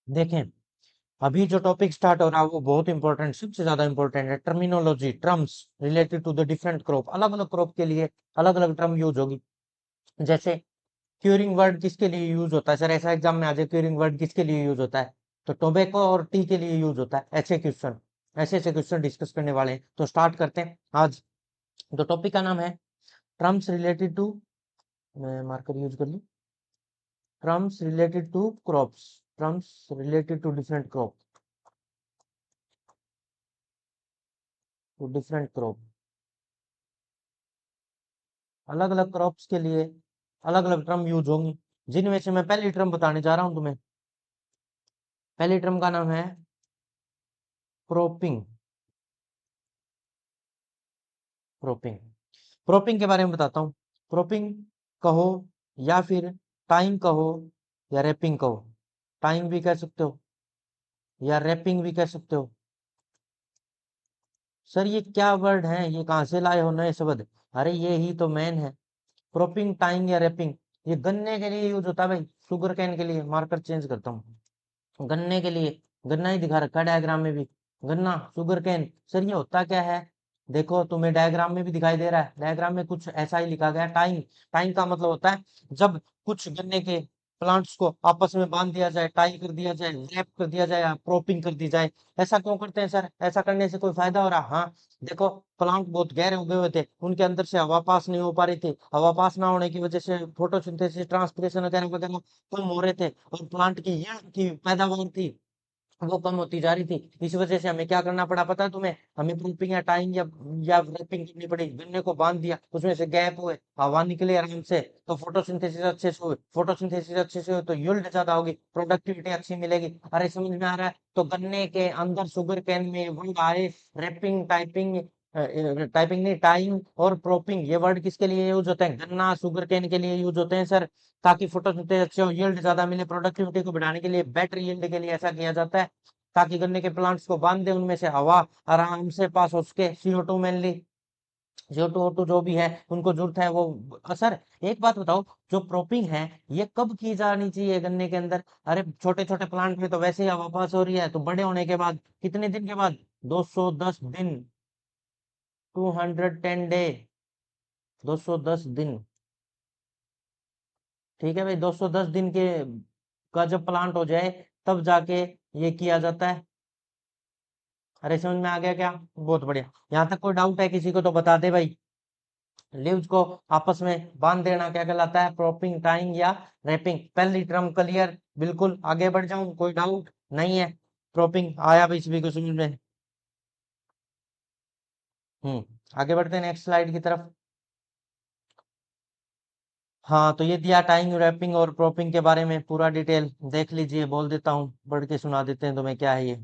देखें, अभी जो टॉपिक स्टार्ट हो रहा है वो बहुत इंपॉर्टेंट, सबसे ज्यादा इंपॉर्टेंट है। Terminology, terms related to the different crop, अलग अलग क्रॉप के लिए अलग अलग टर्म यूज होगी। जैसे क्यूरिंग वर्ड किसके लिए यूज होता है सर, ऐसा एग्जाम में आ जाए, क्यूरिंग वर्ड किसके लिए यूज होता है, तो टोबैको और टी के लिए यूज होता है। ऐसे क्वेश्चन, ऐसे ऐसे क्वेश्चन डिस्कस करने वाले हैं, तो स्टार्ट करते हैं आज। तो टॉपिक का नाम है टर्म्स रिलेटेड टू, मैं मार्कर यूज कर लूं, terms related to crops, terms related to different crop, to different crop. अलग अलग क्रॉप्स के लिए अलग अलग टर्म यूज होंगी, जिनमें से मैं पहली टर्म बताने जा रहा हूं तुम्हें। पहली टर्म का नाम है क्रॉपिंग। क्रॉपिंग, क्रॉपिंग के बारे में बताता हूँ। क्रॉपिंग कहो या फिर टाइम कहो या रैपिंग कहो, टाइम भी कह सकते हो या रैपिंग भी कह सकते हो। सर ये क्या वर्ड है, ये कहाँ से लाए हो नए शब्द? अरे ये ही तो मेन है, क्रॉपिंग, टाइम या रैपिंग। ये गन्ने के लिए यूज होता है भाई, शुगर कैन के लिए। मार्कर चेंज करता हूँ, गन्ने के लिए, गन्ना ही दिखा रखा है डायग्राम में भी, गन्ना, शुगर कैन। सर ये होता क्या है? देखो तुम्हें डायग्राम में भी दिखाई दे रहा है, डायग्राम में कुछ ऐसा ही लिखा गया है, टाइम। टाइम का मतलब होता है जब कुछ गन्ने के प्लांट्स को आपस में बांध दिया जाए, टाई कर दिया जाए, रैप कर दिया जाए या प्रोपिंग कर दी जाए। ऐसा क्यों करते हैं सर? ऐसा करने से कोई फायदा हो रहा? हाँ, देखो प्लांट बहुत गहरे उगे हुए थे, उनके अंदर से हवा पास नहीं हो पा रही थी, हवा पास ना होने की वजह से फोटोसिंथेसिस, ट्रांसपिरेशन वगैरह वगैरह कम हो रहे थे, और प्लांट की यील्ड की पैदावार थी वो कम होती जा रही थी। इस वजह से हमें क्या करना पड़ा पता है तुम्हें? हमें प्रूफिंग या टाइम या रैपिंग करनी पड़ी। गन्ने को बांध दिया, उसमें से गैप हुए, हवा निकले आराम से, तो फोटोसिंथेसिस अच्छे से हुए, फोटोसिंथेसिस अच्छे से हुए तो यील्ड ज्यादा होगी, प्रोडक्टिविटी अच्छी मिलेगी। अरे समझ में आ रहा है? तो गन्ने के अंदर शुगर केन में वर्ड आए रैपिंग, टाइपिंग, टाइपिंग नहीं, टाइम और प्रोपिंग, ये वर्ड किसके लिए यूज होते हैं? गन्ना शुगर केन के लिए यूज होते हैं सर, ताकि फोटोसिंथेसिस अच्छे हो, यील्ड ज्यादा मिले, प्रोडक्टिविटी को बढ़ाने के लिए, बेटर यील्ड के लिए ऐसा किया जाता है, ताकि गन्ने के प्लांट्स को बांध दे, उनमें से हवा आराम से पास हो सके। CO2 मेनली, CO2 O2 जो भी है उनको जरूरत है वो। सर एक बात बताओ, जो प्रोपिंग है ये कब की जानी चाहिए गन्ने के अंदर? अरे छोटे छोटे प्लांट में तो वैसे ही हवा पास हो रही है, तो बड़े होने के बाद कितने दिन के बाद? 210 दिन, 210 डे, 210 दिन। ठीक है भाई, 210 दिन के का जब प्लांट हो जाए तब जाके ये किया जाता है। अरे समझ में आ गया क्या? बहुत बढ़िया। यहाँ तक कोई डाउट है किसी को तो बता दे भाई। लीव्स को आपस में बांध देना क्या कहलाता है? प्रॉपिंग, टाइंग या रैपिंग। पहली टर्म क्लियर? बिल्कुल, आगे बढ़ जाऊं, कोई डाउट नहीं है? प्रॉपिंग आया भाई सभी को समझ में? आगे बढ़ते हैं नेक्स्ट स्लाइड की तरफ। हाँ, तो ये दिया टाइंग, रैपिंग और प्रॉपिंग के बारे में पूरा डिटेल देख लीजिए, बोल देता हूँ, पढ़ के सुना देते हैं तुम्हें क्या है ये।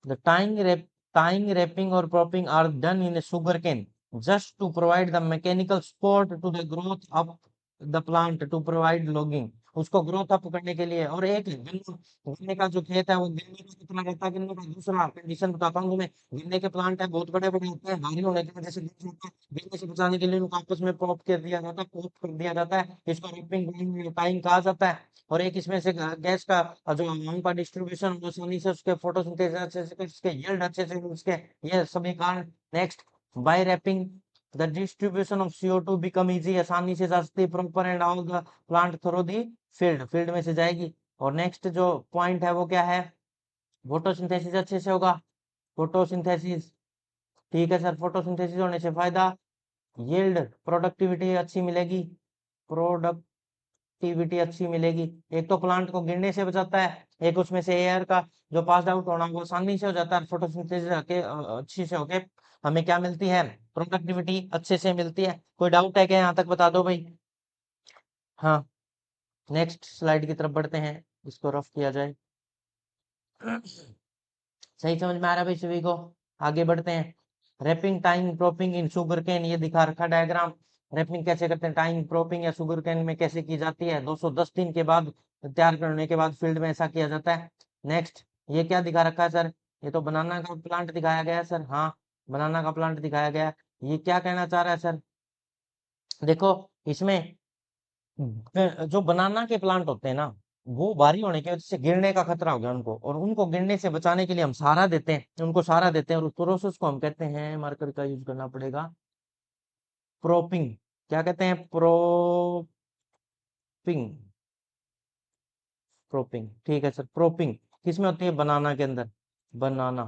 The tying, wrapping or propping are done in a sugarcane just to provide the mechanical support to the growth of the plant, to provide logging, उसको ग्रोथ अप करने के लिए। और एक गन्ना, गन्ने का जो खेत है वो गन्ने का कितना रहता है? गन्ने का दूसरा कंडीशन बताता हूँ तुम्हें। गन्ने के प्लांट है बहुत बड़े बड़े होते हैं, भारी होने की वजह से गन्ने से बचाने के लिए उनको आपस में पॉप कर दिया जाता है, पॉप कर दिया जाता है, इसको रैपिंग टाइम कहा जाता है। और एक इसमें से गैस का जो अमाउंट का डिस्ट्रीब्यूशन आसानी से, उसके फोटोसिंथेसिस अच्छे से, उसके यील्ड अच्छे से, उसके ये सभी कारण। Next, by wrapping the distribution of CO2 become easy, आसानी से जा सकती है, proper and all the plant through the field, field में से जाएगी। और नेक्स्ट जो पॉइंट है वो क्या है? फोटोसिंथेसिस अच्छे से होगा, फोटोसिंथेसिस। ठीक है सर, फोटोसिंथेसिस होने से फायदा, यील्ड, प्रोडक्टिविटी अच्छी मिलेगी, प्रोडक्टिविटी अच्छी मिलेगी। एक तो प्लांट को गिरने से बचाता है, एक उसमें से एयर का जो पास आउट होना वो आसानी से हो जाता है, फोटोसिंथेसिस के अच्छी से होके हमें क्या मिलती है? प्रोडक्टिविटी अच्छे से मिलती है। कोई डाउट है क्या यहाँ तक? बता दो भाई। हाँ, नेक्स्ट स्लाइड की तरफ बढ़ते हैं, इसको रफ किया जाए। सही समझ में आ रहा है भाई सभी को? आगे बढ़ते हैं। Wrapping, tying, propping in sugarcane, ये दिखा रखा डायग्राम। रैपिंग कैसे करते हैं, टाइम प्रोपिंग या शुगर केन में कैसे की जाती है? 210 दिन के बाद तैयार करने के बाद फील्ड में ऐसा किया जाता है। नेक्स्ट, ये क्या दिखा रखा है सर? ये तो बनाना का प्लांट दिखाया गया है सर। हाँ, बनाना का प्लांट दिखाया गया है। ये क्या कहना चाह रहा है सर? देखो इसमें जो बनाना के प्लांट होते हैं ना, वो भारी होने की वजह से गिरने का खतरा हो गया उनको, और उनको गिरने से बचाने के लिए हम सहारा देते हैं, उनको सहारा देते हैं, और उस प्रोसेस को हम कहते हैं, मार्कर का यूज करना पड़ेगा, प्रोपिंग। क्या कहते हैं? प्रोपिंग। प्रोपिंग, ठीक है सर। प्रोपिंग किसमें होती है? बनाना के अंदर। बनाना,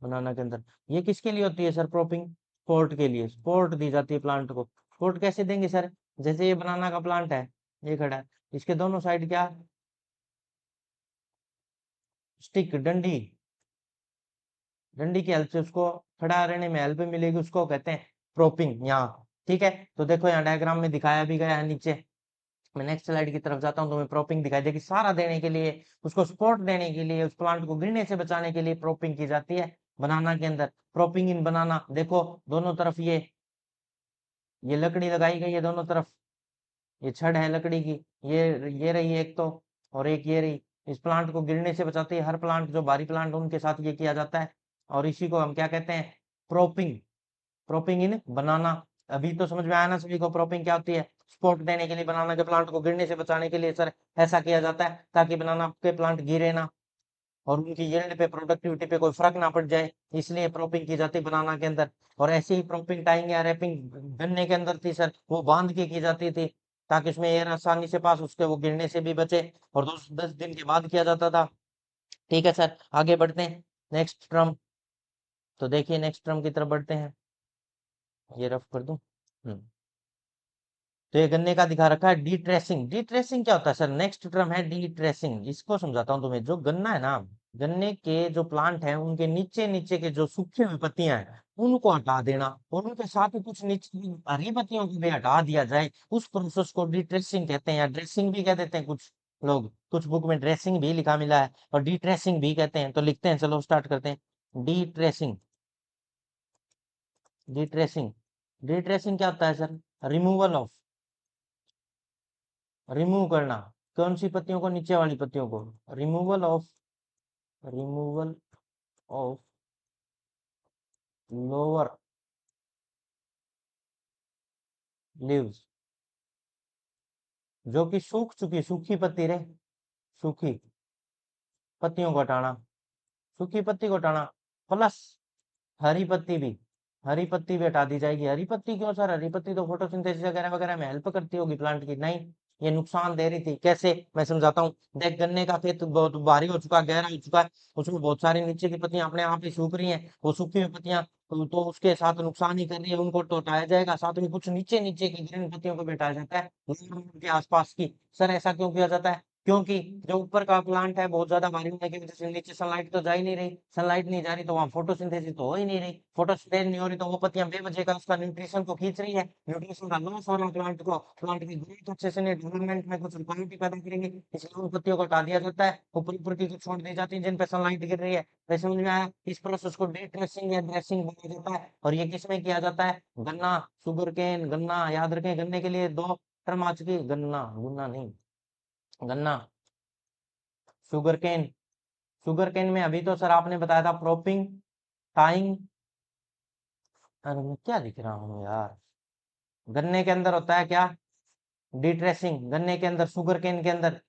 बनाना के अंदर। ये किसके लिए होती है सर प्रोपिंग? सपोर्ट के लिए, सपोर्ट दी जाती है प्लांट को। सपोर्ट कैसे देंगे सर? जैसे ये बनाना का प्लांट है, ये खड़ा है, इसके दोनों साइड क्या? स्टिक, डंडी। डंडी की हेल्प से उसको खड़ा रहने में हेल्प मिलेगी, उसको कहते हैं प्रोपिंग यहाँ। ठीक है, तो देखो यहाँ डायग्राम में दिखाया भी गया है नीचे। मैं नेक्स्ट स्लाइड की तरफ जाता हूँ, तो मैं प्रोपिंग दिखाई देगी। सहारा देने के लिए, उसको सपोर्ट देने के लिए, उस प्लांट को गिरने से बचाने के लिए प्रोपिंग की जाती है बनाना के अंदर। प्रोपिंग इन बनाना, देखो दोनों तरफ ये लकड़ी लगाई गई है दोनों तरफ। ये छड़ है लकड़ी की, ये रही एक तो, और एक ये रही। इस प्लांट को गिरने से बचाती है। हर प्लांट जो भारी प्लांट उनके साथ ये किया जाता है, और इसी को हम क्या कहते हैं? प्रोपिंग। प्रोपिंग इन बनाना। अभी तो समझ में आया ना सभी को प्रोपिंग क्या होती है? सपोर्ट देने के लिए बनाना के प्लांट को गिरने से बचाने के लिए सर ऐसा किया जाता है, ताकि बनाना के प्लांट गिरे ना, और उनकी यील्ड पे, प्रोडक्टिविटी पे कोई फर्क ना पड़ जाए, इसलिए प्रोपिंग की जाती है बनाना के अंदर। और ऐसे ही प्रोपिंग टाइंग या रैपिंग गन्ने के अंदर थी सर, वो बांध के की जाती थी, ताकि उसमें एयर आसानी से पास उसके, वो गिरने से भी बचे। और 10 दिन के बाद किया जाता था। ठीक है सर, आगे बढ़ते हैं। नेक्स्ट टर्म, तो देखिए नेक्स्ट टर्म की तरफ बढ़ते हैं। ये रफ कर दूं। तो ये गन्ने का दिखा रखा है डी ट्रेसिंग। डी ट्रेसिंग क्या होता है सर? नेक्स्ट टर्म है डी ट्रेसिंग। इसको समझाता हूँ तुम्हें। जो गन्ना है ना, गन्ने के जो प्लांट है, उनके नीचे नीचे के जो सूखे हुई पत्तियां हैं, उनको हटा देना, और उनके साथ ही कुछ नीचे की हरी पत्तियों को भी हटा दिया जाए, उस प्रोसेस को डी ट्रेसिंग कहते हैं, या ड्रेसिंग भी कह देते हैं कुछ लोग। कुछ बुक में ड्रेसिंग भी लिखा मिला है, और डी ट्रेसिंग भी कहते हैं। तो लिखते हैं, चलो स्टार्ट करते हैं। D tracing. D tracing, D tracing क्या होता है सर? रिमूवल ऑफ, रिमूव करना। कौन सी पत्तियों को? नीचे वाली पत्तियों को। Removal of, removal of lower leaves, जो कि सूख चुकी, सूखी पत्ती रे, सूखी पत्तियों को हटाना, सूखी पत्ती को हटाना, प्लस हरी पत्ती भी, हरी पत्ती भी हटा दी जाएगी। हरी पत्ती क्यों सर? हरी पत्ती तो फोटोसिंथेसिस वगैरह वगैरह में हेल्प करती होगी प्लांट की। नहीं, ये नुकसान दे रही थी। कैसे? मैं समझाता हूँ। देख, गन्ने का खेत बहुत भारी हो चुका है, गहरा हो चुका है, उसमें बहुत सारी नीचे की पत्तियां अपने आप ही सूख रही हैं। वो सूखी हुई पत्तियां तो उसके साथ नुकसान ही कर रही है, उनको तो हटाया जाएगा। साथ में कुछ नीचे नीचे की ग्रीन पत्तियों को भी हटाया जाता है, के आसपास की। सर ऐसा क्यों किया जाता है? क्योंकि जो ऊपर का प्लांट है बहुत ज्यादा भारी होने की वजह से नीचे सनलाइट तो जा ही नहीं रही। सनलाइट नहीं जा रही तो वहां फोटोसिंथेसिस तो हो ही नहीं रही। फोटोसिंथेसिस नहीं हो रही तो वो पत्तियां बेवजह का उसका न्यूट्रिशन को खींच रही है। न्यूट्रिशन का लॉस हो रहा है प्लांट को, प्लांट की ग्रोथ अच्छे से नहीं, डेवलपमेंट में कुछ रुकावट पैदा करेंगे, इसलिए उन पत्तियों को हटा दिया जाता है। ऊपर ऊपर की कुछ छोड़ दी जाती है जिन पे सनलाइट गिर रही है। वैसे समझ में आया? इस प्रोसेस को डे ट्रेसिंग या ड्रेसिंग बोला जाता है। और ये किसमें किया जाता है? गन्ना, शुगर केन, गन्ना, याद रखें गन्ने के लिए दो टर्म आ चुकी। गन्ना, गुन्ना नहीं, गन्ना, शुगर केन। शुगर केन में अभी तो सर आपने बताया था प्रोपिंग, टाइंग। अरे मैं क्या लिख रहा हूँ यार? गन्ने के अंदर होता है क्या? डिट्रेसिंग गन्ने के अंदर, शुगर केन के अंदर।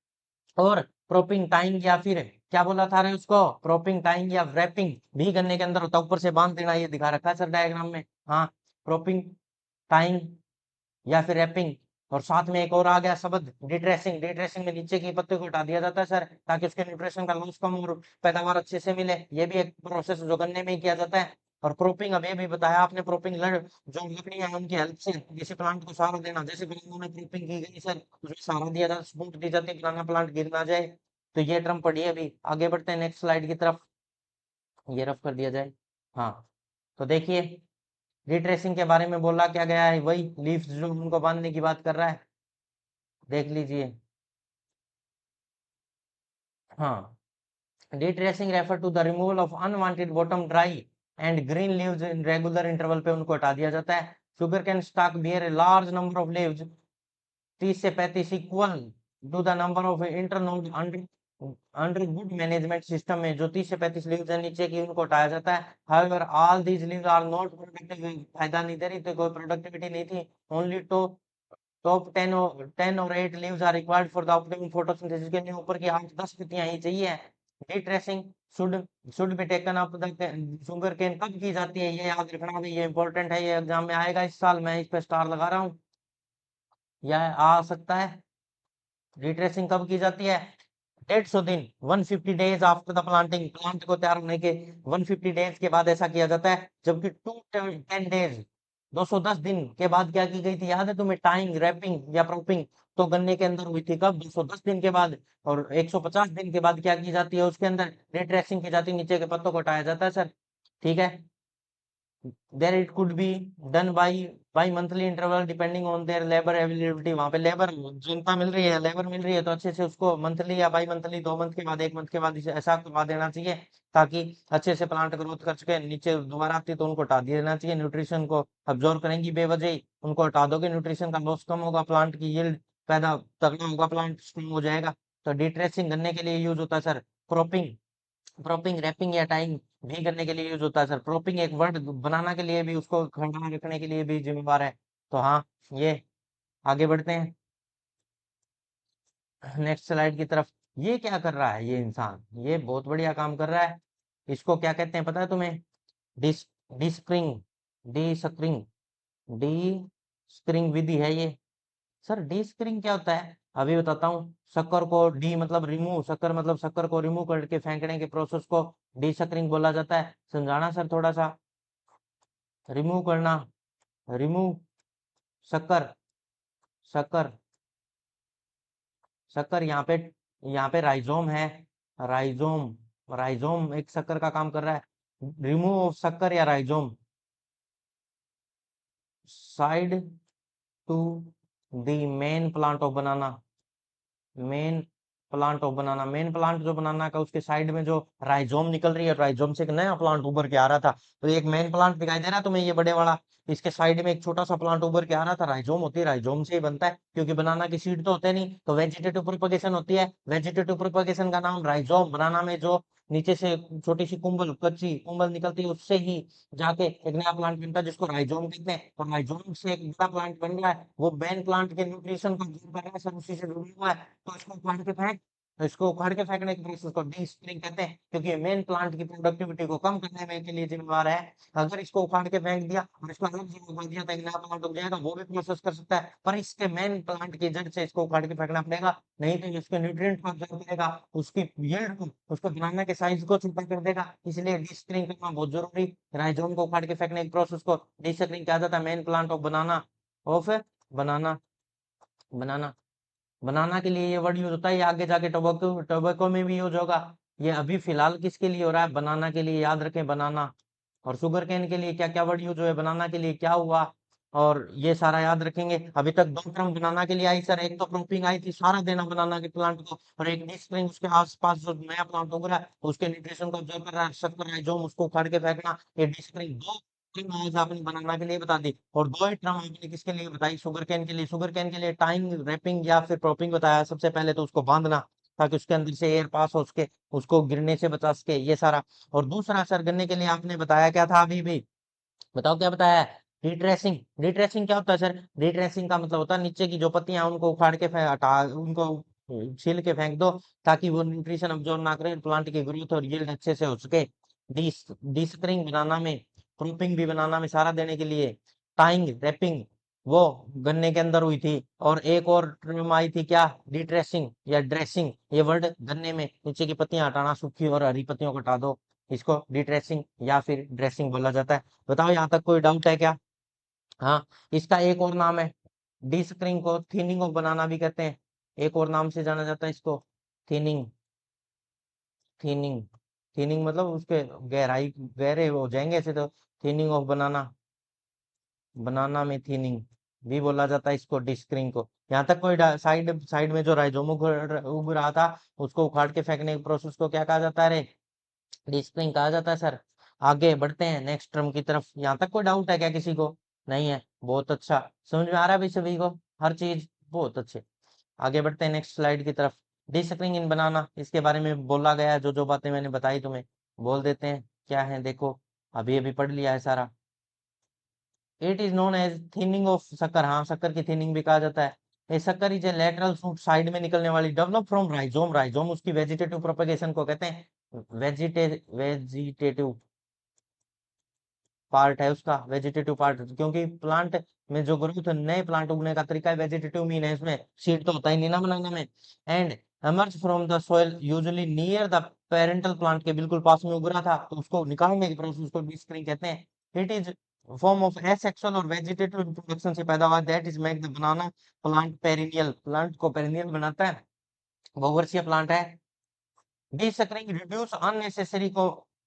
और प्रोपिंग टाइंग, या फिर क्या बोला था रे उसको? प्रोपिंग टाइंग या रैपिंग भी गन्ने के अंदर होता है। ऊपर से बांध देना, ये दिखा रखा है सर डायग्राम में। हाँ, प्रोपिंग टाइंग या फिर रैपिंग। और साथ में एक और आ गया शब्द डिट्रेसिंग। डिट्रेसिंग में नीचे की पत्ती को हटा दिया जाता है सर, ताकि उसके न्यूट्रिशन का लॉस कम और पैदावार अच्छे से मिले। ये भी एक प्रोसेस जो गन्ने में ही किया जाता है। और प्रोपिंग, अब ये भी बताया आपने, प्रोपिंग जो लकड़ियां हैं उनकी हेल्प से किसी प्लांट को सहारा देना। जैसे बनाना में प्रोपिंग की गई सर, उसमें सहारा दिया जाता, सपोर्ट दी जाती है, बनाना प्लांट गिर ना जाए। तो ये टर्म पढ़िए। अभी आगे बढ़ते हैं नेक्स्ट स्लाइड की तरफ। ये रफ कर दिया जाए। हाँ, तो देखिए रिट्रेसिंग के बारे में बोला क्या गया है? वही लीव्स जो उनको बांधने की बात कर रहा है, देख लीजिए। हाँ, detrashing refer to the removal of unwanted bottom dry and green leaves in regular interval पे उनको हटा दिया जाता है। Sugarcane stalk bear a large number of leaves, 30 से 35 equal to the number of internode under under good management system में। जो 30 से 35 लीव्स है नीचे की, उनको हटाया जाता है। However all these leaves are not productive. फायदा नहीं दे रही, तो कोई प्रोडक्टिविटी नहीं थी। ओनली टू टॉप 10 और 8 leaves are required for the optimum photosynthesis के लिए ऊपर की 8-10 पत्तियां ही चाहिए। Detrashing should should be taken up the sugarcane कब की जाती है, ये याद रखना भाई, ये इंपॉर्टेंट है, ये एग्जाम में आएगा इस साल, मैं इस पे स्टार लगा रहा हूँ, यह आ सकता है। रिट्रेसिंग कब की जाती है? 150 दिन 150 days after the planting, plant को तैयार होने के 150 डेज के बाद ऐसा किया जाता है। जबकि 210 डेज 210 दिन के बाद क्या की गई थी, याद है तुम्हें? टाइंग, रैपिंग या प्रोपिंग तो गन्ने के अंदर हुई थी कब? 210 दिन के बाद। और 150 दिन के बाद क्या की जाती है उसके अंदर? रिट्रेसिंग की जाती है, नीचे के पत्तों को हटाया जाता है सर। ठीक है, there it could be done by monthly interval depending on their labour availability. वहां पे लेबर जिनका मिल रही है, लेबर मिल रही है तो अच्छे से उसको मंथली या बाई मंथली 2 मंथ के बाद 1 मंथ के बाद ऐसा करवा देना चाहिए ताकि अच्छे से प्लांट ग्रोथ कर सके। नीचे दोबारा आती है तो उनको हटा देना चाहिए, न्यूट्रिशन को अब्जॉर्व करेंगी बेवजह ही, उनको हटा दोगे न्यूट्रिशन का लॉस कम होगा, प्लांट की यील्ड पैदा तगड़ा होगा, प्लांट स्ट्रॉन्ग हो जाएगा। तो डिट्रेसिंग गन्ने के लिए यूज होता है सर। क्रॉपिंग प्रोपिंग, रैपिंग या टाइंग भी करने के लिए यूज होता है सर। प्रोपिंग एक वर्ड बनाना के लिए भी, उसको खड़ा रखने के लिए भी जिम्मेवार है। तो हाँ, ये आगे बढ़ते हैं नेक्स्ट स्लाइड की तरफ। ये क्या कर रहा है ये इंसान? ये बहुत बढ़िया काम कर रहा है। इसको क्या कहते हैं पता है तुम्हें? डिस डिस्क्रिंग डिस्क्रिंग डिस्क्रिंग विधि है ये। सर डिस्क्रिंग क्या होता है? अभी बताता हूँ। शक्कर को डी मतलब रिमूव, शक्कर मतलब शक्कर को रिमूव करके फेंकने के प्रोसेस को डिस्क्रिंग बोला जाता है। समझाना सर थोड़ा सा। रिमूव करना, रिमूव, शक्कर, शक्कर, शक्कर यहाँ पे राइजोम है। राइजोम, राइजोम एक शक्कर का काम कर रहा है। रिमूव ऑफ शक्कर या rhizome, side to the main plant of banana. Main plant of banana, main plant जो बनाना का उसके साइड में जो राइजोम निकल रही है, राइजोम से एक नया प्लांट उभर के आ रहा था। तो एक मेन प्लांट दिखाई दे रहा है तुम्हें, ये बड़े वाला, इसके साइड में एक छोटा सा प्लांट उभर के आ रहा था। राइजोम होती है, राइजोम से ही बनता है, क्योंकि बनाना की सीड तो होते नहीं, तो वेजिटेटिव प्रोपगेशन होती है। वेजिटेटिव प्रोपगेशन का नाम राइजोम। बनाना में जो नीचे से छोटी सी कुंबल, कच्ची कुंबल निकलती है, उससे ही जाके एक नया प्लांट बनता है जिसको राइजोम कहते हैं। और राइजोम से एक बड़ा प्लांट बन रहा है, वो मेन प्लांट के न्यूट्रिशन को absorb कर रहा है, सब उसी से जुड़ा हुआ है। तो इसको उखाड़ के फेंकने के प्रोसेस को डी स्प्रिंग कहते हैं, क्योंकि मेन प्लांट की प्रोडक्टिविटी को कम करने में के लिए जिम्मेवार है। अगर इसको उखाड़ के फेंक दिया और इसको अलग जगह उगा दिया तो एक नया प्लांट उग जाएगा, वो भी प्रोसेस कर सकता है, पर इसके मेन प्लांट की जड़ से इसको उखाड़ के फेंकना पड़ेगा, नहीं तो इसके न्यूट्रिएंट को अब्सॉर्ब करेगा, उसकी यील्ड को, उसको बनाना के साइज को छोटा कर देगा। इसलिए डी स्प्रिंग करना बहुत जरूरी। राइजोम को उखाड़ के फेंकने के प्रोसेस को डी स्प्रिंग कहा जाता है। मेन प्लांट ऑफ बनाना, बनाना, बनाना के लिए ये वर्ड यूज होता है, ये आगे जाके टोबैको टोबैको में भी यूज होगा। ये अभी फिलहाल किसके लिए हो रहा है? बनाना के लिए, याद रखें बनाना। और शुगर केन के लिए क्या क्या वर्ड यूज हुए, बनाना के लिए क्या हुआ, और ये सारा याद रखेंगे। अभी तक 2 टर्म बनाना के लिए आई सर, एक तो क्रॉपिंग आई थी, सारा देना बनाना के प्लांट को, और एक डिस्प्रिंग उसके आसपास जो नया प्लांट उग रहा है उसके न्यूट्रिशन को ऑब्जर्व कर रहा है, शक्कर राइजोम उसको उखाड़ के फेंकना। ये डिस्प्रिंग दो टर्म आज आपने बनाना के लिए बता दी, और 2 ही टर्म आपने किसके लिए बताई? शुगर केन के लिए। शुगर केन के लिए टाइंग, रैपिंग या फिर क्रॉपिंग बताया। सबसे पहले तो उसको बांधना ताकि उसके अंदर से एयर पास हो सके, उसको गिरने से बचा सके, ये सारा। और दूसरा असर करने के लिए आपने बताया क्या था अभी भी? बताओ क्या बताया है? रिट्रेसिंग। रिट्रेसिंग क्या होता है सर? रिट्रेसिंग का मतलब होता है नीचे की जो पत्तियां हैं, उनको उखाड़ के हटा, उनको छील के फेंक दो ताकि वो न्यूट्रिशन अब्जॉर्ब ना करें, प्लांट की ग्रोथ और यील्ड अच्छे से हो सके। डिस्करिंग बनाना में, क्रॉपिंग भी बनाना में सारा देने के लिए। टाइंग, रैपिंग वो गन्ने के अंदर हुई थी। और एक और टर्म आई थी क्या? डिट्रेसिंग या ड्रेसिंग। ये वर्ड गन्ने में नीचे की पत्तियां हटाना, सूखी और हरी पत्तियों को हटा दो, इसको डिट्रेसिंग या फिर ड्रेसिंग बोला जाता है। बताओ यहाँ तक कोई डाउट है क्या? हाँ, इसका एक और नाम है, डिस्करिंग को थिनिंग ऑफ बनाना भी कहते हैं, एक और नाम से जाना जाता है इसको, थिनिंग। थिनिंग, थिनिंग मतलब उसके गहराई, गहरे हो जाएंगे ऐसे तो। थिनिंग ऑफ बनाना, बनाना में थिनिंग भी बोला जाता है इसको, डिस्करिंग को। यहाँ तक कोई साइड साइड में जो राइजोम उग रहा था उसको उखाड़ के फेंकने के प्रोसेस को क्या कहा जाता है रे? डिस्प्लिन कहा जाता है सर। आगे बढ़ते हैं नेक्स्ट टर्म की तरफ। यहाँ तक कोई डाउट है क्या किसी को? नहीं है, बहुत अच्छा, समझ में आ रहा है भाई सभी को हर चीज? बहुत अच्छे। आगे बढ़ते हैं नेक्स्ट स्लाइड की तरफ। डिसकरिंग इन बनाना, इसके बारे में बोला गया है, जो जो बातें मैंने बताई तुम्हें बोल देते हैं क्या है, देखो अभी अभी पढ़ लिया है सारा। It is known as thinning of sucker, हाँ शक्कर की थिनिंग भी कहा जाता है। ये शक्कर is a lateral shoot, side में निकलने वाली, डेवलप फ्रॉम राइजोम, राइजोम उसकी वेजिटेटिव प्रोपेगेशन को कहते हैं। वेजिटेटिव पार्ट है उसका, वेजिटेटिव पार्ट, क्योंकि प्लांट में जो ग्रोथ, नए प्लांट उगने का तरीका है, वेजिटेटिव मीन है, इसमें सीड तो होता ही नहीं ना बनाने में। And emerge from the soil usually near the parental plant के बिल्कुल पास में उग रहा था, तो उसको निकालने की प्रोसेस को डिस्क्रिंग कहते हैं। It is form of asexual और वेजिटेटिव रिप्रोडक्शन से पैदा हुआ, that is make the banana plant perennial, plant को पेरिनियल बनाता है, बहुवर्षीय प्लांट है। Desuckering reduce unnecessary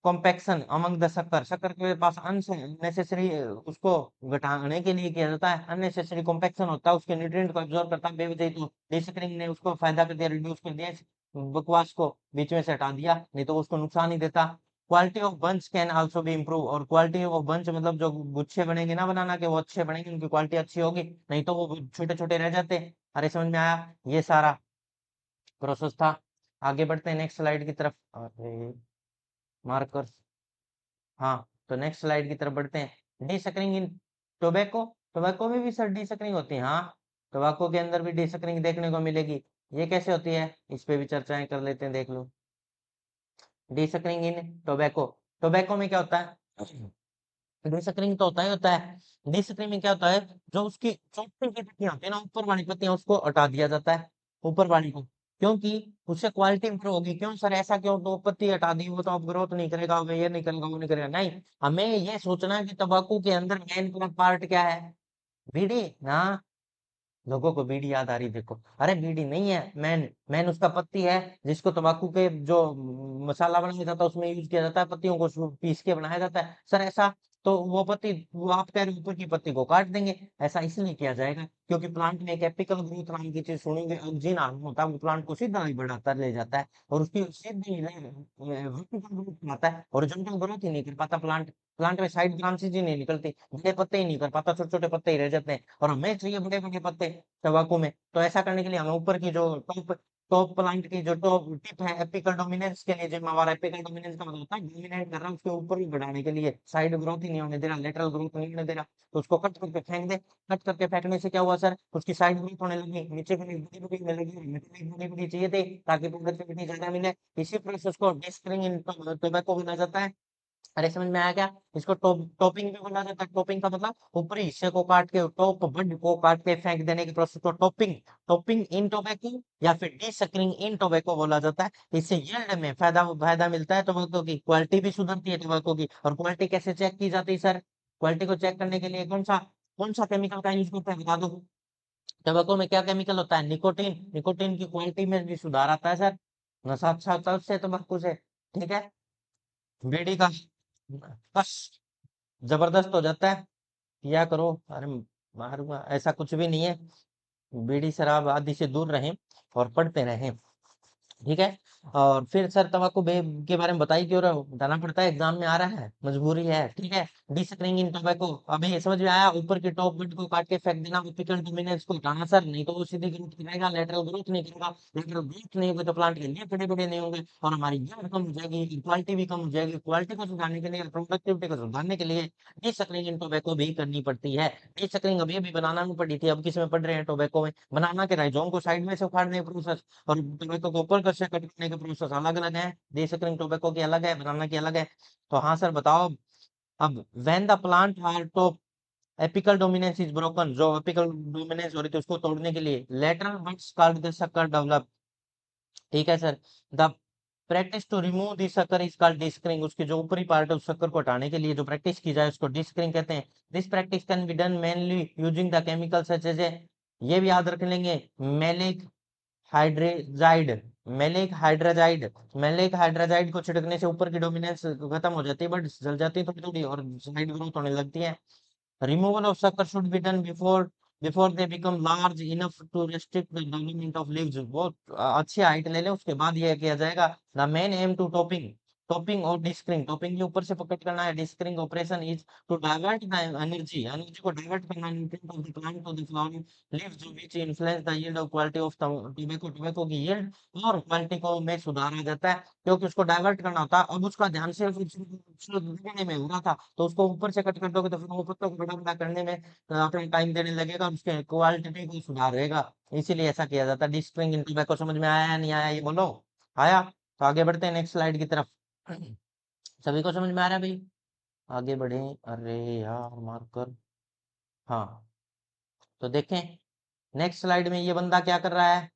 compaction among the शक्कर, शक्कर के पास अननेसेसरी उसको घटाने के लिए किया जाता है, अननेसेसरी कॉम्पैक्शन होता है, उसके न्यूट्रिएंट को एब्जॉर्ब करता है बेवजह, तो डेसकरिंग ने उसको फायदा कर दिया, रिड्यूस कर दिया, इस बकवास को बीच में से हटा दिया, नहीं तो उसको नुकसान ही देता। Quality of bunch can also be improve, और क्वालिटी ऑफ बंच मतलब जो गुच्छे बनेंगे ना बनाना के, वो अच्छे बनेंगे, उनकी क्वालिटी अच्छी होगी, नहीं तो वो छोटे छोटे रह जाते। अरे समझ में आया, ये सारा प्रोसेस था। आगे बढ़ते हैं नेक्स्ट स्लाइड की तरफ। अरे मार्कर्स, हाँ, तो नेक्स्ट स्लाइड की तरफ बढ़ते हैं। डीसकरिंग इन टोबैको, टोबैको में भी सर डीसकरिंग होती है, हाँ, टोबैको के अंदर भी डीसकरिंग देखने को मिलेगी। ये कैसे होती है, इस पे भी चर्चाएं कर लेते हैं, देख लो। डीसकरिंग इन टोबैको, टोबैको में क्या होता है, डीसकरिंग तो होता है। डीसकरिंग में क्या होता है, जो उसकी चोटी की पत्तियां होती है ना, ऊपर वाली पत्तियां, उसको हटा दिया जाता है, ऊपर वाली को, क्योंकि उससे क्वालिटी इंप्रूव होगी। क्यों सर ऐसा क्यों, तो पत्ती हटा दी, वो तो अब ग्रोथ नहीं करेगा, वो ये नहीं करेगा, वो नहीं करेगा, नहीं, हमें ये सोचना है कि तंबाकू के अंदर मेन पार्ट क्या है, बीड़ी ना। लोगों को बीड़ी याद आ रही, देखो, अरे बीड़ी नहीं है, मैन मैन उसका पत्ती है, जिसको तंबाकू के जो मसाला बनाया जाता है उसमें यूज किया जाता है, पत्तियों को पीस के बनाया जाता है सर, ऐसा तो वो पत्ती, वो आप कह रहे हो ऊपर की पत्ती को काट देंगे, ऐसा इसलिए किया जाएगा क्योंकि प्लांट में एक एपिकल ग्रोथ नाम की चीज सुनेंगे, ऑक्सीजन हार्मोन होता है, वो प्लांट को सीधा ही बढ़ाता ले जाता है, और उसकी सीधी वर्टिकल ग्रोथ बनाता है, हॉरिजॉन्टल ग्रोथ ही नहीं कर पाता प्लांट, प्लांट में साइड ब्रांचेज ही नहीं निकलती, बड़े पत्ते ही नहीं कर पाता, छोटे छोटे पत्ते ही रह जाते हैं, और हमें चाहिए बड़े बड़े पत्ते तंबाकू में। तो ऐसा करने के लिए हमें ऊपर की जो टॉप टॉप प्लांट की जो टॉप टिप है, एपिकल डोमिनेंस के लिए जिम्मेवार, एपिकल डोमिनेंस का मतलब होता है डोमिनेट कर रहा है, उसके ऊपर भी बढ़ाने के लिए, साइड ग्रोथ ही नहीं होने दे रहा, लेटरल ग्रोथ नहीं होने दे रहा, तो उसको कट करके फेंक दे। कट करके फेंकने से क्या हुआ सर, उसकी साइड ग्रोथ होने लगी, नीचे के लिए बड़ी बड़ी होने लगी, हमें तो एक बड़ी बड़ी चाहिए थी ताकि प्रोडक्टिविटी ज्यादा मिले। इसी प्रोसेस को डिस्करिंग इन टोबैको बोला जाता है। अरे समझ में आया क्या, इसको टॉपिंग भी बोला जाता है। टॉपिंग का मतलब ऊपरी हिस्से को काट के, टॉप बड को काट के फेंक देने की प्रोसेस को टॉपिंग, टॉपिंग इन टोबैको या फिर डीसकरिंग इन टोबैको बोला जाता है। इससे यील्ड में फायदा फायदा मिलता है, टोबैको की क्वालिटी भी सुधरती है टोबैको की। और क्वालिटी कैसे चेक की जाती है सर, क्वालिटी को चेक करने के लिए कौन सा केमिकल का यूज करते हैं बता दो। टोबैको में क्या केमिकल होता है, निकोटीन, निकोटीन की क्वालिटी में भी सुधार आता है सर, नशा अच्छा होता है उससे, तंबाकू से, ठीक है। बीड़ी का बस जबरदस्त हो जाता है, पिया करो, अरे मारूंगा, ऐसा कुछ भी नहीं है, बीड़ी शराब आदि से दूर रहें और पढ़ते रहें, ठीक है। और फिर सर तंबाकू के बारे में बताइए, क्यों रहा हो, बताना पड़ता है, एग्जाम में आ रहा है, मजबूरी है, ठीक है। डिसकरिंग इन टोबैको, अभी ये समझ में आया, ऊपर के टॉप बट को काट के फेंक देना, एपिकल डोमिनेंस को हटाना सर, नहीं तो वो सीधी ग्रोथ करेगा, लेटरल ग्रोथ नहीं करेगा, लेटरल ग्रोथ नहीं होगी तो प्लांट के लिए बड़े बड़े नहीं होंगे, और हमारी yield कम हो जाएगी, क्वालिटी भी कम हो जाएगी, क्वालिटी को सुधारने के लिए, प्रोडक्टिविटी को सुधारने के लिए डिसकरिंग इन टोबैको भी करनी पड़ती है। डिसकरिंग अभी अभी बनाना में पड़ी थी, अब किस में पढ़ रहे हैं, टोबैको में, बनाना के राइजोम को साइड में से उखाड़ने का प्रोसेस, और टोबैको को ऊपर से कट करने का प्रोसेस अलग अलग है, देसी टोबैको की अलग है, बनाना की अलग है। तो हाँ सर बताओ, अब when the plant are top apical dominance is broken, जो एपिकल डोमिनेंस हो रही थी उसको तोड़ने के लिए lateral buds called the sucker develop, ठीक है sir. The practice to remove the sucker is called डिस्करिंग, उसकी जो ऊपरी पार्ट है उस शक्कर को हटाने के लिए जो प्रैक्टिस की जाए उसको डिस्करिंग कहते हैं। This practice can be done mainly using the chemical such as a, ये भी याद रख लेंगे, maleic hydrazide, maleic hydrazide, maleic hydrazide को छिड़कने से ऊपर की डोमिनेंस खत्म हो जाती है, बट जल जाती है थोड़ी थोड़ी और साइड ग्रोथ होने लगती है। Removal of sucker should be done before they become large enough to restrict the development of leaves, बहुत अच्छी हाइट ले ले उसके बाद ये किया जाएगा। The main aim to topping, topping और डिस्करिंग, टॉपिंग के ऊपर से पकड़ करना है, desuckering operation is to divert the energy, energy को डाइवर्ट करना nutrient of the plant to the flowering leaves which influence the yield of quality of tobacco, tobacco की यील्ड और क्वालिटी को में सुधार आ जाता है, क्योंकि उसको डाइवर्ट करना होता है। अब उसका ध्यान सिर्फ देने में हो रहा था, तो उसको ऊपर से कट कर दोगे तो फिर वो पत्तों को बड़ा बड़ा करने में अपना टाइम देने लगेगा, और उसके क्वालिटी को सुधारेगा, इसीलिए ऐसा किया जाता है। डिस्करिंग इन टोबैको समझ में आया या नहीं आया, ये बोलो। आया? तो आगे बढ़ते हैं नेक्स्ट स्लाइड की तरफ। सभी को समझ में आ रहा है भाई? आगे बढ़े। अरे यार मार्कर। हाँ, तो देखें नेक्स्ट स्लाइड में ये बंदा क्या कर रहा है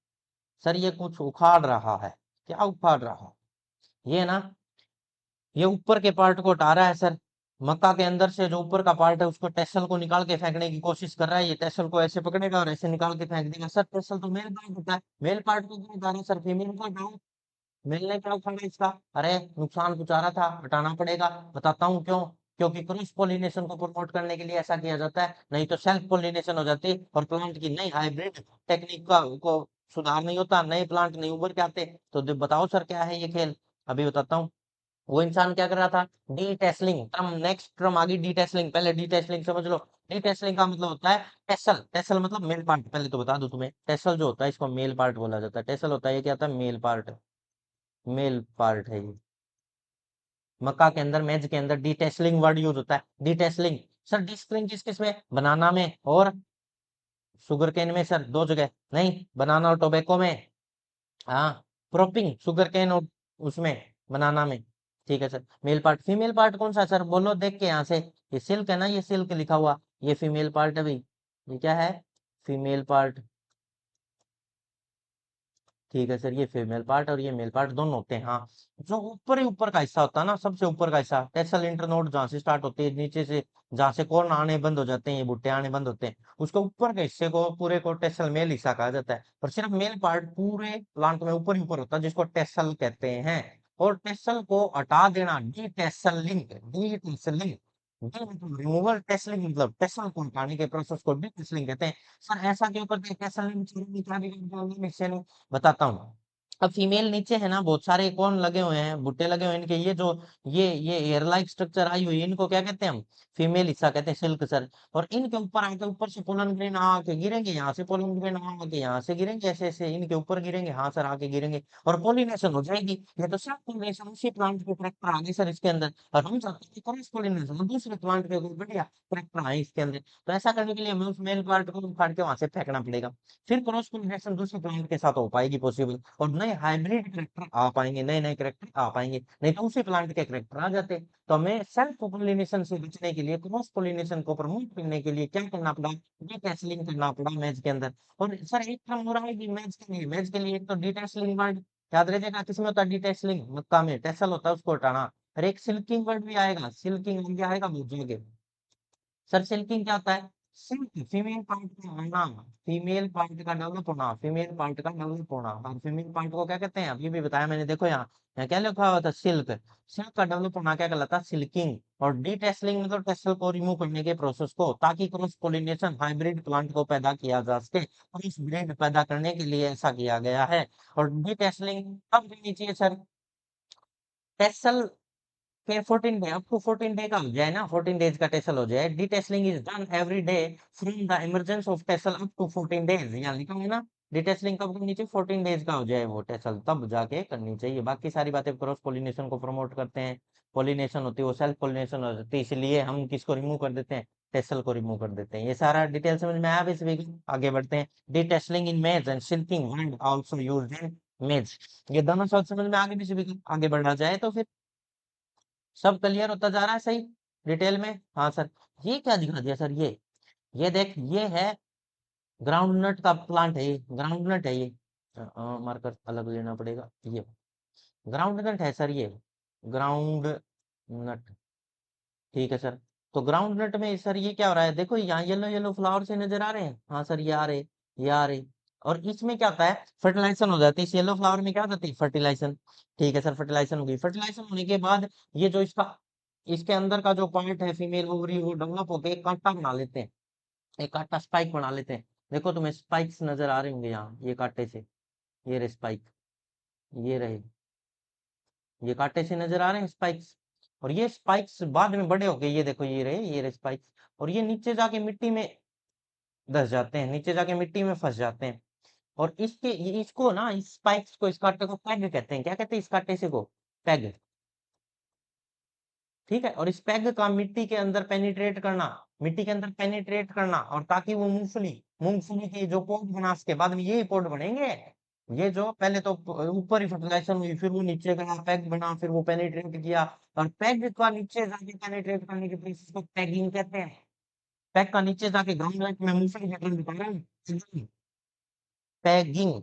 सर, ये कुछ उखाड़ रहा है। क्या उखाड़ रहा है ये ना, ये ऊपर के पार्ट को हटा रहा है सर। मक्का के अंदर से जो ऊपर का पार्ट है उसको टेसल को निकाल के फेंकने की कोशिश कर रहा है। ये टेसल को ऐसे पकड़ेगा और ऐसे निकाल के फेंक देगा। सर टेसल तो मेल पार्ट होता है, मेल पार्ट को क्यों उठा रहे हैं सर, फीमेल पार्ट मिलने क्या उखाड़ा इसका? अरे नुकसान पहुंचा रहा था, हटाना पड़ेगा। बताता हूँ क्यों। क्योंकि क्रॉस पोलिनेशन को प्रमोट करने के लिए ऐसा किया जाता है, नहीं तो सेल्फ पोलिनेशन हो जाती और प्लांट की नई हाइब्रिड टेक्निक का को सुधार नहीं होता, नए प्लांट नहीं उभर के आते। तो बताओ सर क्या है ये खेल, अभी बताता हूँ। वो इंसान क्या कर रहा था, D tasselling term, next term आ गई डी टेस्लिंग। पहले डी टेस्लिंग समझ लो। डी टेस्लिंग का मतलब होता है टेसल, टेसल मतलब मेल पार्ट। पहले तो बता दूं तुम्हें, टेसल जो होता है इसको मेल पार्ट बोला जाता है। टेसल होता है, ये क्या होता है, मेल पार्ट, मेल पार्ट है ये। मक्का के अंदर, मेज के अंदर डिटेसलिंग वर्ड यूज होता है। डिटेसलिंग सर, डिस्कलिंग किस किस में, बनाना में और शुगर केन में सर, दो जगह। नहीं, बनाना और टोबैको में। हाँ, प्रोपिंग शुगर केन और उसमें, बनाना में। ठीक है sir. Male part, female part कौन सा सर, बोलो देख के यहाँ से। ये सिल्क है ना, ये सिल्क लिखा हुआ, ये फीमेल पार्ट है भाई। ये क्या है, फीमेल पार्ट। ठीक है सर, ये फीमेल पार्ट और ये मेल पार्ट दोनों होते हैं। हाँ, जो ऊपर ही ऊपर का हिस्सा होता है ना, सबसे ऊपर का हिस्सा, टेसल इंटरनोड जहाँ से स्टार्ट होते हैं, नीचे से जहाँ से कॉर्न आने बंद हो जाते हैं, ये भुट्टे आने बंद होते हैं, उसको ऊपर के हिस्से को पूरे को टेसल मेल हिस्सा कहा जाता है। और सिर्फ मेल पार्ट पूरे प्लांट में ऊपर ही ऊपर होता है, जिसको टेसल कहते हैं। और टेसल को हटा देना, D tasseling, D tasseling, D मतलब रिमूवल, टेसलिंग मतलब टेसल को हटाने के प्रोसेस को डी टेसलिंग कहते हैं। सर ऐसा क्यों करते हैं, टेसलिंग क्या बिगड़ता है, बताता हूँ। अब फीमेल नीचे है ना, बहुत सारे कौन लगे हुए हैं, भुट्टे लगे हुए हैं इनके, ये जो ये एयर लाइक स्ट्रक्चर आई हुई है, इनको क्या कहते हैं हम, फीमेल हिस्सा कहते हैं, सिल्क सर। और इनके ऊपर आके, ऊपर से पोलन ग्रेन आके गिरेंगे, यहाँ से पोलन ग्रेन आके यहाँ से गिरेंगे, ऐसे ऐसे इनके ऊपर गिरेंगे, हाँ सर आके गिरेंगे, और पोलिनेशन हो जाएगी। ये तो सब पोलिनेशन उसी प्लांट के करेक्टर आ गए सर इसके अंदर। और हम चाहते हैं कि क्रॉस पोलिनेशन दूसरे प्लांट के कोई बढ़िया करेक्टर आए इसके अंदर। तो ऐसा करने के लिए हमें उस मेल पार्ट को उखाड़ के वहां से फेंकना पड़ेगा, फिर क्रॉस पोलिनेशन दूसरे प्लांट के साथ हो पाएगी पॉसिबल, और नए हाइब्रिड करेक्टर आ पाएंगे, नए नए करेक्टर आ पाएंगे, नहीं तो उसी प्लांट के करेक्टर आ जाते। तो हमें सेल्फ पोलिनेशन से बचने के लिए, क्रॉस पोलिनेशन को प्रमोट करने के लिए क्या करना पड़ा, डिटैसलिंग करना पड़ा मैच के अंदर। और सर एक टर्म हो रहा है कि मैच के लिए, मैच के लिए एक तो डिटैसलिंग वर्ड याद रखिएगा, किसमें होता है डिटैसलिंग, मक्का में टेसल होता है, उसको हटाना। और एक सिल्किंग वर्ड भी आएगा, सिल्किंग आएगा भूल जाओगे। सर सिल्किंग क्या होता है, सिल्क फीमेल पार्ट का होना, फीमेल पार्ट का डेवलप होना, फीमेल पार्ट का डेवलप होना। और फीमेल पार्ट को क्या कहते हैं, अभी भी बताया मैंने, देखो यहाँ क्या लिखा हुआ था, सिल्क, सिल्क का डेवलप होना क्या कहलाता है, सिल्किंग। और डीटेसलिंग मतलब टेसल को रिमूव करने के प्रोसेस को, ताकि क्रॉस पोलिनेशन हाइब्रिड प्लांट को पैदा किया जा सके, और इस ब्रीड पैदा करने के लिए ऐसा किया गया है। और डीटेसलिंग कब करनी चाहिए सर, टेसल फिर 14 डे, अप टू 14 डे का हो जाए ना, 14 डेज का टेसल हो जाए। Detasseling is done every day from the emergence of tassel up to 14 days, यहाँ लिखा है ना। डी टेसलिंग कब करनी चाहिए, 14 डेज का हो जाए वो टेसल, तब जाके करनी चाहिए। बाकी सारी बातें क्रॉस पोलिनेशन को प्रमोट करते हैं, पोलिनेशन होती है वो सेल्फ पोलिनेशन हो जाती है, इसलिए हम किसको रिमूव कर देते हैं, टेसल को रिमूव कर देते हैं। ये सारा डिटेल समझ में आया भी सभी को? आगे बढ़ते हैं। D tasseling in maize and silking word also used in maize, ये दोनों शब्द समझ में आगे भी सभी को? आगे बढ़ना जाए तो फिर सब क्लियर होता जा रहा है सही, डिटेल में? हाँ सर। ये क्या दिखा दिया सर, ये देख, ये है ग्राउंड नट का प्लांट है, ये ग्राउंड नट है ये। मार्कर अलग लेना पड़ेगा, ये ग्राउंड नट है सर, ये ग्राउंड नट। ठीक है सर। तो ग्राउंड नट में सर ये क्या हो रहा है, देखो यहाँ येलो येलो फ्लावर से नजर आ रहे हैं, हाँ सर ये आ रहे, ये आ रहे। और इसमें क्या होता है, फर्टिलाइजेशन हो जाती है, इस येलो फ्लावर में क्या हो जाती है, फर्टिलाइजेशन। ठीक है सर, फर्टिलाइजेशन होगी, फर्टिलाइजेशन होने के बाद ये जो इसका, इसके अंदर का जो पार्ट है फीमेल ओवरी, वो डेवलप होकर एक कांटा बना लेते हैं, एक कांटा स्पाइक बना लेते हैं। देखो तुम्हें स्पाइक्स नजर आ रहे होंगे यहाँ, ये कांटे से, ये रहे स्पाइक, ये रहे। ये कांटे से नजर आ रहे हैं स्पाइक्स, और ये स्पाइक्स बाद में बड़े हो गए, ये देखो ये रहे स्पाइक्स, और ये नीचे जाके मिट्टी में धस जाते हैं, नीचे जाके मिट्टी में फंस जाते हैं। और इसको ना, इस स्पाइक्स को, इस कांटे को पैग कहते हैं। क्या कहते हैं इस कांटे से को? पैग। ठीक है, और इस पैग का मिट्टी के अंदर पेनिट्रेट करना, मिट्टी के अंदर पेनिट्रेट करना, और ताकि वो मूंगफली मूंगफली की जो पॉड बना, उसके बाद में ये पॉड बनेंगे। ये जो पहले तो ऊपर ही फर्टिलाइजेशन हुई, फिर वो नीचे का पैग बना, फिर वो पेनिट्रेट किया, और पैग का नीचे जाके पेनिट्रेट करने के प्रोसेस को पैगिंग कहते हैं। पैग का नीचे जाके ग्राउंड में मूंगफली का बता रहा हूँ, पैगिंग।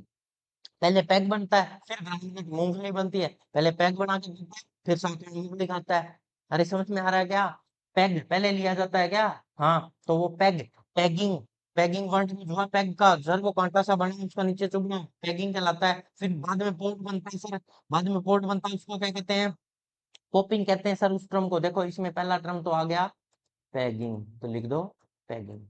पहले पैग बनता है, फिर ग्राउंड में मूंगफली बनती है। पहले पैग बना के देता है, फिर साथ में मूंगफली खाता है। अरे समझ में आ रहा है क्या? पैग पहले लिया जाता है क्या? हाँ, तो वो पैग, पैगिंग, पैगिंग वर्ड में जो है पैग का जड़ को कांटा सा बना उसका नीचे चुभना, पैगिंग कहलाता है। फिर बाद में पोर्ट बनता है सर, बाद में पोर्ट बनता है, उसको क्या कहते हैं? पोपिंग कहते हैं सर उस ट्रम को। देखो इसमें पहला ट्रम तो आ गया पैगिंग, तो लिख दो पैगिंग।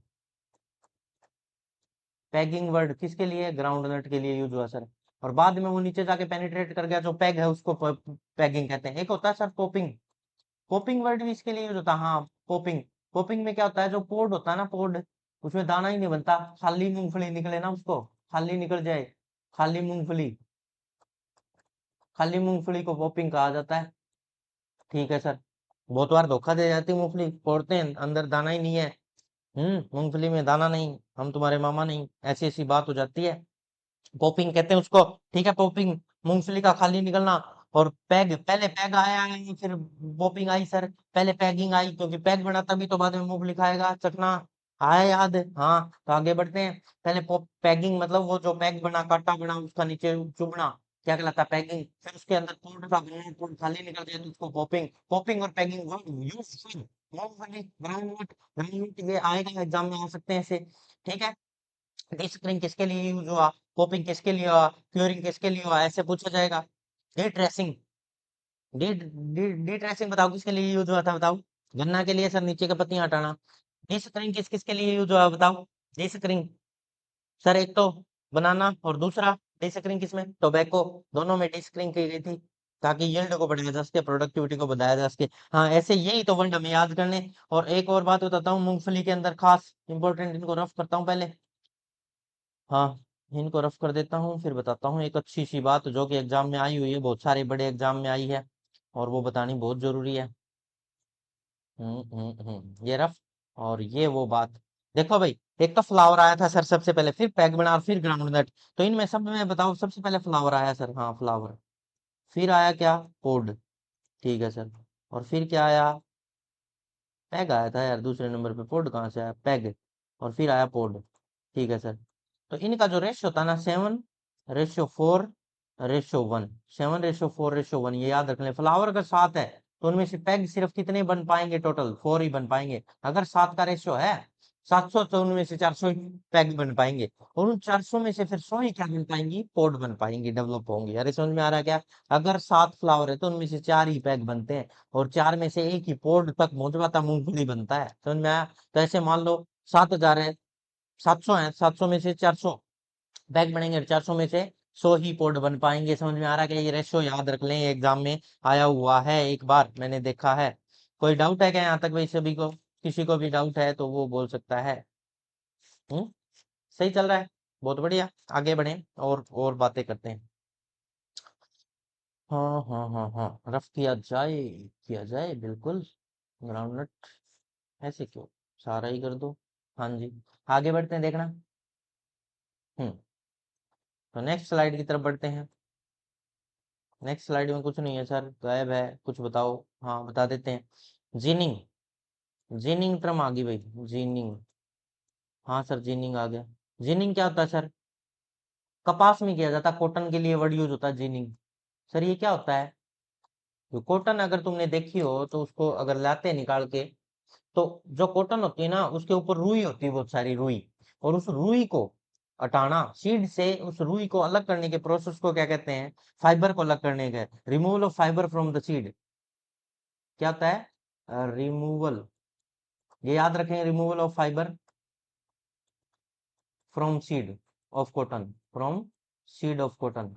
पैगिंग वर्ड किसके लिए? ग्राउंड नट के लिए यूज हुआ सर। और बाद में वो नीचे जाके पेनिट्रेट कर गया, जो पैग है उसको पैगिंग कहते हैं। एक होता है सर पोपिंग, पोपिंग वर्ड भी इसके लिए यूज होता है। हाँ, पोपिंग। पोपिंग में क्या होता है, जो पोड होता है ना, पोड, उसमें दाना ही नहीं बनता, खाली मूंगफली निकले ना, उसको खाली निकल जाए, खाली मूंगफली, खाली मूंगफली को पोपिंग कहा जाता है। ठीक है सर। बहुत बार धोखा दे जाती है मूंगफली, फोड़ते हैं अंदर दाना ही नहीं है। मूंगफली में दाना नहीं, हम तुम्हारे मामा नहीं, ऐसी ऐसी बात हो जाती है। पॉपिंग कहते हैं उसको। ठीक है, पॉपिंग, मूंगफली का खाली निकलना। और पैग, पहले पैग आया है फिर पॉपिंग आई सर। पहले पैगिंग आई, क्योंकि पैग बना तभी तो बाद में मूंगफली खाएगा, चखना आया याद? हाँ, तो आगे बढ़ते हैं। पहले पैगिंग मतलब वो जो पैग बना, काटा बना, उसका नीचे चुभना, क्या कहलाता है? पैगिंग। फिर उसके अंदर पोर्ट का बनना, पोर्ट खाली निकल जाए तो उसको पॉपिंग। पॉपिंग और पैगिंग यूज मूंगफली, ग्राउंडनट, ग्राउंडनट ये आएगा एग्जाम में, आ सकते हैं ऐसे। ठीक है, डिस्करिंग किसके लिए यूज हुआ, पोपिंग किसके लिए हुआ, क्यूरिंग किसके लिए हुआ, ऐसे पूछा जाएगा। Day tracing, D D D tracing बताओ किसके लिए यूज हुआ था, बताओ? गन्ना के लिए सर, नीचे की पत्तियां हटाना। डिस्करिंग किस किसके लिए यूज हुआ, बताओ? डिस्करिंग सर, एक तो बनाना, और दूसरा डिस्करिंग किसमें? टोबैको। दोनों में डिस्करिंग की गई थी, ताकि यील्ड को बढ़ाया जा सके, प्रोडक्टिविटी को बढ़ाया जा सके। हाँ, ऐसे यही तो वर्ड हमें याद करने। और एक और बात बताता हूँ, मूंगफली के अंदर खास इंपॉर्टेंट, इनको रफ करता हूँ पहले। हाँ, इनको रफ कर देता हूँ, फिर बताता हूँ एक अच्छी सी बात जो कि एग्जाम में आई हुई है, बहुत सारे बड़े एग्जाम में आई है, और वो बतानी बहुत जरूरी है। ये रफ, और ये वो बात। देखो भाई, एक तो फ्लावर आया था सर सबसे पहले, फिर पैग बना, और फिर ग्राउंड नट। तो इनमें सब में बताओ, सबसे पहले फ्लावर आया सर, हाँ फ्लावर। फिर आया क्या? पोड। ठीक है सर। और फिर क्या आया? पैग आया था यार दूसरे नंबर पे, पोड कहाँ से आया? पैग। और फिर आया पोड। ठीक है सर। तो इनका जो रेशियो था ना, 7:4, रेशियो 1, 7:4:1, ये याद रख लें। फ्लावर अगर 7 है, तो उनमें से पैग सिर्फ कितने बन पाएंगे? टोटल 4 ही बन पाएंगे। अगर 7 का रेशियो है 700, तो उनमें से 400 ही पैग बन पाएंगे, और उन 400 में से फिर 100 ही क्या बन पाएंगी? पोड बन पाएंगी, डेवलप होंगी। अरे समझ में आ रहा है क्या? अगर 7 फ्लावर है, तो उनमें से 4 ही पैग बनते हैं, और 4 में से एक ही पोड तक पहुंच पाता, मूंगफली बनता है। समझ में आया? तो ऐसे मान लो 7,000 है, 700 है, 700 में से 400 बैग बनेंगे, 400 में से 100 ही पोर्ट बन पाएंगे। समझ में आ रहा है क्या? ये रेशियो याद रख लें, एग्जाम में आया हुआ है, एक बार मैंने देखा है। कोई डाउट है क्या यहाँ तक भाई? सभी को, किसी को भी डाउट है तो वो बोल सकता है। हम्म सही चल रहा है, बहुत बढ़िया। आगे बढ़े, और बातें करते हैं। हाँ हाँ हाँ हाँ, रफ किया जाए बिल्कुल। ग्राउंडनट, ऐसे क्यों, सारा ही कर दो। हाँ जी, आगे बढ़ते हैं, देखना। हम्म तो नेक्स्ट स्लाइड की तरफ बढ़ते हैं। नेक्स्ट स्लाइड में कुछ नहीं है सर, गायब है, कुछ बताओ। हाँ, बता देते हैं। जीनिंग, जीनिंग टर्म आ गई भाई, जीनिंग। हाँ सर, जीनिंग आ गया। जीनिंग क्या होता है सर? कपास में किया जाता है, कॉटन के लिए वर्ड यूज होता है जीनिंग। सर ये क्या होता है? जो कॉटन अगर तुमने देखी हो, तो उसको अगर लाते हैं निकाल के, तो जो कॉटन होती है ना, उसके ऊपर रुई होती है, बहुत सारी रुई। और उस रुई को हटाना, सीड से उस रुई को अलग करने के प्रोसेस को क्या कहते हैं? फाइबर को अलग करने का, removal of fibre from the seed. क्या होता है? रिमूवल, ये याद रखें, removal of fibre from seed of cotton, from seed of cotton.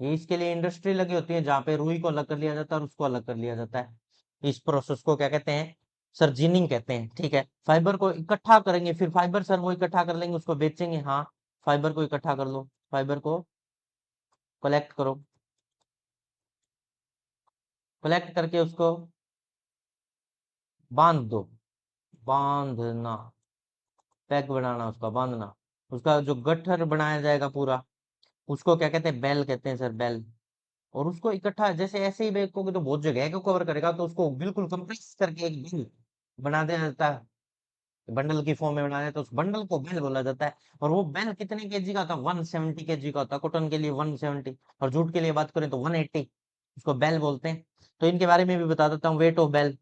ये इसके लिए इंडस्ट्री लगी होती है जहाँ पे रुई को अलग कर लिया जाता है और उसको अलग कर लिया जाता है। इस प्रोसेस को क्या कहते हैं सर? जिनिंग कहते हैं। ठीक है, फाइबर को इकट्ठा करेंगे, फिर फाइबर सर वो इकट्ठा कर लेंगे, उसको बेचेंगे। हाँ, फाइबर को इकट्ठा कर लो, फाइबर को कलेक्ट करो, कलेक्ट करके उसको बांध दो, बांधना, पैक बनाना, उसका बांधना, उसका जो गट्ठर बनाया जाएगा पूरा, उसको क्या कहते हैं? बेल कहते हैं सर, बेल। और उसको इकट्ठा जैसे ऐसे ही बेचोगे तो बहुत जगह को कवर करेगा, तो उसको बिल्कुल कंप्रेस करके एक बेल बना दिया जाता है, बंडल की फॉर्म में बनाया जाता है, उस बंडल को बेल बोला जाता है। और वो बेल कितने केजी का होता है? 170 केजी का होता है, कॉटन के लिए 170, और जूट के लिए बात करें तो 180, उसको बेल बोलते हैं। तो इनके बारे में भी बता देता हूँ। Weight of bale,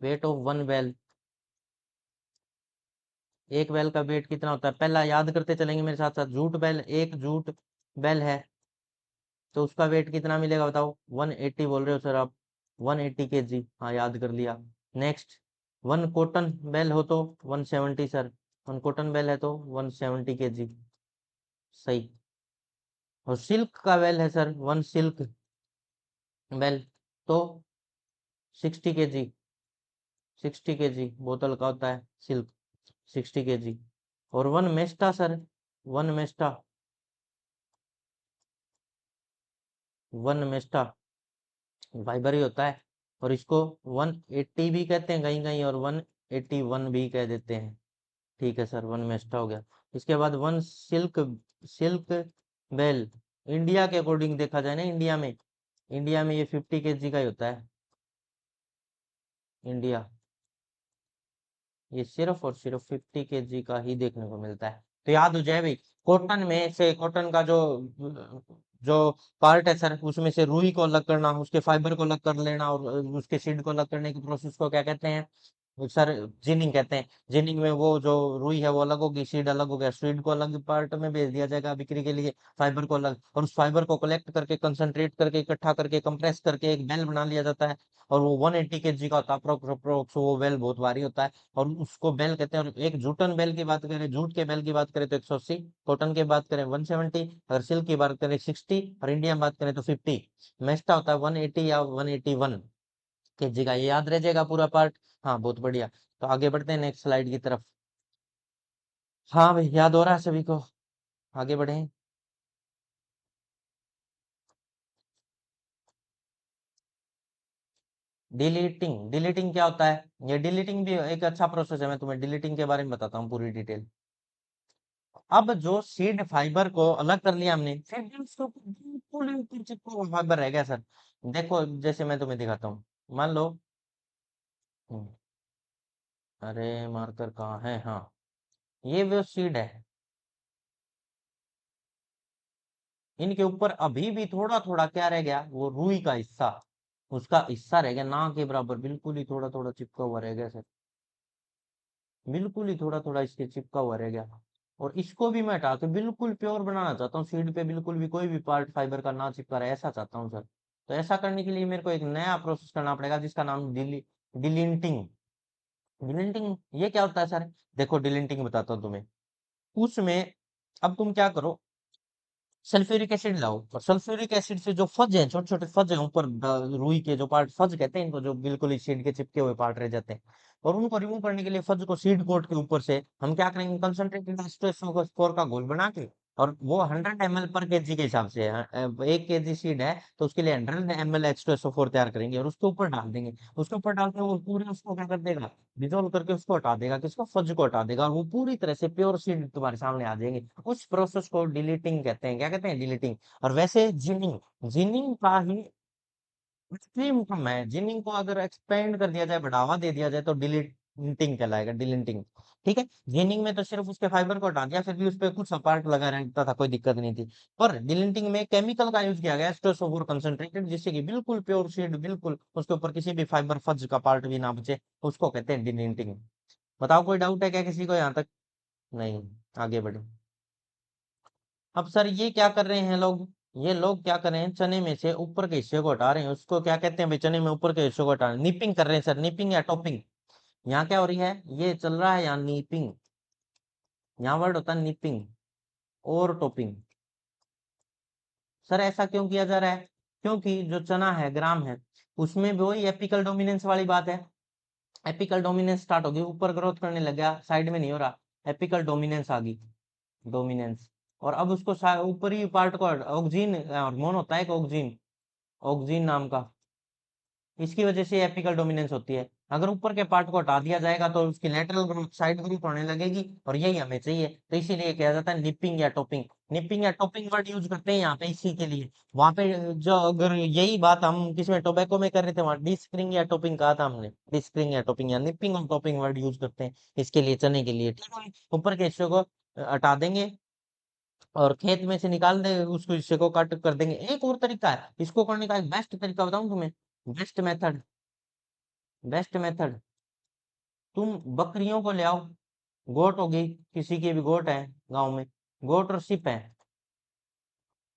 weight of one bale, एक बेल का वेट कितना होता है? पहला याद करते चलेंगे मेरे साथ साथ। जूट बेल, एक जूट बेल है तो उसका वेट कितना मिलेगा बताओ? 180 बोल रहे हो सर आप, 180 केजी। हाँ, याद कर लिया। नेक्स्ट, वन कॉटन बेल हो तो 170 सर, वन कॉटन बेल है तो 170 केजी, सही। और सिल्क का बेल है सर, वन सिल्क बेल तो 60 केजी, 60 केजी बोतल का होता है सिल्क, 60 केजी। और one mesta sir, one mesta, one mesta fibre ही होता है, और इसको 180 भी कहते हैं कहीं कहीं, और 181 भी कह देते हैं। ठीक है सर, वन मेस्टा हो गया। इसके बाद one silk, silk bale, India के अकॉर्डिंग देखा जाए ना, इंडिया में, इंडिया में ये 50 केजी का ही होता है, इंडिया, ये सिर्फ और सिर्फ 50 केजी का ही देखने को मिलता है। तो याद हो जाए भाई, कॉटन में से, कॉटन का जो जो पार्ट है सर, उसमें से रुई को अलग करना, उसके फाइबर को अलग कर लेना, और उसके सीड को अलग करने की प्रोसेस को क्या कहते हैं सर? जिनिंग कहते हैं। जिनिंग में वो जो रुई है वो अलग होगी, सीड अलग हो गया, सीड को अलग पार्ट में भेज दिया जाएगा बिक्री के लिए, फाइबर को अलग, और उस फाइबर को कलेक्ट करके, कंसंट्रेट करके, इकट्ठा करके, कंप्रेस करके एक बेल बना लिया जाता है। और वो 180 केजी का होता है अप्रोक्स, वो बेल बहुत भारी होता है, और उसको बेल कहते हैं। और एक जूटन बेल की बात करें, जूट के बेल की बात करें तो 180, कॉटन की बात करें 170, अगर सिल्क की बात करें 60, और इंडिया में बात करें तो 50। मेस्टा होता है 180 या 181 केजी का, ये याद रह जाएगा पूरा पार्ट। हाँ, बहुत बढ़िया। तो आगे बढ़ते हैं नेक्स्ट स्लाइड की तरफ। हाँ भाई, याद हो रहा है सभी को? आगे बढ़े। डिलीटिंग, डिलीटिंग क्या होता है? ये डिलीटिंग भी एक अच्छा प्रोसेस है, मैं तुम्हें डिलीटिंग के बारे में बताता हूँ पूरी डिटेल। अब जो सीड फाइबर को अलग कर लिया हमने, फिर भी उसके ऊपर बिल्कुल ही ऊपर चिपका हुआ फाइबर रह गया सर। देखो, जैसे मैं तुम्हें दिखाता हूँ, मान लो, हम्म, अरे मार्कर कहाँ है? हाँ, ये वो सीड है, इनके ऊपर अभी भी थोड़ा थोड़ा क्या रह गया? वो रुई का हिस्सा, उसका हिस्सा रह गया, ना के बराबर, बिल्कुल ही थोड़ा थोड़ा चिपका हुआ रह गया सर, बिल्कुल ही थोड़ा थोड़ा इसके चिपका हुआ रह गया। और इसको भी मैं हटा के बिल्कुल प्योर बनाना चाहता हूँ, सीड पे बिल्कुल भी कोई भी पार्ट फाइबर का ना चिपका रहे, ऐसा चाहता हूँ सर। तो ऐसा करने के लिए मेरे को एक नया प्रोसेस करना पड़ेगा, जिसका नाम डिलिंटिंग। डिलिंटिंग ये क्या होता है सर? देखो, डिलिंटिंग बताता हूँ तुम्हें। उसमें अब तुम क्या करो, सल्फ्यूरिक एसिड लाओ, और सल्फ्यूरिक एसिड से जो फज है, छोटे छोटे फज है ऊपर, रुई के जो पार्ट, फज कहते हैं इनको, जो बिल्कुल ही सीड के चिपके हुए पार्ट रह जाते हैं, और उनको रिमूव करने के लिए फज को सीड कोट के ऊपर से हम क्या करेंगे? कंसंट्रेटेड स्पोर का घोल बना के, और वो 100 ml पर केजी के हिसाब से है, 1 केजी सीड है तो उसके लिए 100 ml H2SO4 तैयार करेंगे, और उसके ऊपर डाल देंगे। उसके ऊपर डालते हैं वो पूरे उसको क्या कर देगा? डिजोल्व करके उसको हटा देगा, किसको? फज को हटा देगा, और वो पूरी तरह से प्योर सीड तुम्हारे सामने आ जाएंगे। उस प्रोसेस को डिलीटिंग कहते हैं। क्या कहते हैं? डिलीटिंग। और वैसे जिनिंग, जिनिंग का ही एक्सट्रीम कम है, जिनिंग को अगर एक्सपेंड कर दिया जाए, बढ़ावा दे दिया जाए, तो डिलीटिंग कहलाएगा, डिलीटिंग। ठीक है, जिनिंग में तो सिर्फ उसके फाइबर को हटा दिया, फिर भी उस पर कुछ पार्ट लगा रहता था, कोई दिक्कत नहीं थी। पर डिलीटिंग में केमिकल का यूज किया गया, एस्टोसोफोर कंसंट्रेटेड, जिससे कि बिल्कुल प्योर सीड, बिल्कुल उसके ऊपर किसी भी फाइबर फज का पार्ट भी ना बचे, उसको कहते हैं डिलीटिंग। बताओ, कोई डाउट है क्या किसी को यहाँ तक? नहीं, आगे बढ़े। अब सर ये क्या कर रहे हैं लोग? ये लोग क्या कर रहे हैं, चने में से ऊपर के हिस्से को हटा रहे हैं, उसको क्या कहते हैं भाई? चने में ऊपर के हिस्से को हटा रहे हैं, निपिंग कर रहे हैं सर, निपिंग या टॉपिंग। यहाँ क्या हो रही है? ये चल रहा है यहाँ नीपिंग, यहाँ वर्ड होता है निपिंग और टॉपिंग। सर ऐसा क्यों किया जा रहा है? क्योंकि जो चना है, ग्राम है, उसमें भी वही एपिकल डोमिनेंस वाली बात है। एपिकल डोमिनेंस स्टार्ट होगी, ऊपर ग्रोथ करने लग गया, साइड में नहीं हो रहा, एपिकल डोमिनेंस आ गई, डोमिनेंस। और अब उसको ऊपरी पार्ट को ऑक्जीन हार्मोन होता है, एक ऑक्जीन, ऑक्जीन नाम का, इसकी वजह से एपिकल डोमिनेंस होती है। अगर ऊपर के पार्ट को हटा दिया जाएगा तो उसकी लेटरल ग्रोथ, साइड ग्रोथ होने लगेगी, और यही हमें चाहिए। तो इसीलिए कहा जाता है निपिंग या टॉपिंग। निपिंग या टॉपिंग वर्ड यूज करते हैं यहाँ पे इसी के लिए। वहां पे जो, अगर यही बात हम किसमें, टोबैको में कर रहे थे, वहां डिस्क्रिंग या टॉपिंग कहा था हमने, डिस्क्रिंग या टॉपिंग, या निपिंग और टॉपिंग वर्ड यूज करते हैं इसके लिए, चने के लिए, ठीक है। ऊपर के हिस्से को हटा देंगे और खेत में से निकाल दे, उसको हिस्से को कट कर देंगे। एक और तरीका है इसको करने का, एक बेस्ट तरीका बताऊं तुम्हें, बेस्ट मेथड, बेस्ट मेथड, तुम बकरियों को ले आओ, गोट होगी, किसी की भी गोट है गांव में, गोट और सिप है,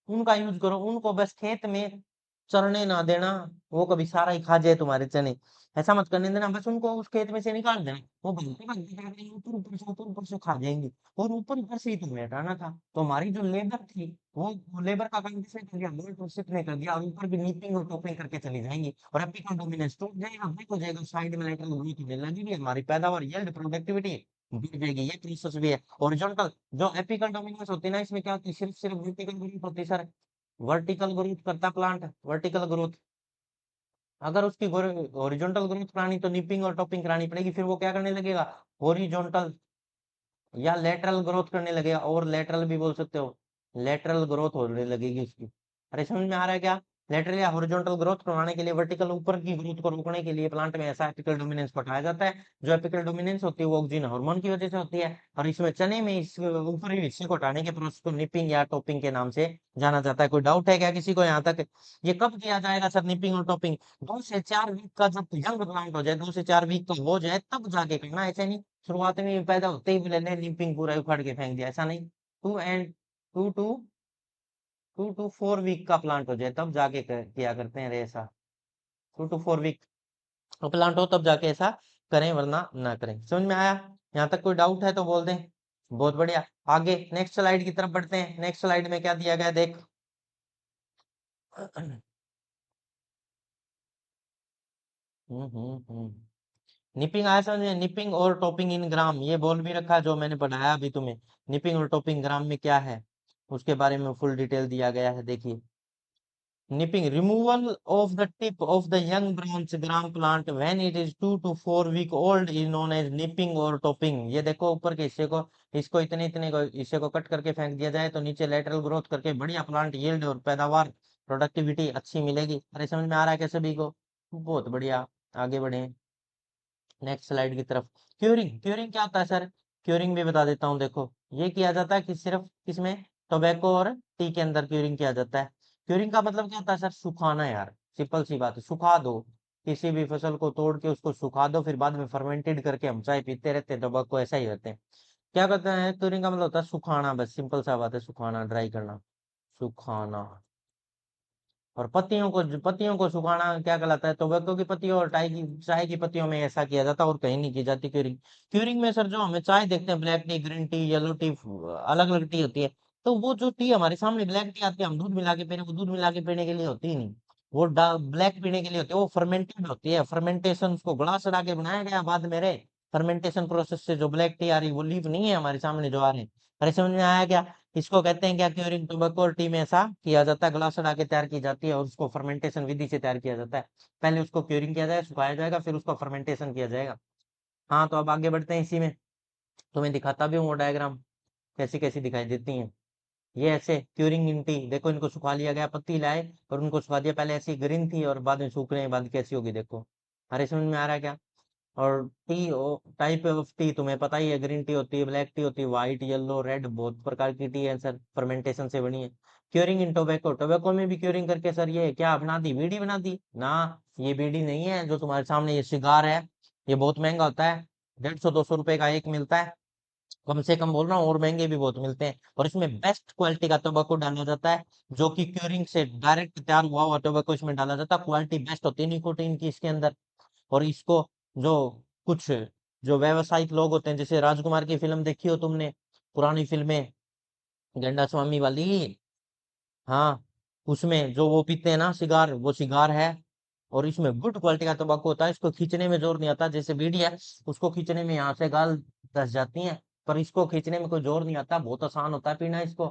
उनका यूज करो, उनको बस खेत में चरने ना देना, वो कभी सारा ही खा जाए तुम्हारे चने, ऐसा मत करने देना, बस उनको उस खेत में से निकाल देना, वो भलते भलते जाके ऊपर ऊपर से, ऊपर ऊपर से खा जाएंगे। और ऊपर ऊपर से ही तुम्हें हटाना था, तो हमारी जो लेबर थी, वो लेबर का काम किसने कर दिया, गोट और सिप ने कर दिया, और ऊपर भी नीपिंग और टॉपिंग करके चली जाएंगी, और एपिकल डोमिनेंस टूट जाएगा, ब्रेक हो जाएगा, साइड में लेटरल ग्रोथ होने लगेगी, हमारी पैदावार, यील्ड, प्रोडक्टिविटी बढ़ जाएगी। ये प्रोसेस भी है। हॉरिजॉन्टल, जो एपिकल डोमिनेंस होती है ना, इसमें क्या होती है, सिर्फ सिर्फ वर्टिकल ग्रोथ होती है सर, वर्टिकल ग्रोथ करता प्लांट, वर्टिकल ग्रोथ। अगर उसकी हॉरिजॉन्टल ग्रोथ करानी तो निपिंग और टॉपिंग करानी पड़ेगी, फिर वो क्या करने लगेगा, हॉरिजॉन्टल या लेटरल ग्रोथ करने लगेगा, और लेटरल भी बोल सकते हो, लेटरल ग्रोथ होने लगेगी उसकी। अरे समझ में आ रहा है क्या? लेटरल या हॉरिजॉन्टल ग्रोथ करवाने के लिए, वर्टिकल ऊपर की ग्रोथ को रोकने के लिए प्लांट में ऐसा एपिकल डोमिनेंस बढ़ाया जाता है। जो एपिकल डोमिनेंस होती है वो ऑक्सीजन हार्मोन की वजह से होती है, और इसमें चने में इस ऊपरी हिस्से को हटाने के प्रोसेस को निपिंग या टॉपिंग के नाम से जाना जाता है। कोई डाउट है क्या किसी को यहाँ तक? ये कब किया जाएगा सर, निपिंग और टॉपिंग? 2 से 4 वीक का जब यंग प्लांट हो जाए, 2 से 4 वीक का हो जाए, तब जाके करना, ऐसे नहीं शुरुआत में ही पैदा होते ही मैंने लिंपिंग पूरा उखाड़ के फेंक दिया, ऐसा नहीं। 2 टू 4 वीक का प्लांट हो जाए तब जाके किया करते हैं रे ऐसा। 2 टू 4 वीक का प्लांट हो तब जाके ऐसा करें, वरना ना करें। समझ में आया? यहाँ तक कोई डाउट है तो बोल दें। बहुत बढ़िया। आगे नेक्स्ट स्लाइड की तरफ बढ़ते हैं। नेक्स्ट स्लाइड में क्या दिया गया देख। निपिंग आया समझ में? निपिंग और टॉपिंग इन ग्राम, ये बोल भी रखा है जो मैंने पढ़ाया अभी तुम्हें। निपिंग और टॉपिंग ग्राम में क्या है, उसके बारे में फुल डिटेल दिया गया है, देखिए। Nipping, removal of the tip of the young branch gram plant when it is 2 to 4 week old is known as nipping और टॉपिंग। ये देखो ऊपर के हिस्से को, इसको इतने इतने को हिस्से को कट करके फेंक दिया जाए तो नीचे लेटरल ग्रोथ करके बढ़िया प्लांट यील्ड और पैदावार, प्रोडक्टिविटी अच्छी मिलेगी। अरे समझ में आ रहा है क्या सभी को? बहुत बढ़िया। आगे बढ़े नेक्स्ट स्लाइड की तरफ। क्यूरिंग, क्यूरिंग क्या होता है सर? क्यूरिंग भी बता देता हूँ, देखो। ये किया जाता है कि सिर्फ किसमें, टोबैको और टी के अंदर क्यूरिंग किया जाता है। क्यूरिंग का मतलब क्या होता है सर? सुखाना यार, सिंपल सी बात है, सुखा दो। किसी भी फसल को तोड़ के उसको सुखा दो, फिर बाद में फर्मेंटेड करके हम चाय पीते रहते हैं, टोबैको ऐसा ही रहते हैं। क्या कहते हैं, क्यूरिंग का मतलब होता है सुखाना, बस सिंपल सा बात है, सुखाना, ड्राई करना, सुखाना। और पत्तियों को सुखाना क्या कहलाता है? टोबैको की पत्तियों और चाय की पत्तियों में ऐसा किया जाता है, और कहीं नहीं की जाती क्यूरिंग। क्यूरिंग में सर जो हमें चाय देखते हैं, black T, green tea, yellow T, अलग अलग टी होती है। तो वो जो टी हमारे सामने ब्लैक टी आती है, हम दूध मिला के पीने, वो दूध मिला के पीने के लिए होती ही नहीं। वो ब्लैक पीने के लिए होती है, वो फर्मेंटेड होती है, फर्मेंटेशन, उसको गला सड़ा के बनाया गया बाद में रे। फर्मेंटेशन प्रोसेस से जो ब्लैक टी आ रही, वो लीफ नहीं है हमारे सामने जो आ रहे हैं। अरे समझ में आया क्या? इसको कहते हैं क्या, क्यूरिंग। टोबैको और टी में ऐसा किया जाता है, ग्लास चढ़ा के तैयार की जाती है, और उसको फर्मेंटेशन विधि से तैयार किया जाता है। पहले उसको क्यूरिंग किया जाएगा, सुखाया जाएगा, फिर उसका फर्मेंटेशन किया जाएगा। हाँ, तो अब आगे बढ़ते हैं इसी में। तुम्हें दिखाता भी हूँ वो डायग्राम, कैसी कैसी दिखाई देती हैं। ये ऐसे क्यूरिंग इन टी, देखो इनको सुखा लिया गया, पत्ती लाए और उनको सुखा दिया, पहले ऐसी ग्रीन थी और बाद में सूखने के बाद कैसी होगी देखो। अरे समझ में आ रहा है क्या? और टी, टाइप ऑफ टी तुम्हें पता ही है, ग्रीन टी होती है, ब्लैक टी होती है, व्हाइट, येलो, रेड, बहुत प्रकार की टी है सर, फर्मेंटेशन से बनी है। क्यूरिंग इन टोबैको, टोबैको में भी क्यूरिंग करके सर ये क्या बना दी, बीड़ी बना दी ना। ये बीड़ी नहीं है जो तुम्हारे सामने, ये सिगार है। ये बहुत महंगा होता है, 150-200 रुपए का एक मिलता है, कम से कम बोल रहा हूँ, और महंगे भी बहुत मिलते हैं। और इसमें बेस्ट क्वालिटी का टोबैको डाला जाता है, जो कि क्यूरिंग से डायरेक्ट तैयार हुआ हुआ टोबैको इसमें डाला जाता है, क्वालिटी बेस्ट होती है निकोटीन की इसके अंदर। और इसको जो कुछ जो व्यवसायिक लोग होते हैं, जैसे राजकुमार की फिल्म देखी हो तुमने, पुरानी फिल्में, गेंडा स्वामी वाली, हाँ, उसमें जो वो पीते हैं ना सिगार, वो सिगार है। और इसमें गुड क्वालिटी का तंबाकू होता है, इसको खींचने में जोर नहीं आता। जैसे बीड़ी है, उसको खींचने में यहाँ से गाल धस जाती है, पर इसको खींचने में कोई जोर नहीं आता, बहुत आसान होता है पीना इसको।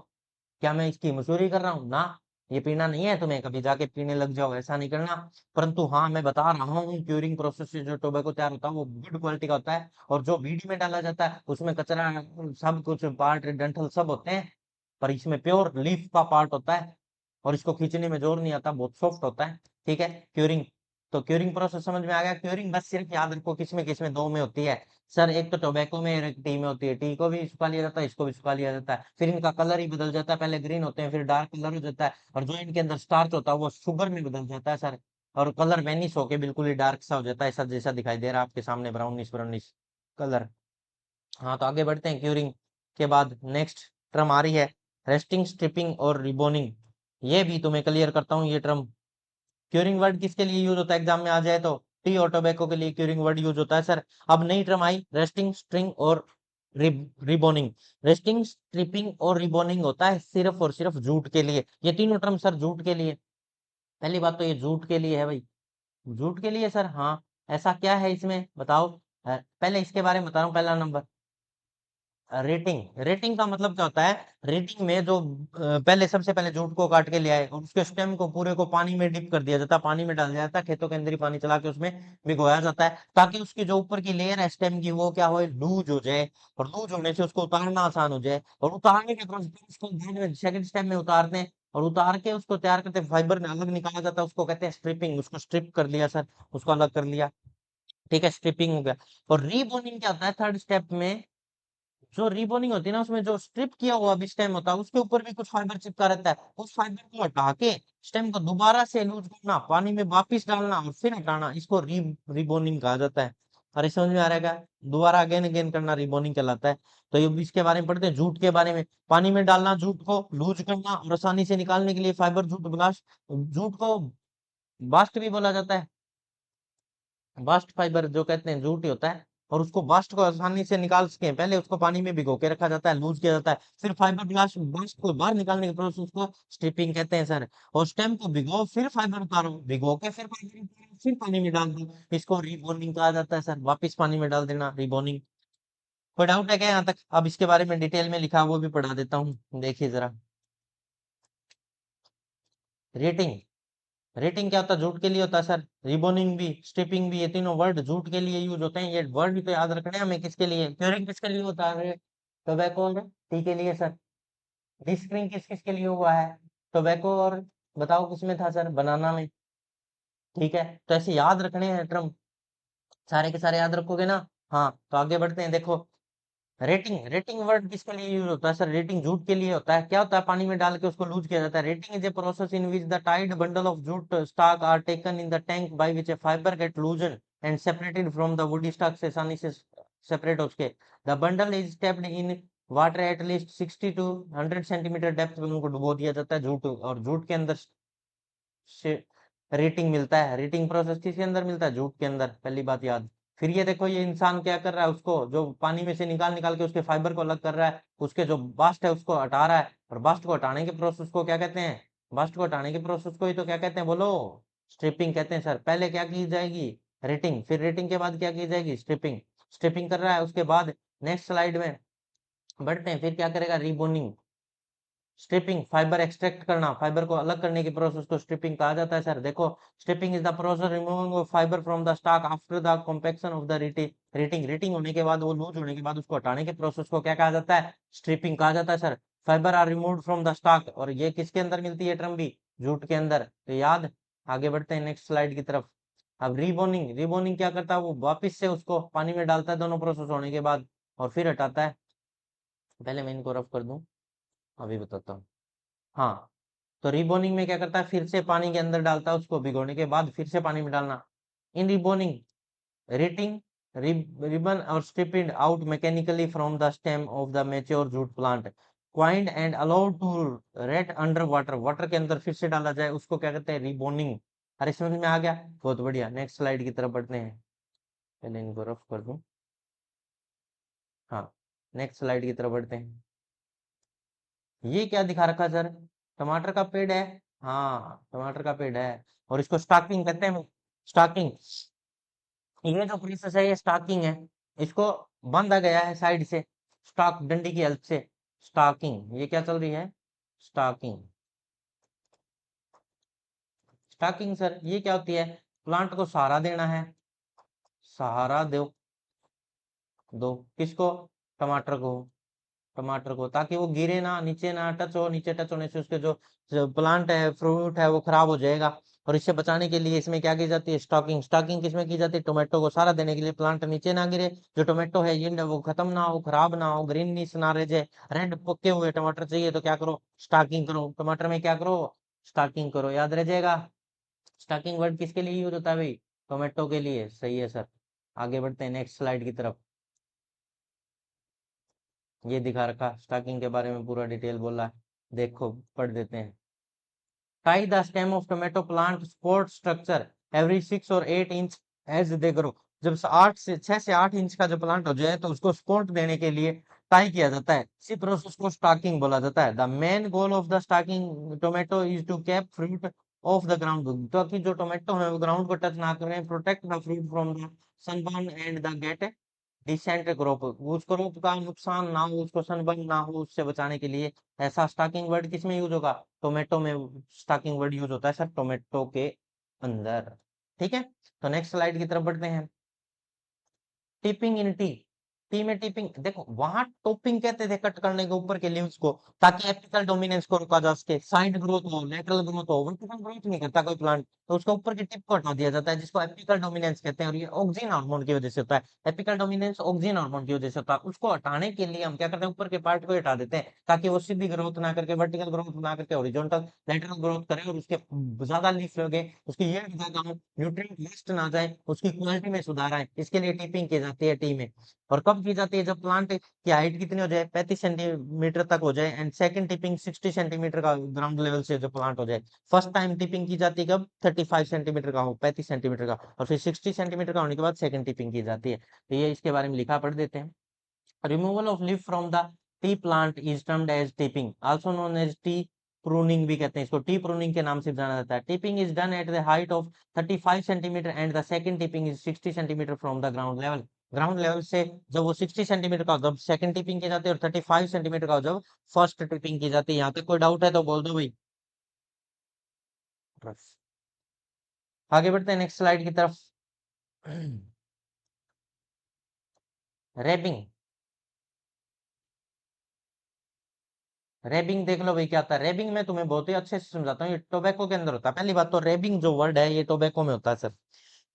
क्या मैं इसकी मशहूरी कर रहा हूँ ना? ये पीना नहीं है तुम्हें, कभी जाके पीने लग जाओ, ऐसा नहीं करना। परंतु हाँ, मैं बता रहा हूँ क्यूरिंग प्रोसेस से जो टोबैको तैयार होता है वो गुड क्वालिटी का होता है। और जो बीड़ी में डाला जाता है उसमें कचरा, सब कुछ पार्ट डंठल सब होते हैं, पर इसमें प्योर लीफ का पार्ट होता है। और इसको खींचने में जोर नहीं आता, बहुत सॉफ्ट होता है। ठीक है, क्यूरिंग। तो क्यूरिंग प्रोसेस समझ में आ गया। क्यूरिंग बस सिर्फ याद रखो किसमें दो में होती है सर, एक तो टोबैको में और एक टी में होती है। टी को भी सुखा लिया जाता है, इसको भी सुखा लिया जाता है, फिर इनका कलर ही बदल जाता है, पहले ग्रीन होते हैं फिर डार्क कलर हो जाता है, और जो इनके अंदर स्टार्च होता है वो शुगर में बदल जाता है सर। और कलर वेनिश होके बिल्कुल ही डार्क सा हो जाता है, ऐसा जैसा दिखाई दे रहा है आपके सामने, ब्राउनिश ब्राउनिश कलर। हाँ, तो आगे बढ़ते हैं। क्यूरिंग के बाद नेक्स्ट टर्म आ रही है रेस्टिंग, स्ट्रिपिंग और रिबोनिंग। ये भी तुम्हें क्लियर करता हूँ ये टर्म। क्यूरिंग वर्ड किसके लिए यूज होता है एग्जाम में आ जाए तो? टी और टोबैको के लिए क्यूरिंग वर्ड यूज होता है सर। अब नई टर्म आई रेस्टिंग, स्ट्रिंग और रिबोनिंग। रेस्टिंग, स्ट्रिपिंग और रिबोनिंग होता है सिर्फ और सिर्फ जूट के लिए। ये तीनों टर्म सर जूट के लिए। पहली बात तो ये जूट के लिए है भाई, जूट के लिए सर। हाँ, ऐसा क्या है इसमें बताओ? पहले इसके बारे में बता रहा हूँ। पहला नंबर रेटिंग। रेटिंग का मतलब क्या होता है? रेटिंग में जो पहले सबसे पहले जूट को काट के ले आए और उसके स्टेम को पूरे को पानी में डिप कर दिया जाता है, पानी में डाल दिया जाता है, खेतों के अंदर ही पानी चला के उसमें भिगोया जाता है, ताकि उसकी जो ऊपर की लेयर है स्टेम की वो क्या हो, लूज हो जाए। और लूज होने से उसको उतारना आसान हो जाए। और उतारने के बाद उसको बाद में सेकंड स्टेप में उतारते हैं, और उतार के उसको तैयार करते हैं, फाइबर अलग निकाला जाता है, उसको कहते हैं स्ट्रिपिंग। उसको स्ट्रिप कर लिया सर, उसको अलग कर लिया। ठीक है, स्ट्रिपिंग हो गया। और रीबोनिंग क्या होता है थर्ड स्टेप में? जो रिबोनिंग होती है ना, उसमें जो स्ट्रिप किया हुआ भी स्टेम होता है उसके ऊपर भी कुछ फाइबर चिपका रहता है, उस फाइबर को हटा के स्टेम को दोबारा से लूज करना, पानी में वापिस डालना और फिर हटाना, इसको रिबोनिंग कहा जाता है। अरे समझ में आ रहा है क्या? दोबारा अगेन अगेन करना रिबोनिंग कहलाता है। तो ये इसके बारे में पढ़ते हैं, जूट के बारे में। पानी में डालना जूट को, लूज करना और आसानी से निकालने के लिए फाइबर जूट ब्लास्ट। जूट को बास्ट भी बोला जाता है। बास्ट फाइबर जो कहते हैं जूट ही होता है। और उसको बास्ट को आसानी से निकाल सके पहले उसको पानी में भिगो के रखा जाता है, लूज किया जाता है, फिर फाइबर ब्लास्ट बास्ट को बाहर निकालने के प्रोसेस को स्ट्रिपिंग कहते हैं सर। और स्टेम को भिगो फिर फाइबर उतारो, भिगो के फिर फाइबर उतारो, फिर पानी में डाल दो, इसको रिबोनिंग कहा जाता है सर। वापिस पानी में डाल देना, रिबोनिंग। कोई डाउट है क्या यहाँ तक? अब इसके बारे में डिटेल में लिखा है, वो भी पढ़ा देता हूँ, देखिए जरा। रेटिंग। रेटिंग क्या होता है? जूट के लिए होता है सर। रिबोनिंग भी, स्ट्रिपिंग भी, ये तीनों वर्ड जूट के लिए यूज होते हैं। ये वर्ड भी तो याद रखने हैं हमें। किसके लिए? क्यूरिंग किसके लिए होता है? टोबैको और टी के लिए सर। डिस्क्रिंग किस किस के लिए हुआ है? टोबैको और बताओ किसमें था सर? बनाना में। ठीक है, तो ऐसे याद रखने हैं टर्म, सारे के सारे याद रखोगे ना? हाँ, तो आगे बढ़ते हैं। देखो, रेटिंग। रेटिंग वर्ड किसके लिए यूज होता है सर? रेटिंग जूट के लिए होता है। क्या होता है? पानी में डाल के उसको लूज किया जाता है। Retting is a process in which the tied bundle of jute stock are taken in the tank by which a fiber get loosened and separated from the woody stock से आसानी से सेपरेट हो सके। The bundle is steeped in water at least 60 to 100 centimetre depth में उनको डुबो दिया जाता है जूट, और जूट के अंदर से रेटिंग मिलता है। रेटिंग प्रोसेस किसके अंदर मिलता है? जूट के अंदर, पहली बात याद। फिर ये देखो, ये इंसान क्या कर रहा है, उसको जो पानी में से निकाल निकाल के उसके फाइबर को अलग कर रहा है, उसके जो बास्ट है उसको हटा रहा है। और बास्ट को हटाने के प्रोसेस को क्या कहते हैं? बास्ट को हटाने के प्रोसेस को ही तो क्या कहते हैं बोलो? स्ट्रिपिंग कहते हैं सर। पहले क्या की जाएगी? रेटिंग, फिर रेटिंग के बाद क्या की जाएगी? स्ट्रिपिंग। स्ट्रिपिंग कर रहा है, उसके बाद नेक्स्ट स्लाइड में बढ़ते हैं, फिर क्या करेगा? रिबोनिंग। स्ट्रिपिंग, फाइबर एक्सट्रैक्ट करना, फाइबर को अलग करने की प्रोसेस को स्ट्रिपिंग कहा जाता है सर। देखो, stripping is the process removing of fibre from the stock after the completion of the retting. Retting होने के बाद, वो लूज होने के बाद उसको हटाने के प्रोसेस को क्या कहा जाता है? स्ट्रिपिंग कहा जाता है sir. Fibre are removed from the stock, और ये किसके अंदर मिलती है टर्म भी? जूट के अंदर। तो याद। आगे बढ़ते हैं नेक्स्ट स्लाइड की तरफ। अब रिबोनिंग। रिबोनिंग क्या करता है? वो वापिस से उसको पानी में डालता है दोनों प्रोसेस होने के बाद, और फिर हटाता है। पहले मैं इनको रफ कर दूं, अभी बताता हूँ। हाँ, तो रिबोनिंग में क्या करता है? फिर से पानी के अंदर डालता है, उसको भिगोने के बाद फिर से पानी में डालना। इन रिबोनिंग, रेटिंग रिबन और stripped out mechanically from the stem of the mature jute plant, coiled and allowed to ret under water. Water के अंदर फिर से डाला जाए, उसको क्या कहते हैं? रिबोनिंग। अरे समझ में आ गया? बहुत बढ़िया, नेक्स्ट स्लाइड की तरफ बढ़ते हैं। पहले इनको रफ कर दूं। हाँ, नेक्स्ट स्लाइड की तरफ बढ़ते हैं। ये क्या दिखा रखा सर? टमाटर का पेड़ है, हाँ, टमाटर का पेड़ है। और इसको स्टाकिंग कहते हैं। स्टाकिंग, ये जो प्रोसेस है ये स्टाकिंग है। इसको बांधा गया है साइड से, स्टाक डंडी की हेल्प से। स्टाकिंग, ये क्या चल रही है? स्टाकिंग। स्टाकिंग सर ये क्या होती है? प्लांट को सहारा देना है। सहारा दो। दो किसको? टमाटर को। टमाटर को, ताकि वो गिरे ना, नीचे ना टच हो। नीचे टच होने से उसके जो प्लांट है, फ्रूट है, वो खराब हो जाएगा। और इससे बचाने के लिए इसमें क्या की जाती है? स्टॉकिंग। स्टॉकिंग किसमें की जाती है? टोमेटो को सहारा देने के लिए, प्लांट नीचे ना गिरे, जो टोमेटो है ये वो खत्म ना हो, खराब ना हो, ग्रीनिश ना रह जाए। रेड पके हुए टमाटर चाहिए तो क्या करो? स्टॉकिंग करो। टमाटर में क्या करो? स्टॉकिंग करो। याद रह जाएगा। स्टॉकिंग वर्ड किसके लिए यूज होता है भाई? टोमेटो के लिए। सही है सर। आगे बढ़ते हैं नेक्स्ट स्लाइड की तरफ। ये दिखा रखा स्टॉकिंग के बारे में पूरा डिटेल बोला है। देखो पढ़ देते हैं। Tie the stem of tomato plant support structure every 6 और 8 इंच एज दे ग्रो। जब 6 से 8 इंच का जो प्लांट हो जाए तो उसको सपोर्ट देने के लिए टाई किया जाता है। इसी प्रोसेस को स्टॉकिंग बोला जाता है। The main goal of the staking tomato is to keep fruit off the ground, ताकि जो टोमेटो है वो ग्राउंड को टच ना करें, protect the fruit from the sunburn and the get decent crop, उस क्रॉप का नुकसान ना हो, उसको सनबर्न ना हो, उससे बचाने के लिए ऐसा स्टॉकिंग वर्ड किस में यूज होगा? टोमेटो में स्टॉकिंग वर्ड यूज होता है सर, टोमेटो के अंदर। ठीक है, तो नेक्स्ट स्लाइड की तरफ बढ़ते हैं। टिपिंग इन टी। टी में टिपिंग, देखो वहां टोपिंग कहते थे कट करने के ऊपर के लीव्स को, ताकि एपिकल डोमिनेंस को रोका जा सके, साइड ग्रोथ हो, लेटरल ग्रोथ हो। वर्टिकल ग्रोथ नहीं करता कोई प्लांट, तो उसका ऊपर की टिप को हटा दिया जाता है, जिसको एपिकल डोमिनेंस कहते हैं। और ये ऑक्सिन हार्मोन की वजह से होता है। एपिकल डोमिनेंस ऑक्सिन हार्मोन की वजह से होता है। उसको हटाने के लिए हम क्या करते हैं? ऊपर के पार्ट को हटा देते हैं, ताकि वो सीधी ग्रोथ ना करके, वर्टिकल ग्रोथ ना करके, हॉरिजॉन्टल लेटरल ग्रोथ करे, और उसके ज्यादा लीफ लगे, उसकी यील्ड ज्यादा हो, न्यूट्रिएंट वेस्ट ना जाए, उसकी क्वालिटी में सुधार आए। इसके लिए टिपिंग की जाती है टी में। और कब की जाती है? जब प्लांट की हाइट कितनी हो जाए? 35 सेंटीमीटर तक हो जाए। एंड सेकंड टिपिंग 60 सेंटीमीटर का ग्राउंड लेवल से जो प्लांट हो जाए। फर्स्ट टाइम टिपिंग की जाती है कब? 35 सेंटीमीटर का हो, 35 सेंटीमीटर का। और फिर 60 सेंटीमीटर का होने के बाद सेकंड टिपिंग की जाती है। तो ये इसके बारे में लिखा, पढ़ देते हैं। Removal of leaf from the tea plant is termed as tipping, also known as tea pruning भी कहते हैं इसको। टी प्रूनिंग के नाम से जाना जाता है। Tipping is done at the height of 35 centimetre and the second tipping is 60 centimetre from the ground level. Ground level से जब वो 60 सेंटीमीटर का हो, जब सेकंड टिपिंग की जाती है, और 35 सेंटीमीटर का हो जब फर्स्ट टिपिंग की जाती है। यहाँ तक कोई डाउट है तो बोल दो भाई। बस। आगे बढ़ते हैं नेक्स्ट स्लाइड की तरफ। रैपिंग। रेबिंग देख लो भाई क्या होता है। रेबिंग में तुम्हें बहुत ही अच्छे से समझाता हूँ। ये टोबैको के अंदर होता है। पहली बात तो रेबिंग जो वर्ड है ये टोबैको में होता है सर।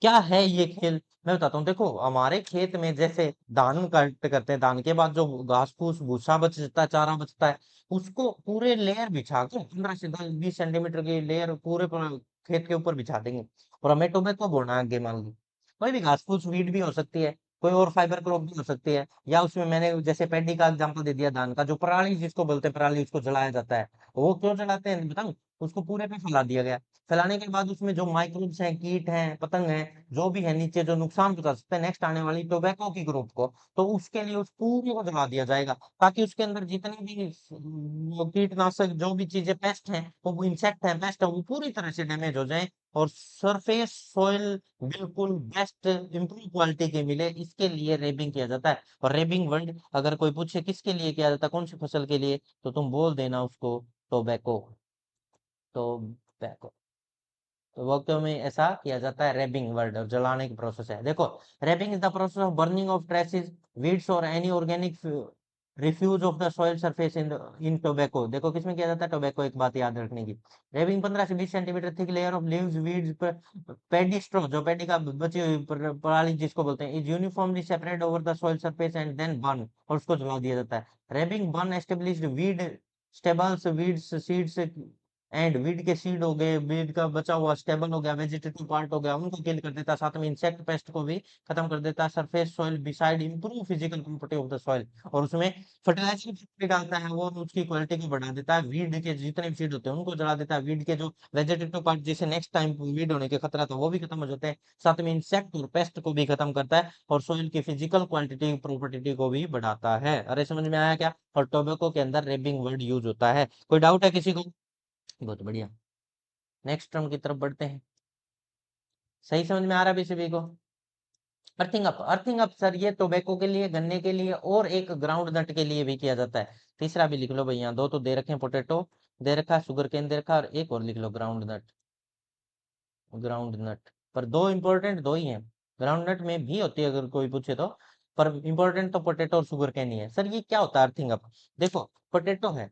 क्या है ये खेल? मैं बताता हूँ। देखो हमारे खेत में जैसे धान कट करते हैं, धान के बाद जो घास फूस भूसा बचता है, चारा बचता है, उसको पूरे लेयर बिछा के 15 से 20 सेंटीमीटर की लेयर पूरे खेत के ऊपर बिछा देंगे। और हमें टोबैको बोलना है आगे, मान लो कोई भी घास फूस वीड भी हो सकती है, कोई और फाइबर क्रॉप भी हो सकती है, या उसमें मैंने जैसे पैडी का एग्जांपल दे दिया, धान का जो पराली जिसको बोलते हैं, पराली उसको जलाया जाता है। वो क्यों जलाते हैं बताऊं? उसको पूरे पे फैला दिया गया। फैलाने के बाद उसमें जो माइक्रोब्स हैं, कीट हैं, पतंग हैं, जो भी है नीचे, जो नुकसान पहुंचा सकते हैं नेक्स्ट आने वाली टोबैको की ग्रोथ को, तो उसके लिए उस पूरे को जला दिया जाएगा, ताकि उसके अंदर जितने भी वो कीटनाशक जो भी चीजें पेस्ट हैं, वो इंसेक्ट हैं, पेस्ट है, वो पूरी तरह से डैमेज हो जाए, और सरफेस सोइल बिल्कुल बेस्ट इंप्रूव क्वालिटी के मिले। इसके लिए रेबिंग किया जाता है। और रेबिंग वर्ड अगर कोई पूछे किसके लिए किया जाता है, कौन सी फसल के लिए, तो तुम बोल देना उसको टोबैको। टोबैको। तो वाक्यों में ऐसा किया जाता है। रैबिंग वर्ड और जलाने की प्रोसेस है। देखो, rabbing is the process of burning of trashes, weeds और any organic refuse of the soil surface in in tobacco. देखो किसमें किया जाता है? टोबैको। एक बात याद रखने की, रैबिंग 15 से 20 centimetre thick layer of leaves, weeds, paddy straw, जो पैडी का बची हुई पराली जिसको बोलते हैं, is uniformly separate over the soil surface and then burn, और उसको जला दिया जाता है। Rabbing burn established weed stubbles, weeds, seeds and weed के सीड हो गए, वीड का बचा हुआ स्टेबल हो गया, वेजिटेटिव पार्ट हो गया, उनको किल कर देता है। साथ में इंसेक्ट पेस्ट को भी खत्म कर देता है। Surface soil beside improve physical property of the soil, और उसमें फर्टिलाइजर भी डालता है वो, उसकी क्वालिटी को बढ़ा देता है। वीड के जितने भी सीड होते हैं उनको जला देता है। वीड के जो वेजिटेटिव पार्ट जिसे नेक्स्ट टाइम वीड होने के खतरा था वो भी खत्म हो जाते हैं। साथ में इंसेक्ट और पेस्ट को भी खत्म करता है, और सॉइल की फिजिकल क्वांटिटी प्रॉपर्टी को भी बढ़ाता है। अरे समझ में आया क्या? और टोबैको के अंदर रेबिंग वर्ड यूज होता है। कोई डाउट है किसी को? बहुत बढ़िया। नेक्स्ट टर्म की तरफ बढ़ते हैं। सही समझ में आ रहा है सभी को? अर्थिंग अप सर ये टोबैको के लिए, गन्ने के लिए और एक ग्राउंड नट के लिए भी किया जाता है। तीसरा भी लिख लो भैया, दो तो दे रखे हैं, पोटैटो दे रखा है, शुगर केन दे रखा है, और एक और लिख लो ग्राउंड नट। ग्राउंड नट पर दो इंपॉर्टेंट दो ही हैं, ग्राउंड नट में भी होती है अगर कोई पूछे तो, पर इंपॉर्टेंट तो पोटैटो और शुगर केन ही है। सर ये क्या होता है अर्थिंग अप? देखो पोटैटो है,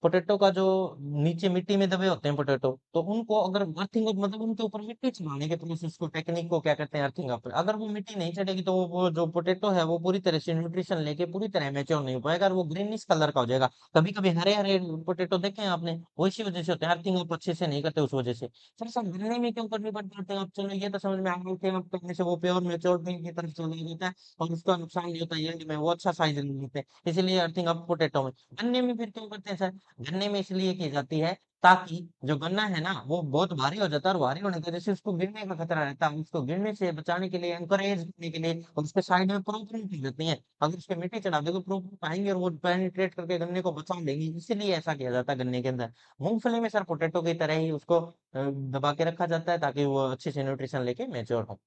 पोटैटो का जो नीचे मिट्टी में दबे होते हैं पोटैटो, तो उनको अगर अर्थिंग अप मतलब उनके ऊपर मिट्टी चढ़ाने के प्रोसेस को, टेक्निक को क्या कहते हैं? Earthing up. अगर वो मिट्टी नहीं चढ़ेगी तो वो जो पोटैटो है वो पूरी तरह से न्यूट्रिशन लेके पूरी तरह मैच्योर नहीं हो पाएगा और वो ग्रीनिश कलर का हो जाएगा। कभी कभी हरे हरे पोटैटो देखे हैं आपने, वो इसी वजह से होते हैं, अर्थिंग अप अच्छे से नहीं करते उस वजह से। सर सब गन्ने में क्यों करनी पड़ती है अर्थिंग अप? चलो ये तो समझ में आ गया, अर्थिंग अप करने से वो प्योर मैच्योर की तरफ चला जाता है और उसका नुकसान नहीं होता, ये में वो अच्छा साइज ले लेते हैं, इसलिए अर्थिंग अप पोटैटो में। गन्ने में फिर क्यों करते हैं सर? गन्ने में इसलिए की जाती है ताकि जो गन्ना है ना वो बहुत भारी हो जाता है, और भारी होने की वजह से उसको गिरने का खतरा रहता है, उसको गिरने से बचाने के लिए, एंकरेज करने के लिए, और उसके साइड में प्रोप की जाती है। अगर उसके मिट्टी चढ़ा दोगे प्रोप आएंगे और वो पेनिट्रेट करके गन्ने को बचा लेंगे, इसीलिए ऐसा किया जाता है गन्ने के अंदर। मूंगफली में सर पोटैटो की तरह ही उसको दबा के रखा जाता है ताकि वो अच्छे से न्यूट्रिशन लेके मेच्योर हो।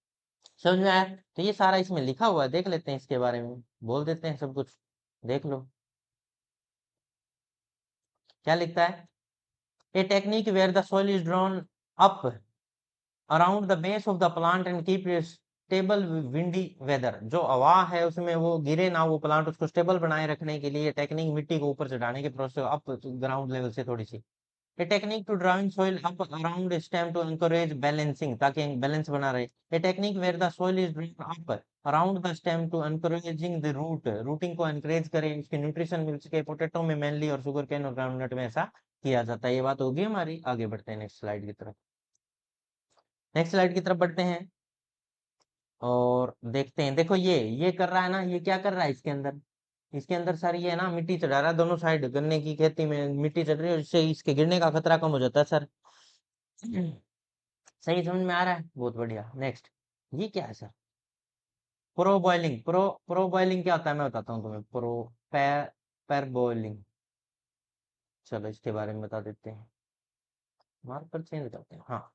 समझ में आया? तो ये सारा इसमें लिखा हुआ है, देख लेते हैं इसके बारे में, बोल देते हैं सब कुछ, देख लो क्या लिखता है। A technique where the soil is drawn up around the base of the plant and keep it stable windy weather। जो हवा है उसमें वो गिरे ना, वो प्लांट उसको स्टेबल बनाए रखने के लिए टेक्निक मिट्टी को ऊपर चढ़ाने के प्रोसेस अप ग्राउंड लेवल से थोड़ी सी। A technique to drawing soil up around stem to encourage balancing, ताकि बैलेंस बना रहे। A technique where the soil is drawn up around the stem to encouraging the root, routing को encourage करे, उसके nutrition मिल सके। Potato में mainly और sugar cane और ग्राउंडनट में ऐसा किया जाता है। ये बात होगी हमारी, आगे बढ़ते हैं नेक्स्ट स्लाइड की तरफ। नेक्स्ट स्लाइड की तरफ बढ़ते हैं और देखते हैं। देखो ये कर रहा है ना, ये क्या कर रहा है इसके अंदर? इसके अंदर सर ये है ना मिट्टी चढ़ा रहा है दोनों साइड, गन्ने की खेती में मिट्टी चढ़ रही है, इससे इसके गिरने का खतरा कम हो जाता है सर। सही समझ में आ रहा है? बहुत बढ़िया। नेक्स्ट, ये क्या है sir? Pro boiling. Pro boiling क्या होता है मैं बताता हूँ तुम्हें। प्रो पैर पैर बॉइलिंग, चलो इसके बारे में बता देते हैं, मार्कर चेंज करते हैं। हाँ,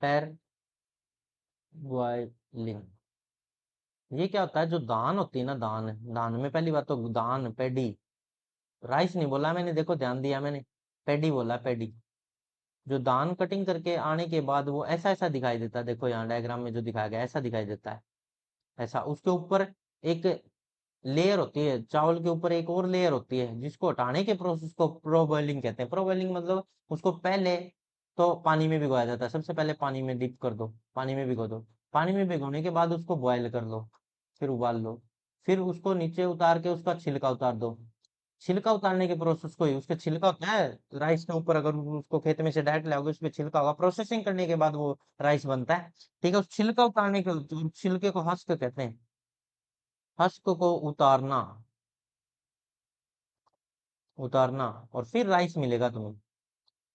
पैर बॉइलिंग ये क्या होता है? जो धान होती है ना, धान, धान में पहली बात तो धान पैडी, राइस नहीं बोला मैंने, देखो ध्यान दिया मैंने, पैडी बोला, पैडी। जो धान कटिंग करके आने के बाद वो ऐसा ऐसा दिखाई देता है, देखो यहाँ डायग्राम में जो दिखाया गया ऐसा दिखाई देता है, ऐसा। उसके ऊपर एक लेयर होती है, चावल के ऊपर एक और लेयर होती है, जिसको हटाने के प्रोसेस को प्रो बॉइलिंग कहते हैं। प्रो बॉइलिंग मतलब उसको पहले तो पानी में भिगोया जाता है, सबसे पहले पानी में डिप कर दो, पानी में भिगो दो, पानी में भिगोने के बाद उसको बॉयल कर लो, फिर उबाल लो, फिर उसको नीचे उतार के उसका छिलका उतार दो। छिलका उतारने के प्रोसेस को ही, उसके छिलका होता है राइस के ऊपर, अगर उसको खेत में से डायरेक्ट लाओगे उसपे छिलका होगा, प्रोसेसिंग करने के बाद वो राइस बनता है। ठीक है, उस छिलका उतारने के, छिलके को हस्क कहते हैं, हस्क को उतारना, उतारना, और फिर राइस मिलेगा तुम्हें।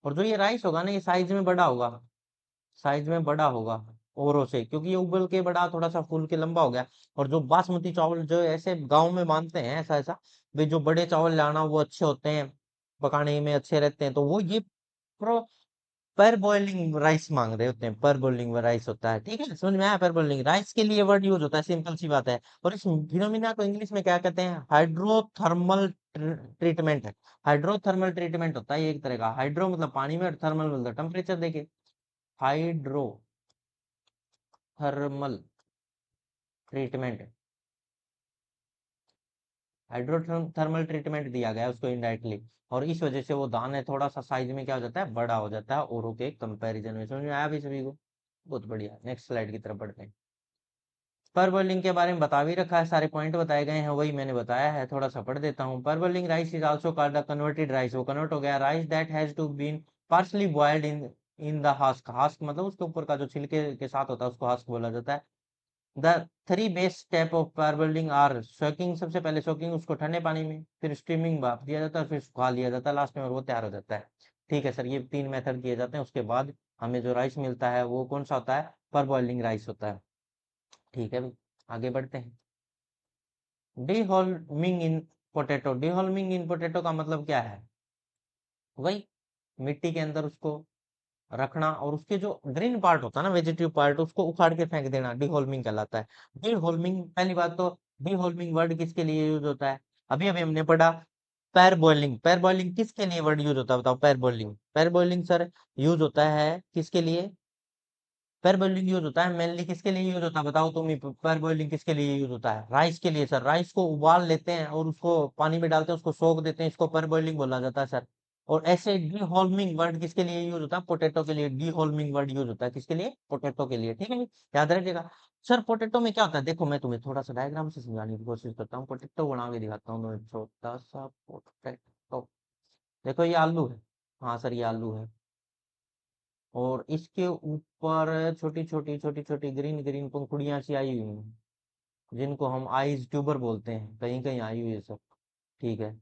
और जो ये राइस होगा ना ये साइज में बड़ा होगा, साइज में बड़ा होगा औरों से, क्योंकि ये उबल के बड़ा थोड़ा सा फूल के लंबा हो गया। और जो बासमती चावल जो ऐसे गांव में मानते हैं ऐसा ऐसा, वे जो बड़े चावल लाना वो अच्छे होते हैं, पकाने में अच्छे रहते हैं, तो वो ये प्रो पर बॉइलिंग राइस मांग रहे होते हैं। पर बॉइलिंग राइस होता है, ठीक है, समझ में आया? पर बॉइलिंग राइस के लिए वर्ड यूज होता है, सिंपल सी बात है। और इस फिनोमिना को इंग्लिश में क्या कहते हैं? हाइड्रोथर्मल ट्रीटमेंट है। हाइड्रोथर्मल ट्रीटमेंट होता है ये एक तरह का, हाइड्रो मतलब पानी में और थर्मल मतलब टेम्परेचर देके, हाइड्रोथर्मल ट्रीटमेंट, हाइड्रोथर्मल ट्रीटमेंट दिया गया है उसको इनडायरेक्टली, और इस वजह से वो दान है थोड़ा सा साइज में क्या हो जाता है, बड़ा हो जाता है औरों के कंपैरिजन में। समझ में आया भी सभी को? बहुत बढ़िया। नेक्स्ट स्लाइड की तरफ बढ़ते हैं। परबोलिंग के बारे में बता भी रखा है, सारे पॉइंट बताए गए हैं, वही मैंने बताया है, थोड़ा सा पढ़ देता हूँ। Parboiling rice is also called the converted rice, वो कन्वर्ट हो गया rice that has to been partially boiled in the husk. Husk मतलब उसके ऊपर का जो छिलके के साथ होता है उसको हस्क बोला जाता है। The three base step of parboiling are soaking, सबसे पहले सोकिंग, उसको ठंडे पानी में, फिर स्टीमिंग भाप दिया जाता है, फिर सुखा लिया जाता है लास्ट में, और वो तैयार हो जाता है। ठीक है सर, ये तीन मेथड किए जाते हैं, उसके बाद हमें जो राइस मिलता है वो कौन सा होता है? परबॉइलिंग राइस होता है। ठीक है भाई, आगे बढ़ते हैं। डीहोलमिंग इन पोटैटो, डीहोलमिंग इन पोटैटो का मतलब क्या है? वही मिट्टी के अंदर उसको रखना, और उसके जो ग्रीन पार्ट होता है ना, वेजिटेटिव पार्ट, उसको उखाड़ के फेंक देना, डीहोल्मिंग कहलाता है। डीहोल्मिंग, पहली बात तो डीहोल्मिंग वर्ड किसके लिए यूज होता है? अभी अभी हमने पढ़ा पैर बॉइलिंग। पैर बॉइलिंग किसके लिए वर्ड यूज होता है बताओ? पैर बॉइलिंग, पैर बॉइलिंग सर यूज होता है किसके लिए? पैर बॉइलिंग यूज होता है मेनली किसके लिए यूज होता है बताओ तुम ही। पैर बॉइलिंग किसके लिए यूज होता है? राइस के लिए सर। राइस को उबाल लेते हैं और उसको पानी में डालते हैं, उसको सोख देते हैं, इसको पैर बॉइलिंग बोला जाता है सर। और ऐसे डीहोल्मिंग वर्ड किसके लिए यूज होता है? पोटैटो के लिए डीहोल्मिंग वर्ड यूज होता है। किसके लिए? पोटैटो के लिए, ठीक है जी? याद रखिएगा। सर पोटैटो में क्या होता है, देखो मैं तुम्हें थोड़ा सा डायग्राम से समझाने की कोशिश करता हूँ। पोटैटो बना के दिखाता हूँ तुम्हें, छोटा सा पोटैटो। देखो ये आलू है, हाँ सर ये आलू है, और इसके ऊपर छोटी छोटी ग्रीन ग्रीन पंखुड़ियां सी आई हुई हैं, जिनको हम आइज ट्यूबर बोलते हैं, कहीं कहीं आई हुई है सब, ठीक है?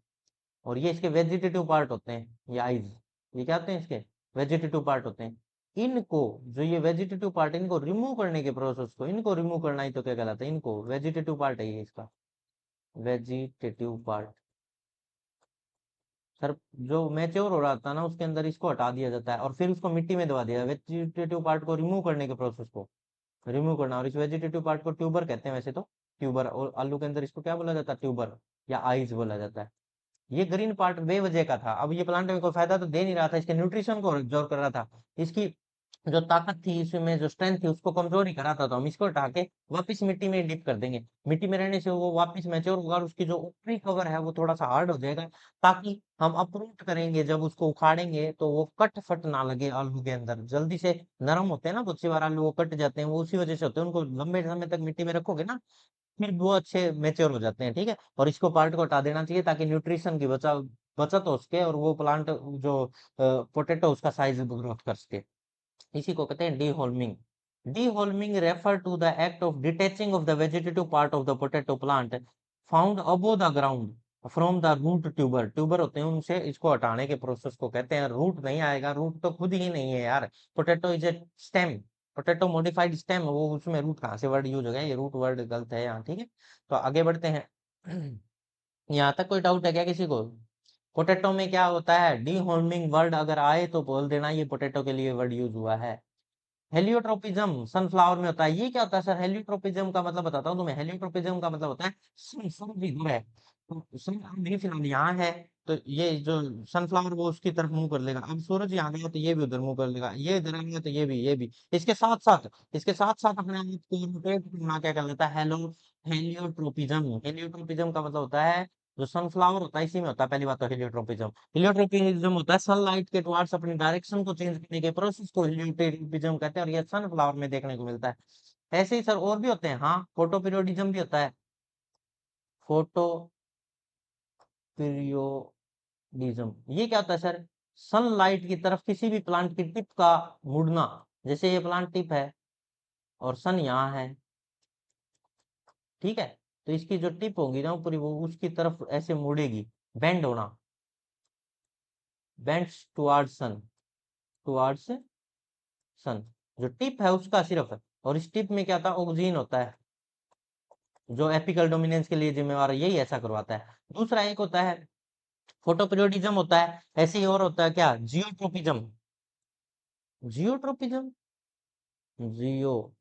और ये इसके वेजिटेटिव पार्ट होते हैं, ये आइज, ये क्या होते हैं? इसके वेजिटेटिव पार्ट होते हैं। इनको, जो ये वेजिटेटिव पार्ट, इनको रिमूव करने के प्रोसेस को, इनको रिमूव करना ही तो क्या कहलाता है? इनको, वेजिटेटिव पार्ट है ये इसका, वेजिटेटिव पार्ट। सर जो मैच्योर हो रहा था ना, उसके अंदर इसको हटा दिया जाता है और फिर उसको मिट्टी में दबा दिया, वेजिटेटिव पार्ट को रिमूव करने के प्रोसेस को रिमूव करना। और इस वेजिटेटिव पार्ट को ट्यूबर कहते हैं वैसे तो, ट्यूबर। और आलू के अंदर इसको क्या बोला जाता है? ट्यूबर या आइज बोला जाता है। ये ग्रीन पार्ट बेवजह का था, अब ये प्लांट में कोई फायदा तो दे नहीं रहा था, इसके न्यूट्रिशन को absorb कर रहा था, इसकी जो ताकत थी, इसमें जो स्ट्रेंथ थी, उसको कमजोर ही कराता था। तो हम इसको हटा के वापस मिट्टी में डिप कर देंगे। मिट्टी में रहने से वो वापस मैच्योर होगा और उसकी जो ऊपरी कवर है वो थोड़ा सा हार्ड हो जाएगा, ताकि हम अप्रूट करेंगे जब उसको उखाड़ेंगे तो वो कट फट ना लगे आलू के अंदर। जल्दी से नरम होते हैं ना बहुत सी बार आलू, वो कट जाते हैं, वो उसी वजह से होते हैं। उनको लंबे समय तक मिट्टी में रखोगे ना, फिर वो अच्छे मेच्योर हो जाते हैं, ठीक है? और इसको पार्ट को हटा देना चाहिए, ताकि न्यूट्रिशन की बचत हो सके, और वो प्लांट जो पोटेटो उसका साइज ग्रोथ कर सके। इसी को कहते हैं dehaulming. Dehaulming refer to the act of detaching of the vegetative part of the potato plant found above the ground from the root tuber. Tuber होते हैं, उनसे इसको हटाने के प्रोसेस को कहते हैं। रूट नहीं आएगा, रूट तो खुद ही नहीं है यार। Potato is a stem, potato modified stem, वो उसमें रूट कहाँ से वर्ड यूज हो गया? ये रूट वर्ड गलत है यहाँ, ठीक है? तो आगे बढ़ते हैं। यहाँ तक कोई डाउट है क्या किसी को? पोटैटो में क्या होता है? डीहोल्मिंग वर्ड अगर आए तो बोल देना ये पोटैटो के लिए वर्ड यूज हुआ है। हेलियोट्रोपिज्म सनफ्लावर में होता है। ये क्या होता है सर? हेलियोट्रोपिज्म का मतलब बताता हूँ तुम्हें। हेलियोट्रोपिज्म का मतलब होता है सन इधर है तो सन अभी फिलहाल यहाँ है, तो ये जो सनफ्लावर वो उसकी तरफ मुंह कर लेगा। अब सूरज यहाँ गया तो ये भी उधर मुंह कर लेगा, ये इधर आ गया तो ये भी इसके साथ साथ अपने आप को रोटेट करना क्या कहलाता है? हेलियोट्रोपिज्म। हेलियोट्रोपिज्म का मतलब होता है, जो सनफ्लावर होता है इसी में होता है। पहली बात तो हेलियोट्रोपिज्म, हिलियोट्रोपिज्म होता है सनलाइट के टुवार्ड्स अपनी डायरेक्शन को चेंज करने के प्रोसेस को हिलियोट्रोपिज्म कहते हैं, और ये सनफ्लावर में देखने को मिलता है। ऐसे ही सर और भी होते हैं, हाँ, फोटो पीरियोडिज्म भी होता है। फोटो पीरियोडिज्म ये क्या होता है सर? सनलाइट की तरफ किसी भी प्लांट की टिप का मुड़ना। जैसे ये प्लांट टिप है और सन यहाँ है, ठीक है? तो इसकी जो टिप होगी ना पूरी, वो उसकी तरफ ऐसे मुड़ेगी, बेंड होना, बेंड्स टुवार्ड्स सन, टुवार्ड्स सन। जो टिप है उसका सिर्फ है, और इस टिप में क्या था? ऑक्सीजन होता है, जो एपिकल डोमिनेंस के लिए जिम्मेवार है, यही ऐसा करवाता है। दूसरा एक होता है फोटोपीरियोडिज्म होता है। ऐसे ही और होता है क्या? जियोट्रोपिज्म। जियोट्रोपिज्म, जियोट्रोपिज्म,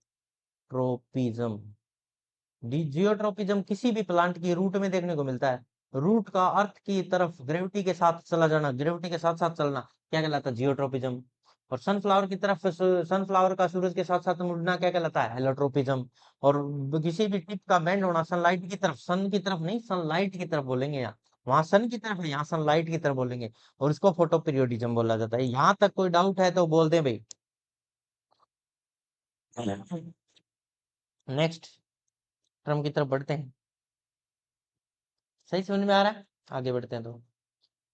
जियोट्रोपिज्म किसी भी प्लांट की रूट में देखने को मिलता है। रूट का अर्थ की तरफ ग्रेविटी के साथ चला जाना, ग्रेविटी के साथ साथ चलना, क्या कहलाता है? जियोट्रोपिज्म। और सनफ्लावर की तरफ सनफ्लावर का सूरज के साथ साथ मुड़ना क्या कहलाता है? हेलोट्रोपिज्म। और किसी भी टिप का बेंड होना सनलाइट की तरफ, सन की तरफ नहीं, सनलाइट की तरफ बोलेंगे यहाँ। वहां सन की तरफ है, यहाँ सनलाइट की तरफ बोलेंगे, और इसको फोटो पीरियोडिज्म बोला जाता है। यहाँ तक कोई डाउट है तो बोल दे भाई। नेक्स्ट टर्म की तरफ बढ़ते हैं। सही समझ में आ रहा है? आगे बढ़ते हैं तो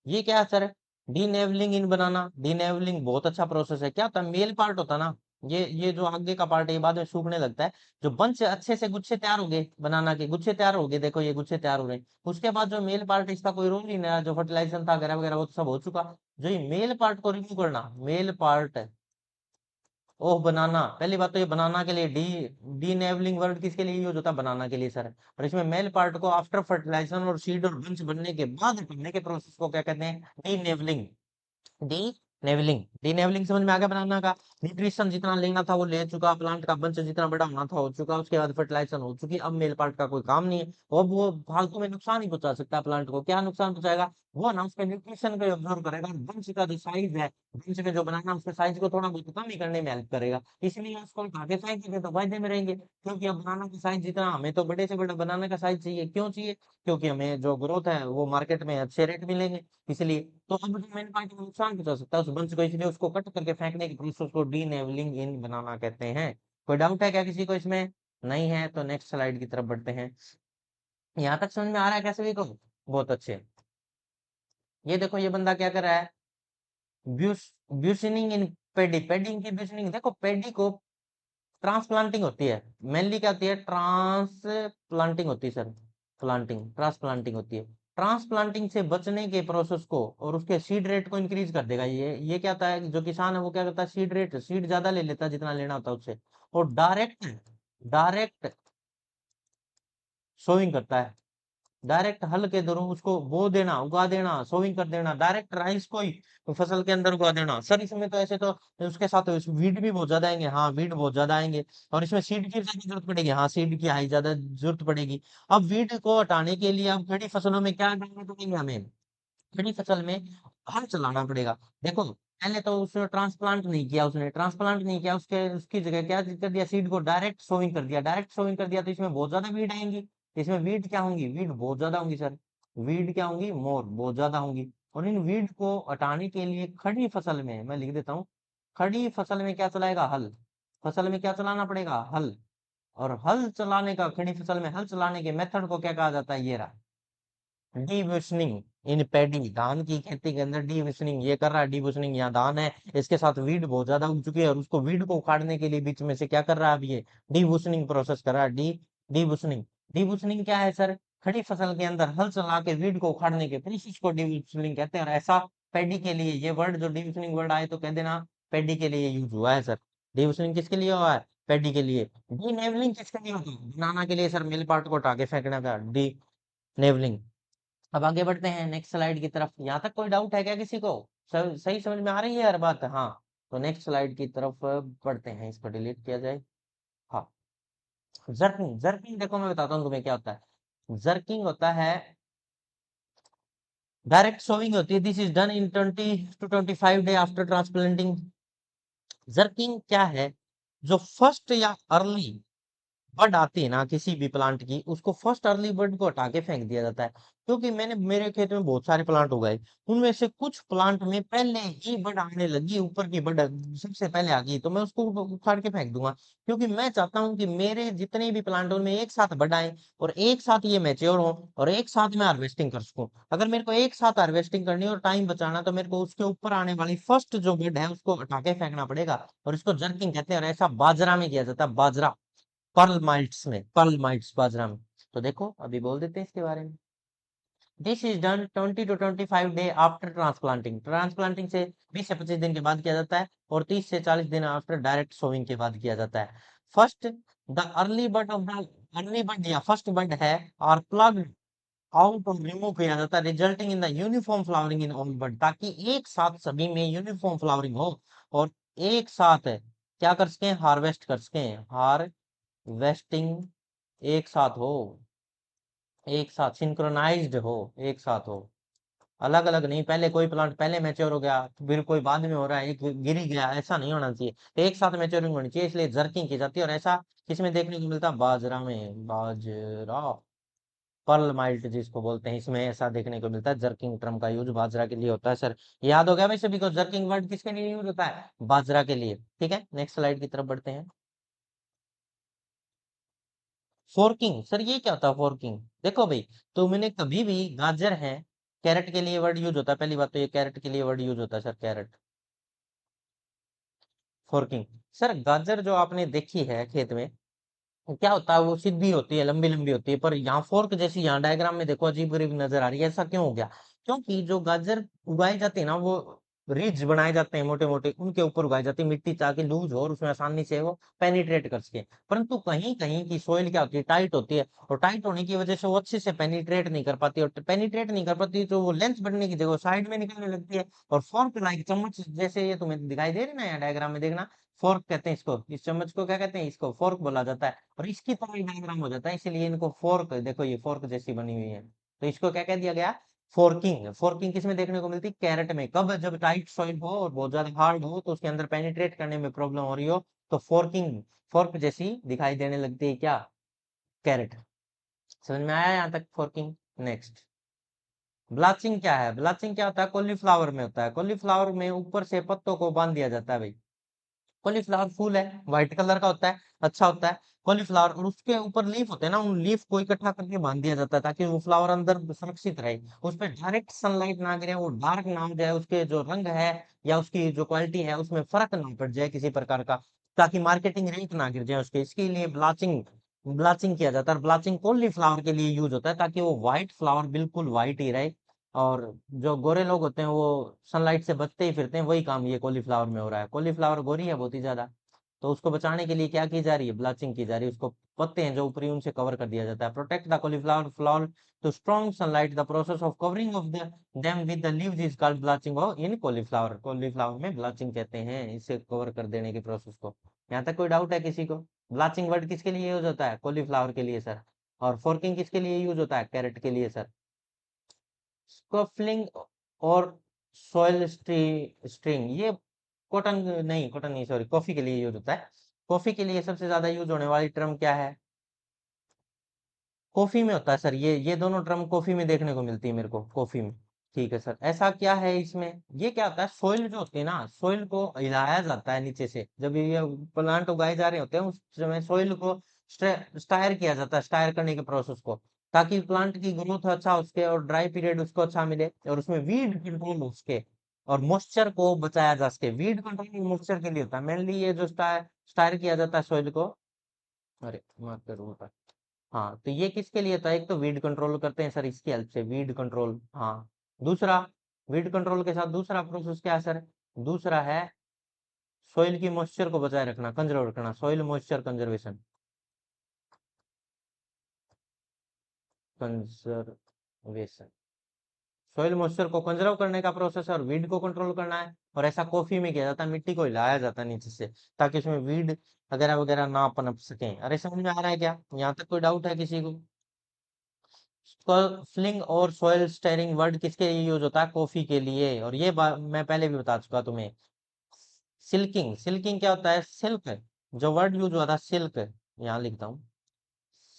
ये क्या है सर? डीनेवलिंग इन बनाना। डीनेवलिंग बहुत अच्छा प्रोसेस है। क्या होता है? मेल पार्ट होता है ना, ये जो आगे का पार्ट है ये बाद में सूखने लगता है। जो बंच अच्छे से गुच्छे तैयार हो गए, बनाना के गुच्छे तैयार हो गए, देखो ये गुच्छे तैयार हो रहे हैं, उसके बाद जो मेल पार्ट है इसका कोई रोल नहीं रहा, जो फर्टिलाइजेशन था वगैरह वगैरह वो तो सब हो चुका। जो ये मेल पार्ट को रिमूव करना, मेल पार्ट ओह बनाना, पहली बात तो ये बनाना के लिए डीनेवलिंग वर्ड किसके लिए यूज होता है? बनाना के लिए सर। और इसमें मेल पार्ट को आफ्टर फर्टिलाइजेशन और सीड और बंच बनने के बाद हटाने के प्रोसेस को क्या कहते हैं? डीनेवलिंग। डी नेवलिंग, डीनेवलिंग समझ में आ गया बनाना का। न्यूट्रिशन जितना लेना था वो ले चुका, प्लांट का बंच जितना बड़ा होना था हो चुका, उसके बाद फर्टिलाइजेशन हो चुकी, अब मेल पार्ट का कोई काम नहीं है। अब वो फालतू में नुकसान ही पहुंचा सकता है प्लांट को। क्या नुकसान पहुंचाएगा? वो ना उसके न्यूट्रिशन को ऑब्जर्व करेगा, बंच का जो साइज है, बंच में जो बनाना उसके साइज को थोड़ा बहुत कम ही करने में हेल्प करेगा, इसलिए उसको आगे साइज के तो फायदे में रहेंगे। क्योंकि अब बनाना का साइज जितना, हमें तो बड़े से बड़ा बनाने का साइज चाहिए, क्यों चाहिए? क्योंकि हमें जो ग्रोथ है वो मार्केट में अच्छे रेट मिलेंगे, इसलिए। तो अब जो मेन पार्ट को नुकसान पहुंचा सकता है उस वंश को, इसलिए उसको कट करके फेंकने की प्रोसेस को डीनेवलिंग इन बनाना कहते हैं। कोई डाउट है क्या किसी को इसमें? नहीं है तो नेक्स्ट स्लाइड की तरफ बढ़ते हैं। यहाँ तक समझ में आ रहा है कैसे भी को? बहुत अच्छे। ये देखो ये बंदा क्या कर रहा है, ब्यूस ब्यूसनिंग इन पेडी, पेडिंग की ब्यूसनिंग। देखो पेडी को ट्रांसप्लांटिंग होती है, मेनली क्या होती है, ट्रांसप्लांटिंग होती है सर, प्लांटिंग ट्रांसप्लांटिंग होती है। ट्रांसप्लांटिंग से बचने के प्रोसेस को और उसके सीड रेट को इंक्रीज कर देगा। ये क्या होता है, जो किसान है वो क्या करता है, सीड रेट, सीड ज्यादा ले लेता है जितना लेना होता है उससे, और डायरेक्ट डायरेक्ट सोइंग करता है, डायरेक्ट हल के द्वारा उसको बो देना, उगा देना, सोइंग कर देना, डायरेक्ट राइस को ही फसल के अंदर उगा देना। सर इसमें तो ऐसे तो उसके साथ वीड भी बहुत ज्यादा आएंगे, हाँ वीड बहुत ज्यादा आएंगे, और इसमें सीड की ज्यादा जरूरत पड़ेगी, हाँ सीड की हाई ज्यादा जरूरत पड़ेगी। अब वीड को हटाने के लिए अब खड़ी फसलों में क्या करना पड़ेंगे हमें, खड़ी फसल में हल चलाना पड़ेगा। देखो पहले तो उसने ट्रांसप्लांट नहीं किया, उसने ट्रांसप्लांट नहीं किया, उसके उसकी जगह क्या कर दिया, सीड को डायरेक्ट सोइंग कर दिया, डायरेक्ट सोइंग कर दिया, तो इसमें बहुत ज्यादा वीड आएंगी। इसमें वीड क्या होंगी, वीड बहुत ज्यादा होंगी सर, वीड क्या होंगी, मोर बहुत ज्यादा होंगी। और इन वीड को हटाने के लिए खड़ी फसल में, मैं लिख देता हूँ, खड़ी फसल में क्या चलाएगा, हल। फसल में क्या चलाना पड़ेगा, हल। और हल चलाने का, खड़ी फसल में हल चलाने के मेथड को क्या कहा जाता है, ये रहा, डिविशनिंग इन पैडी। धान की खेती के अंदर डिविशनिंग ये कर रहा है, डिविशनिंग, यहाँ धान है, इसके साथ वीड बहुत ज्यादा उग चुकी है, और उसको वीड को उखाड़ने के लिए बीच में से क्या कर रहा है, अब ये डिविशनिंग प्रोसेस कर रहा है, डिविशनिंग। डिविशनिंग क्या है सर, खड़ी फसल के अंदर हल चला के वीड को उखाड़ने के प्रोसेस को डिविशनिंग कहते हैं। और ऐसा पैडी के लिए, ये वर्ड जो डिविशनिंग वर्ड आए तो कह देना पैडी के लिए यूज हुआ है सर। डिविशनिंग किसके लिए हुआ है, पैडी के लिए। डीनेवलिंग किसके लिए होता है, बनाना के लिए सर, मिल पार्ट को हटा के फेंकना का, डी नेवलिंग। अब आगे बढ़ते हैं नेक्स्ट स्लाइड की तरफ। यहाँ तक कोई डाउट है क्या किसी को? सही समझ में आ रही है हर बात? हाँ, तो नेक्स्ट स्लाइड की तरफ बढ़ते हैं, इसको डिलीट किया जाए। हाँ, जर्किंग, जर्किंग देखो मैं बताता हूँ तुम्हें क्या होता है। जर्किंग होता है, डायरेक्ट सोविंग होती है, this is done in 20 to 25 day after transplanting. Jerking क्या है, जो फर्स्ट या अर्ली बर्ड आती है ना किसी भी प्लांट की, उसको फर्स्ट अर्ली बर्ड को हटा के फेंक दिया जाता है। क्योंकि मैंने, मेरे खेत में बहुत सारे प्लांट उगाए, उनमें से कुछ प्लांट में पहले ही बर्ड आने लगी, ऊपर की बर्ड सबसे पहले आ गई, तो मैं उसको उखाड़ के फेंक दूंगा। क्योंकि मैं चाहता हूँ कि मेरे जितने भी प्लांट उनमें एक साथ बर्ड आए, और एक साथ ये मैच्योर हो, और एक साथ मैं हार्वेस्टिंग कर सकूं। अगर मेरे को एक साथ हार्वेस्टिंग करनी है और टाइम बचाना, तो मेरे को उसके ऊपर आने वाली फर्स्ट जो बर्ड है उसको हटा के फेंकना पड़ेगा, और इसको जर्किंग कहते हैं। और ऐसा बाजरा में किया जाता है, बाजरा, पर्ल माइट्स में, पर्ल माइट्स बाजरा में। तो देखो अभी बोल देते हैं इसके बारे में। This is done 20 to 25 day after transplanting. Transplanting से 20 से 25 दिन के बाद किया जाता है, और 30 से 40 दिन आफ्टर डायरेक्ट सोविंग के बाद किया जाता है। First, the early bird of the, early bird या फर्स्ट बर्ड है, और प्लग आउट और रिमूव किया जाता है, resulting in the uniform flowering in all bird, ताकि एक साथ सभी में यूनिफॉर्म फ्लावरिंग हो, और एक साथ क्या कर सकें, हार्वेस्ट कर सकें, हार्वेस्टिंग एक साथ हो, एक साथ सिंक्रोनाइज्ड हो, एक साथ हो, अलग अलग नहीं। पहले कोई प्लांट पहले मैच्योर हो गया, फिर कोई बाद में हो रहा है, एक गिर ही गया, ऐसा नहीं होना चाहिए। तो एक साथ मैच्योरिंग होनी चाहिए, इसलिए जर्किंग की जाती है। और ऐसा किसमें देखने को मिलता है, बाजरा में, बाजरा, पर्ल माइल्ट जिसको बोलते हैं, इसमें ऐसा देखने को मिलता है। जर्किंग टर्म का यूज बाजरा के लिए होता है सर, याद हो गया वैसे भी, जर्किंग वर्ड किसके लिए यूज होता है, बाजरा के लिए। ठीक है, नेक्स्ट स्लाइड की तरफ बढ़ते हैं। फोर्किंग, सर ये क्या होता है फोर्किंग? देखो भाई, तो मैंने कभी भी, गाजर है, कैरेट के लिए वर्ड यूज होता है, पहली बात तो ये कैरेट के लिए वर्ड यूज होता है सर, कैरेट, फोर्किंग। सर गाजर जो आपने देखी है खेत में, वो क्या होता है, वो सीधी होती है, लंबी लंबी होती है, पर यहाँ फोर्क जैसी, यहाँ डायग्राम में देखो अजीब गरीब नजर आ रही है, ऐसा क्यों हो गया? क्योंकि जो गाजर उगाई जाती है ना, वो रिज बनाए जाते हैं मोटे मोटे, उनके ऊपर उगाई जाती है मिट्टी, ताकि लूज हो और उसमें आसानी से वो पेनिट्रेट कर सके। परंतु कहीं कहीं की सोइल क्या होती है, टाइट होती है, और टाइट होने की वजह से वो अच्छे से पेनिट्रेट नहीं कर पाती, और पेनिट्रेट नहीं कर पाती तो वो लेंथ बढ़ने की जगह साइड में निकलने लगती है, और फॉर्क लाइक चम्मच जैसे, ये तुम्हें दिखाई दे रही है ना यहाँ डायग्राम में, देखना फोर्क कहते हैं इसको, इस चम्मच को क्या कहते हैं, इसको फोर्क बोला जाता है, और इसकी तरह डायग्राम हो जाता है, इसीलिए इनको फोर्क, देखो ये फोर्क जैसी बनी हुई है, तो इसको क्या कह दिया गया, फोर्किंग। फोर्किंग किस में देखने को मिलती है, कैरेट में, कब, जब टाइट सॉइल हो और बहुत ज्यादा हार्ड हो, तो उसके अंदर पेनिट्रेट करने में प्रॉब्लम हो रही हो, तो फोर्किंग, फोर्क जैसी दिखाई देने लगती है क्या, कैरेट। समझ में आया यहाँ तक फोर्किंग। नेक्स्ट, ब्लाचिंग क्या है, ब्लाचिंग क्या होता है, कॉलीफ्लावर में होता है, कॉलीफ्लावर में ऊपर से पत्तों को बांध दिया जाता है भाई, कॉलीफ्लावर फूल है, व्हाइट कलर का होता है, अच्छा होता है कॉलीफ्लावर, और उसके ऊपर लीफ होते हैं ना, उन लीफ को इकट्ठा करके बांध दिया जाता है, ताकि वो फ्लावर अंदर सुरक्षित रहे, उस पर डायरेक्ट सनलाइट ना गिरे, वो डार्क ना हो जाए, उसके जो रंग है या उसकी जो क्वालिटी है उसमें फर्क ना पड़ जाए किसी प्रकार का, ताकि मार्केटिंग रेट ना गिर जाए उसके, इसके लिए ब्लाचिंग, ब्लाचिंग किया जाता है। ब्लाचिंग कॉलीफ्लावर के लिए यूज होता है, ताकि वो व्हाइट फ्लावर बिल्कुल व्हाइट ही रहे, और जो गोरे लोग होते हैं वो सनलाइट से बचते ही फिरते हैं, वही काम ये कॉलीफ्लावर में हो रहा है, कॉलीफ्लावर गोरी है बहुत ही ज्यादा, तो उसको बचाने के लिए क्या की जा रही है, ब्लाचिंग की जा रही है, उसको पत्ते हैं जो ऊपरी उनसे कवर कर दिया जाता है, protect the cauliflower flower to strong sunlight, the process of covering of the them with the leaves is called blanching of in cauliflower, cauliflower में ब्लाचिंग कहते हैं इसे कवर कर देने के प्रोसेस को। यहाँ तक कोई डाउट है किसी को, ब्लाचिंग वर्ड किसके लिए यूज होता है, कॉलीफ्लावर के लिए सर, और फोर्किंग किसके लिए यूज होता है, कैरेट के लिए सर। स्कफलिंग और सॉइल स्ट्रिंग, ये कॉटन नहीं, कॉटन नहीं सॉरी, कॉफी के लिए यूज होता है, कॉफी के लिए सबसे ज्यादा यूज होने वाली टर्म क्या है, कॉफी में होता है सर, ये दोनों टर्म कॉफी में देखने को मिलती है मेरे को, कॉफी में। ठीक है सर, ऐसा क्या है इसमें, ये क्या होता है, सोइल जो होती है ना, सोइल को हिलाया जाता है नीचे से, जब ये प्लांट उगाए जा रहे होते हैं उस समय सोइल को स्टायर किया जाता है, स्टायर करने के प्रोसेस को, ताकि प्लांट की ग्रोथ अच्छा हो उसके, और ड्राई पीरियड उसको अच्छा मिले, और उसमें वीड कंट्रोल हो उसके, और मॉइस्चर को बचाया जा सके, वीड कंट्रोल मॉइस्चर के लिए होता है मेनली, ये जो स्टायर स्टायर किया जाता है सोइल को, अरे माफ करो, हाँ, तो ये किसके लिए था, एक तो वीड कंट्रोल करते हैं सर इसकी हेल्प से, वीड कंट्रोल, हाँ, दूसरा, वीड कंट्रोल के साथ दूसरा प्रोसेस क्या है सर, दूसरा है सोइल की मॉइस्चर को बचाए रखना, कंजर्व रखना, soil moisture conservation, conservation, soil moisture को कंजर्व करने का प्रोसेस है, और वीड को कंट्रोल करना है, और ऐसा कॉफी में किया जाता है, मिट्टी को हिलाया जाता है नीचे से, ताकि उसमें वीड वगैरह वगैरह ना पनप सके। अरे समझ में आ रहा है क्या, यहाँ तक कोई डाउट है किसी को। स्कफलिंग और सॉइल स्टेरिंग वर्ड किसके लिए यूज होता है, कॉफी के लिए, और ये बात मैं पहले भी बता चुका तुम्हें। सिल्किंग, सिल्किंग क्या होता है, सिल्क, जो वर्ड यूज हुआ था सिल्क, यहाँ लिखता हूँ,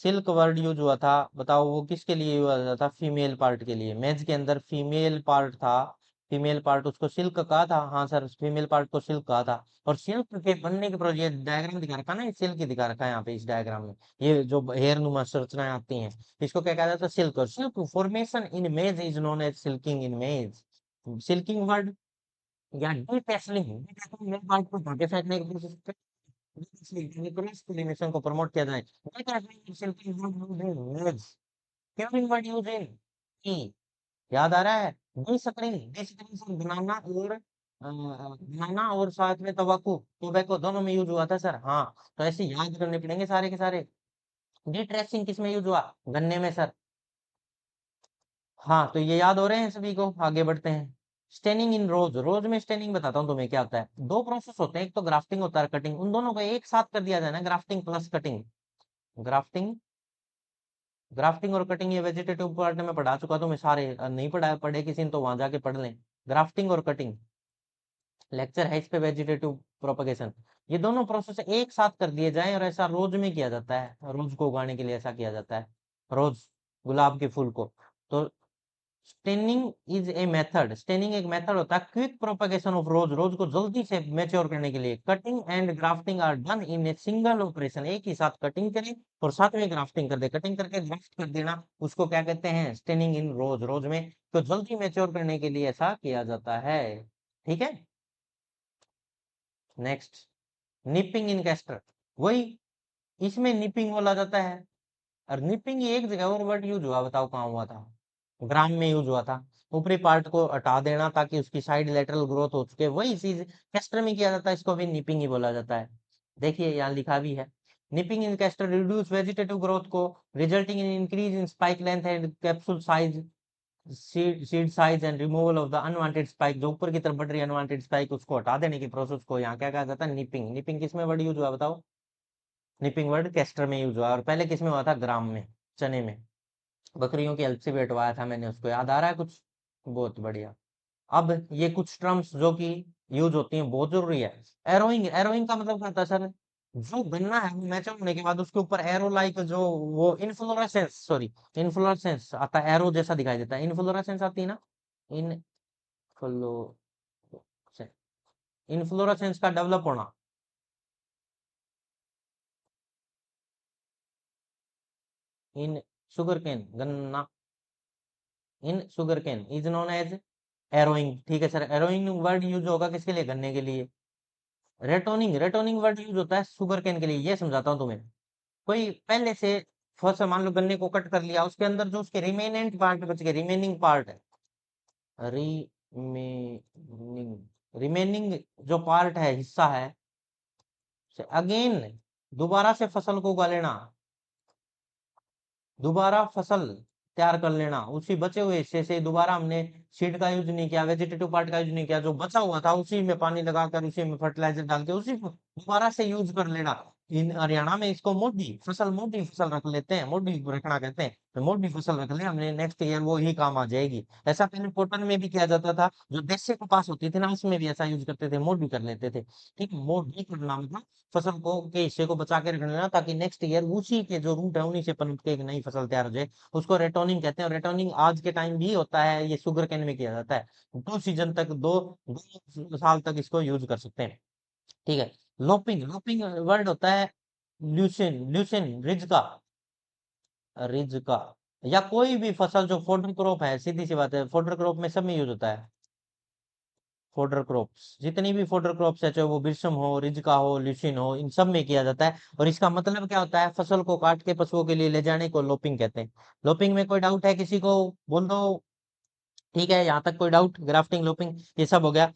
सिल्क वर्ड यूज हुआ था, बताओ वो किसके लिए यूज हुआ था, फीमेल पार्ट के लिए, मेज के अंदर फीमेल पार्ट था, फीमेल पार्ट उसको सिल्क कहा था, हाँ सर फीमेल पार्ट को सिल्क कहा था, और सिल्क के बनने के ये डायग्राम दिखा रखा है ना, सिल्क ही दिखा रखा है यहाँ पे इस डायग्राम में, ये जो हेयर नुमा संरचनाएं आती हैं, इसको क्या कहा जाता है, सिल्क, और सिल्क फॉर्मेशन इन मेज इज नोन एज सिल्किंग इन मेज, सिल्किंग वर्ड, या डीटेसलिंग, डीटेसलिंग मेल पार्ट को धागे फेंकने के प्रोसेस पे क्रॉस पोलिनेशन को प्रमोट किया जाए, डीटेसलिंग सिल्किंग वर्ड, क्यों वर्ड यूज इन ई, याद आ रहा है, डीसकलिंग, डीसकलिंग से बनाना और साथ में तंबाकू, टोबैको दोनों में यूज हुआ था सर, हाँ, तो ऐसे याद करने पड़ेंगे सारे के सारे। डिट्रेसिंग किस में यूज हुआ, गन्ने में सर, हाँ, तो ये याद हो रहे हैं सभी को, आगे बढ़ते हैं। स्टेनिंग इन रोज, रोज में स्टेनिंग बताता हूँ तुम्हें क्या होता है, दो प्रोसेस होते हैं, एक तो ग्राफ्टिंग होता है, कटिंग, उन दोनों को एक साथ कर दिया जाए ना, grafting plus cutting, grafting, grafting और कटिंग, ये वेजिटेटिव पार्ट में पढ़ा चुका, तो मैं सारे नहीं पढ़ा, पढ़े किसी ने तो वहां जाके पढ़ लें, ग्राफ्टिंग और कटिंग लेक्चर है इस पे, वेजिटेटिव प्रोपगेशन, ये दोनों प्रोसेस एक साथ कर दिए जाएं, और ऐसा रोज में किया जाता है, रोज को उगाने के लिए ऐसा किया जाता है, रोज, गुलाब के फूल को, तो stenting is a method, stenting एक मेथड होता है, quick propagation of rose, rose को जल्दी से मैच्योर करने के लिए, cutting and grafting are done in a single operation, एक ही साथ कटिंग करें और साथ में ग्राफ्टिंग कर दे, कटिंग करके ग्राफ्ट कर देना, उसको क्या कहते हैं, स्टेनिंग इन रोज, रोज में, तो जल्दी मैच्योर करने के लिए ऐसा किया जाता है। ठीक है, नेक्स्ट, निपिंग इन कैस्टर, वही, इसमें निपिंग बोला जाता है, और निपिंग एक जगह और वर्ड यूज हुआ, बताओ कहाँ हुआ था, ग्राम में यूज हुआ था, ऊपरी पार्ट को हटा देना ताकि उसकी साइड लेटरल ग्रोथ हो चुके, वही चीज कैस्टर में किया जाता है, इसको भी निपिंग ही बोला जाता है। देखिए यहाँ लिखा भी है, निपिंग इन कैस्टर रिड्यूस वेजिटेटिव ग्रोथ को resulting in increase in spike length and capsule size, seed size and removal of the unwanted spike, जो ऊपर की तरफ बढ़ रही है अनवांटेड स्पाइक उसको हटा देने की प्रोसेस को यहाँ क्या कहा जाता है, निपिंग। निपिंग किसमें वर्ड यूज हुआ बताओ, निपिंग वर्ड कैस्टर में यूज हुआ, और पहले किसमें हुआ था, ग्राम में, चने में, बकरियों की हेल्प से भी हटवाया था मैंने उसको, याद आ रहा है कुछ, बहुत बढ़िया। अब ये कुछ टर्म्स जो कि यूज होती हैं, बहुत जरूरी है। एरोइंग, एरोइंग का मतलब क्या होता है सर, जो गन्ना है वो मैच्योर होने के बाद उसके ऊपर एरो लाइक जो वो इनफ्लोरेसेंस, सॉरी इनफ्लोरेसेंस आता है, एरो जैसा दिखाई देता है, इनफ्लोरेसेंस आती है ना, इन फ्लो इनफ्लोरेसेंस का डेवलप होना, इन शुगर केन, गन्ना, in sugarcane is known as arrowing. ठीक है सर, एरोइंग वर्ड यूज होगा किसके लिए, गन्ने के लिए। रेटोनिंग, रेटोनिंग वर्ड यूज होता है शुगर केन के लिए, ये समझाता हूँ तुम्हें। कोई पहले से फसल, मान लो गन्ने को कट कर लिया, उसके अंदर जो उसके रिमेनेंट पार्ट बच गए, रिमेनिंग पार्ट है, रिमेनिंग, रिमेनिंग जो पार्ट है, हिस्सा है, अगेन दोबारा से फसल को उगा लेना, दोबारा फसल तैयार कर लेना, उसी बचे हुए हिस्से से दोबारा हमने सीड का यूज नहीं किया, वेजिटेटिव पार्ट का यूज नहीं किया, जो बचा हुआ था उसी में पानी लगाकर, उसी में फर्टिलाइजर डाल के उसी को दोबारा से यूज कर लेना। इन हरियाणा में इसको मोटी फसल रख लेते हैं, मोटी रखना कहते हैं, तो मोटी फसल रख ले हमने, नेक्स्ट ईयर वो ही काम आ जाएगी। ऐसा पहले कॉटन में भी किया जाता था, जो देसी कपास होती थी ना उसमें भी ऐसा यूज करते थे, मोटी कर लेते थे। ठीक, मोटी करना मतलब फसल को के हिस्से को बचा के रख लेना, ताकि नेक्स्ट ईयर उसी के जो रूट है उन्हीं से पनप के एक नई फसल तैयार हो जाए, उसको रेटोनिंग कहते हैं। और रेटोनिंग आज के टाइम भी होता है, ये शुगर केन में किया जाता है, 2 सीजन तक, 2 साल तक इसको यूज कर सकते हैं। ठीक है, लोपिंग, लोपिंग वर्ड होता है ल्यूसिन, ल्यूसिन रिज का, रिज का, या कोई भी फसल जो फोडर क्रॉप है, सीधी सी बात है, फोडर क्रॉप में सब में यूज होता है। फोडर क्रॉप्स, जितनी भी फोडर क्रॉप्स है, चाहे वो बिरसम हो, रिजका हो, ल्यूसिन हो, इन सब में किया जाता है। और इसका मतलब क्या होता है, फसल को काट के पशुओं के लिए ले जाने को लोपिंग कहते हैं। लोपिंग में कोई डाउट है किसी को, बोल दो। ठीक है, यहाँ तक कोई डाउट, ग्राफ्टिंग लोपिंग ये सब हो गया।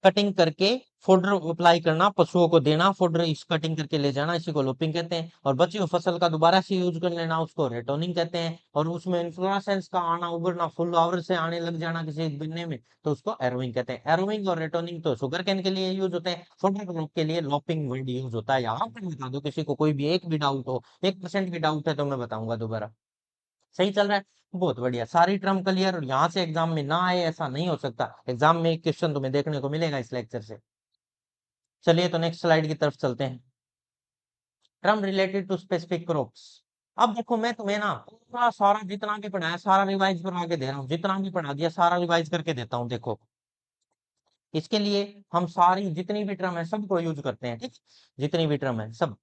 कटिंग करके फोल्डर अप्लाई करना, पशुओं को देना, फोल्डर इस कटिंग करके ले जाना, इसी को लोपिंग कहते हैं। और बची हुई फसल का दोबारा से यूज कर लेना, उसको रेटोनिंग कहते हैं। और उसमें इन्फ्लोरेसेंस का आना, उभरना, फुल आवर से आने लग जाना किसी गन्ने में, तो उसको एरोइंग कहते हैं। एरोइंग और रेटोनिंग तो शुगर केन के लिए यूज होते हैं, फोल्डर क्रॉप के लिए लोपिंग वर्ड यूज होता है। यहाँ पर बता दो किसी को कोई भी एक भी डाउट हो, 1% भी डाउट है तो मैं बताऊंगा दोबारा। सही चल रहा है, बहुत बढ़िया, सारी टर्म क्लियर। और यहाँ से एग्जाम में ना आए ऐसा नहीं हो सकता, एग्जाम में एक क्वेश्चन तुम्हें देखने को मिलेगा इस लेक्चर से। चलिए तो नेक्स्ट स्लाइड की तरफ चलते हैं, term related to specific crops. अब देखो मैं तुम्हें ना पूरा सारा जितना भी पढ़ाया सारा रिवाइज करवा के दे रहा हूँ, जितना भी पढ़ा दिया सारा रिवाइज करके देता हूँ। देखो इसके लिए हम सारी जितनी भी टर्म है सबको यूज करते हैं, ठीक, जितनी भी टर्म है सब,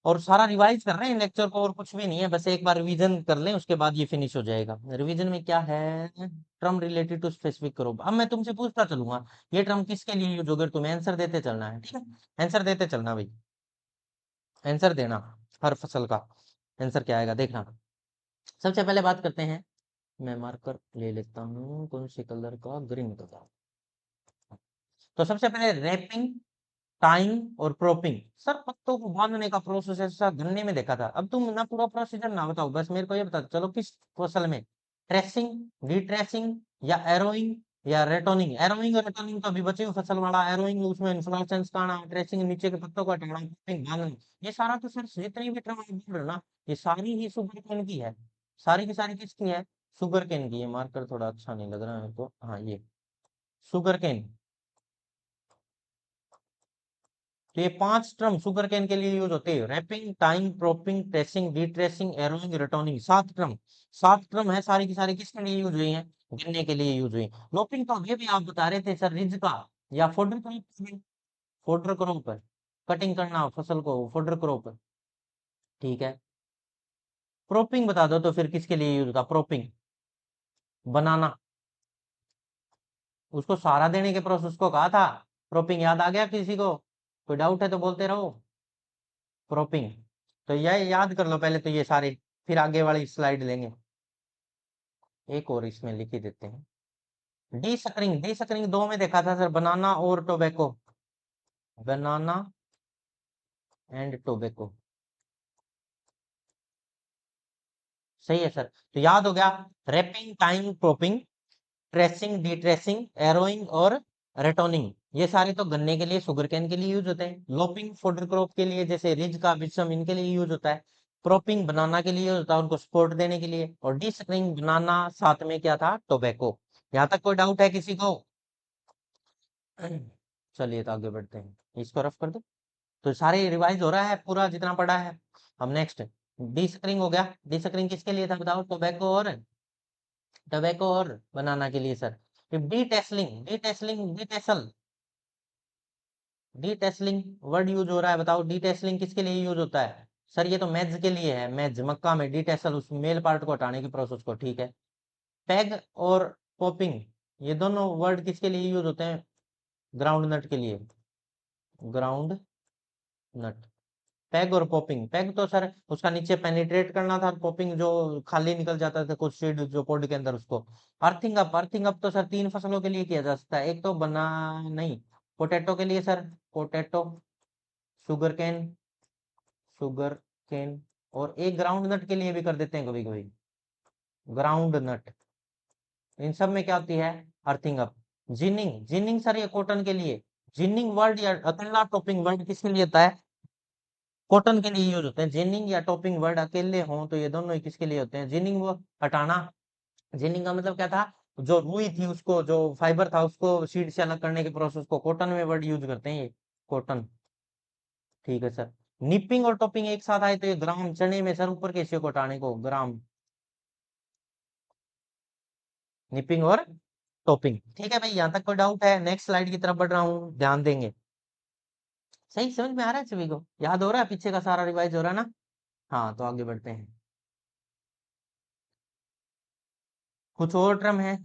और सारा रिवाइज कर रहे हैं लेक्चर को, और कुछ भी नहीं है, बस एक बार रिवीजन कर लें उसके बाद ये फिनिश हो जाएगा। रिवीजन में क्या है, term related to specific crop. अब मैं तुमसे पूछता चलूंगा ये टर्म किसके लिए यूज होगी, तुम्हें आंसर देते चलना है, ठीक है, आंसर देते चलना भाई, आंसर देना, हर फसल का आंसर क्या आएगा देखना। सबसे पहले बात करते हैं, मैं मार्कर ले लेता हूँ, कौन से कलर का, ग्रीन कलर। तो सबसे पहले रैपिंग, टाइम और प्रोपिंग। सर पत्तों को बांधने का प्रोसेस ऐसा गन्ने में देखा था, अब तुम ना पूरा प्रोसीजर ना बताओ, बस मेरे को ये बता चलो किस फसल में, ट्रेसिंग, रिट्रेसिंग, या एरोइंग, या रेटोनिंग। एरोइंग और रेटोनिंग तो अभी बची हुई फसल वाला, एरोइंग उसमें इन्फ्लोरेसेंस का आना, ट्रेसिंग नीचे के पत्तों का हटाना, प्रोपिंग बांधना। ये सारा तो सर जितनी भी टर्म बोल रहे हो ना, ये सारी ही शुगर केन की है, सारी की सारी किसकी है, शुगर केन की है। मार्कर थोड़ा अच्छा नहीं लग रहा है मेरे को, हाँ ये शुगर केन। तो ये 5 टर्म शुगर केन के लिए यूज होते हैं, wrapping, tying, propping, trashing, detrashing, arrowing, ratooning, 7 term. 7 term है, सारी की सारी किसके लिए यूज हुई है, गन्ने के लिए यूज हुई। लोपिंग तो अभी भी आप बता रहे थे सर, रिज का या fodder crop, fodder crop, cutting करना फसल को, फोडर क्रॉप, ठीक है। प्रोपिंग बता दो तो फिर किसके लिए यूज होता, प्रोपिंग बनाना, उसको सहारा देने के प्रोसेस को कहा था प्रोपिंग, याद आ गया किसी को, कोई डाउट है तो बोलते रहो। प्रोपिंग, तो यह याद कर लो पहले तो ये सारे, फिर आगे वाली स्लाइड लेंगे, एक और इसमें लिख ही देते हैं। डी सकरिंग दो में देखा था सर, बनाना और टोबैको, बनाना एंड टोबैको। सही है सर, तो याद हो गया, wrapping, time, cropping, tracing, detrashing, arrowing और रेटोनिंग, ये सारे तो गन्ने के लिए, शुगर केन के लिए यूज होते हैं। लोपिंग फॉडर क्रॉप के लिए, जैसे रिज का बिशम, इनके लिए यूज होता है। क्रॉपिंग बनाना के लिए होता है, उनको सपोर्ट देने के लिए। और डिस्करिंग बनाना, साथ में क्या था, टोबैको। यहाँ तक कोई डाउट है किसी को? चलिए तो आगे बढ़ते हैं, इसको रफ कर दो। तो सारे रिवाइज हो रहा है पूरा जितना पढ़ा है। हम नेक्स्ट, डिस्करिंग हो गया। डिस्करिंग किसके लिए था बताओ? टोबैको और बनाना के लिए सर। फिर डी टेस्लिंग वर्ड यूज हो रहा है, बताओ डी टेस्लिंग किसके लिए यूज होता है? सर ये तो मेज के लिए है, मेज मक्का में डी टेसल, उस मेल पार्ट को हटाने की प्रोसेस को, ठीक है। पैग और पॉपिंग, ये दोनों वर्ड किसके लिए यूज होते हैं? ग्राउंड नट के लिए, ग्राउंड नट। पैग और पॉपिंग, पैग तो सर उसका नीचे पेनिट्रेट करना था, पॉपिंग जो खाली निकल जाता था कुछ सीड जो पॉड के अंदर, उसको। अर्थिंग अप तो सर तीन फसलों के लिए किया जा सकता है, एक तो बना नहीं, पोटैटो के लिए sir, potato, sugar cane, sugar cane, और एक ग्राउंड नट के लिए भी कर देते हैं कभी कभी, ग्राउंड नट। इन सब में क्या होती है? Earthing up. Ginning, ginning sir ये कॉटन के लिए, जिनिंग वर्ड या अकेला टॉपिंग वर्ड किसके लिए होता है? कॉटन के लिए यूज होते हैं। जिनिंग या टॉपिंग वर्ड अकेले हों तो ये दोनों ही किसके लिए होते हैं? जिनिंग वो हटाना, जिनिंग का मतलब क्या था? जो रुई थी उसको, जो फाइबर था उसको सीड से अलग करने के प्रोसेस को कॉटन में वर्ड यूज करते हैं ये, कॉटन। ठीक है सर। निपिंग और टॉपिंग एक साथ आए तो ये ग्राम, चने में सर ऊपर के हिस्से को हटाने को ग्राम, निपिंग और टॉपिंग। ठीक है भाई, यहाँ तक कोई डाउट है? नेक्स्ट स्लाइड की तरफ बढ़ रहा हूँ, ध्यान देंगे। सही समझ में आ रहा है सभी को? याद हो रहा है? पीछे का सारा रिवाइज हो रहा है ना? हाँ, तो आगे बढ़ते हैं। कुछ और टर्म है,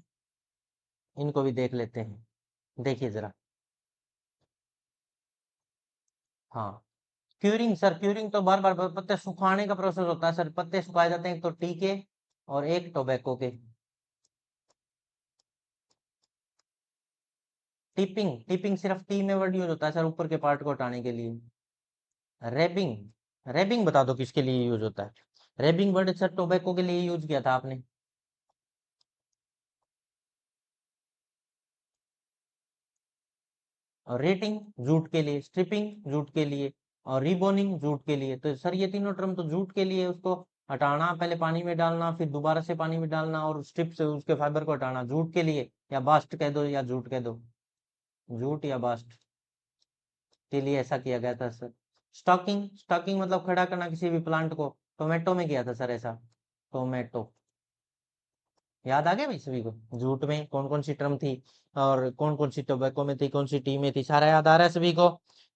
इनको भी देख लेते हैं, देखिए जरा। हाँ, क्यूरिंग सर, क्यूरिंग तो बार बार पत्ते सुखाने का प्रोसेस होता है सर, पत्ते सुखाए जाते हैं, एक तो टी के और एक टोबैको के। टिपिंग, टिपिंग सिर्फ टी में वर्ड यूज होता है सर, ऊपर के पार्ट को हटाने के लिए। रेबिंग, रेबिंग बता दो किसके लिए यूज होता है? रेबिंग वर्ड सर टोबैको के लिए यूज किया था आपने। और रेटिंग जूट के लिए, स्ट्रिपिंग जूट के लिए, और रिबोनिंग जूट के लिए। तो सर ये तीनों टर्म तो जूट के लिए, उसको हटाना, पहले पानी में डालना, फिर दोबारा से पानी में डालना, और स्ट्रिप से उसके फाइबर को हटाना, जूट के लिए। या बास्ट कह दो या जूट कह दो, जूट या बास्ट के लिए ऐसा किया गया था सर। स्टॉकिंग, स्टॉकिंग मतलब खड़ा करना किसी भी प्लांट को, टोमेटो में किया था सर ऐसा, टोमेटो। याद आ गया भाई सभी को? जूट में कौन कौन सी टर्म थी, और कौन कौन सी टोबैको में थी, कौन सी टी में थी, सारा याद आ रहा है सभी को?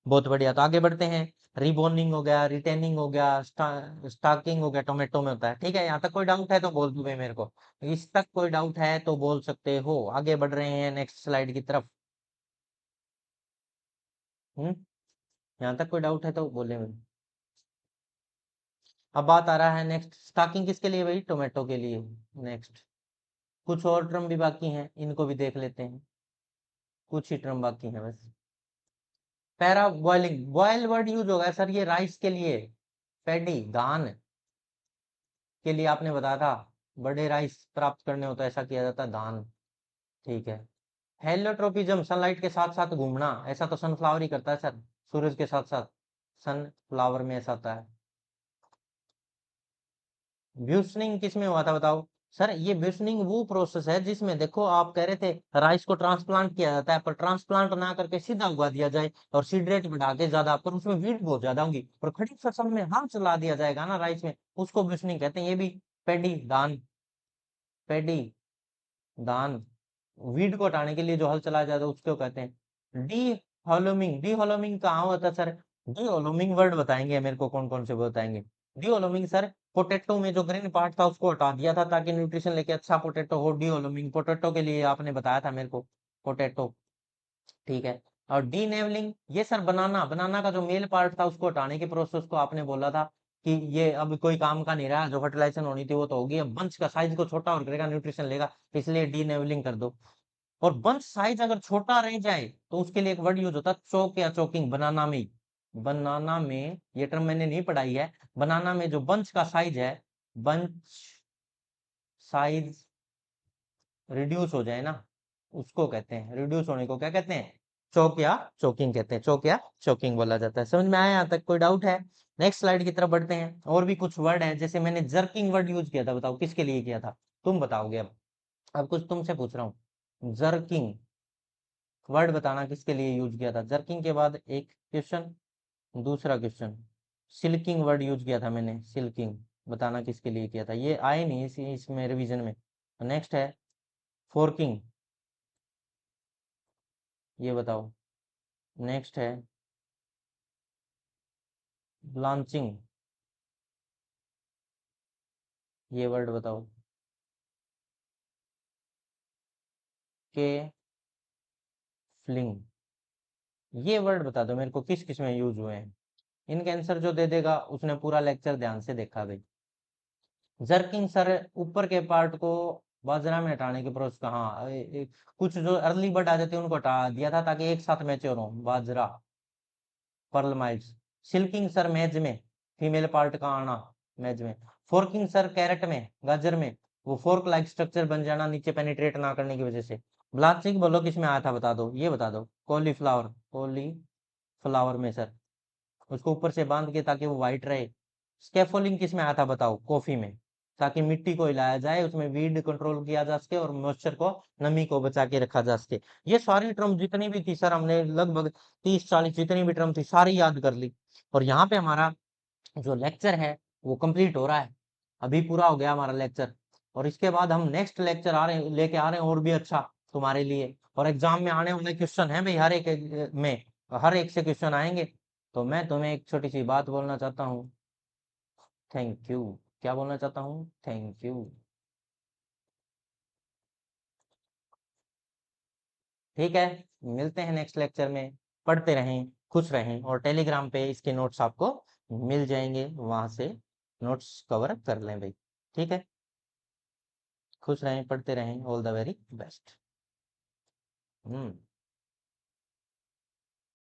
बहुत बढ़िया, तो आगे बढ़ते हैं। रिबोनिंग हो गया, रिटेनिंग हो गया, स्टाकिंग हो गया, टोमेटो में होता है। ठीक है, यहाँ तक कोई डाउट है तो बोल दो भाई मेरे को, इस तक कोई डाउट है तो बोल सकते हो। आगे बढ़ रहे हैं नेक्स्ट स्लाइड की तरफ। हम्म, यहाँ तक कोई डाउट है तो बोले भाई। अब बात आ रहा है नेक्स्ट, स्टाकिंग किसके लिए भाई? टोमेटो के लिए। नेक्स्ट, कुछ और टर्म भी बाकी हैं, इनको भी देख लेते हैं, कुछ ही टर्म बाकी हैं बस। Parboiling, boil word use होगा सर ये राइस के लिए, पैडी धान के लिए आपने बताया था, बड़े राइस प्राप्त करने होता है ऐसा किया जाता है, धान। ठीक है। हेलियोट्रोपिज्म, सनलाइट के साथ साथ घूमना, ऐसा तो सनफ्लावर ही करता है सर, सूरज के साथ साथ सनफ्लावर में ऐसा होता है। ब्यूसनिंग किस में हुआ था बताओ? सर ये ब्यूसनिंग वो प्रोसेस है जिसमें देखो, आप कह रहे थे राइस को ट्रांसप्लांट किया जाता है, पर ट्रांसप्लांट ना करके सीधा उगा दिया जाए और सीड रेट बढ़ा के ज्यादा, पर उसमें वीट बहुत ज्यादा होगी, और खड़ी फसल में हाथ चला दिया जाएगा ना राइस में, उसको ब्यूसनिंग कहते हैं। ये भी पेडी धान, पेडी धान, वीड को हटाने के लिए जो हल चलाया जाता है उसको कहते हैं डी हॉलोमिंग। डी हॉलोमिंग कहाँ होता है सर? डी हॉलोमिंग वर्ड बताएंगे मेरे को, कौन कौन से बताएंगे? डी हॉलोमिंग सर, पोटैटो में जो ग्रीन पार्ट था उसको हटा दिया था ताकि न्यूट्रिशन लेके अच्छा पोटैटो हो, डी हॉलोमिंग पोटैटो के लिए आपने बताया था मेरे को, पोटैटो। ठीक है। और डी नेवलिंग ये सर बनाना, बनाना का जो मेल पार्ट था उसको हटाने के प्रोसेस को आपने बोला था कि ये अब कोई काम का नहीं रहा, जो फर्टिलाइजेशन होनी थी वो तो होगी, अब बंच का साइज को छोटा और करेगा, न्यूट्रिशन लेगा, इसलिए डी नेवलिंग कर दो। और बंच साइज अगर छोटा रह जाए तो उसके लिए एक वर्ड यूज होता है चोक या चोकिंग। बनाना में, बनाना में ये टर्म मैंने नहीं पढ़ाई है। बनाना में जो बंच का साइज है, बंच साइज रिड्यूस हो जाए ना, उसको कहते हैं, रिड्यूस होने को क्या कहते हैं, चोक या चोकिंग कहते हैं। चोक या चोकिंग बोला जाता है। समझ में आया यहाँ तक? कोई डाउट है? नेक्स्ट स्लाइड की तरफ बढ़ते हैं। और भी कुछ वर्ड है, जैसे मैंने जर्किंग वर्ड यूज किया था, बताओ किसके लिए किया था? तुम बताओगे। अब कुछ तुमसे पूछ रहा हूँ। जर्किंग वर्ड बताना किसके लिए यूज किया था? जर्किंग के बाद एक क्वेश्चन, दूसरा क्वेश्चन। सिल्किंग वर्ड यूज किया था मैंने, सिल्किंग बताना किसके लिए किया था? ये आए नहीं इसमें रिवीजन में। नेक्स्ट है फोर्किंग, ये बताओ। नेक्स्ट है ब्लांचिंग, ये वर्ड बताओ। के फ्लिंग, ये वर्ड बता दो मेरे को किस किस में यूज हुए हैं। इनका आंसर जो दे देगा उसने पूरा लेक्चर ध्यान से देखा भाई। जर्किंग सर, ऊपर के पार्ट को बाजरा में हटाने के प्रोसेस का, हाँ कुछ जो अर्ली बर्ड आ जाते हैं उनको हटा दिया था ताकि एक साथ मैच्योर हो, बाजरा, पर्ल माइल्स। सिल्किंग सर मैज में, फीमेल पार्ट का आना मैज में। फोर्किंग सर कैरेट में, गाजर में, वो फोर्क लाइक स्ट्रक्चर बन जाना नीचे पेनिट्रेट ना करने की वजह से। ब्लास्टिंग बोलो किस में आया था बता दो, ये बता दो। कॉलीफ्लावर, कॉलीफ्लावर में सर, उसको ऊपर से बांध के ताकि वो व्हाइट रहे। स्कैफोल्डिंग किस में आया था बताओ? कॉफी में, ताकि मिट्टी को हिलाया जाए, उसमें वीड कंट्रोल किया जा सके और मॉइस्चर को, नमी को बचा के रखा जा सके। ये सारी टर्म जितनी भी थी सर, हमने लगभग 30-40 जितनी भी टर्म थी सारी याद कर ली। और यहाँ पे हमारा जो लेक्चर है वो कंप्लीट हो रहा है, अभी पूरा हो गया हमारा लेक्चर। और इसके बाद हम नेक्स्ट लेक्चर आ रहे हैं, लेके आ रहे हैं और भी अच्छा तुम्हारे लिए। और एग्जाम में आने वाले क्वेश्चन है भाई, हर एक में, हर एक से क्वेश्चन आएंगे। तो मैं तुम्हें एक छोटी सी बात बोलना चाहता हूँ, थैंक यू। क्या बोलना चाहता हूँ? Thank you. ठीक है, मिलते हैं नेक्स्ट लेक्चर में। पढ़ते रहें, खुश रहें, और टेलीग्राम पे इसके नोट्स आपको मिल जाएंगे, वहां से नोट्स कवर कर लें भाई। ठीक है, खुश रहें, पढ़ते रहें, ऑल द वेरी बेस्ट।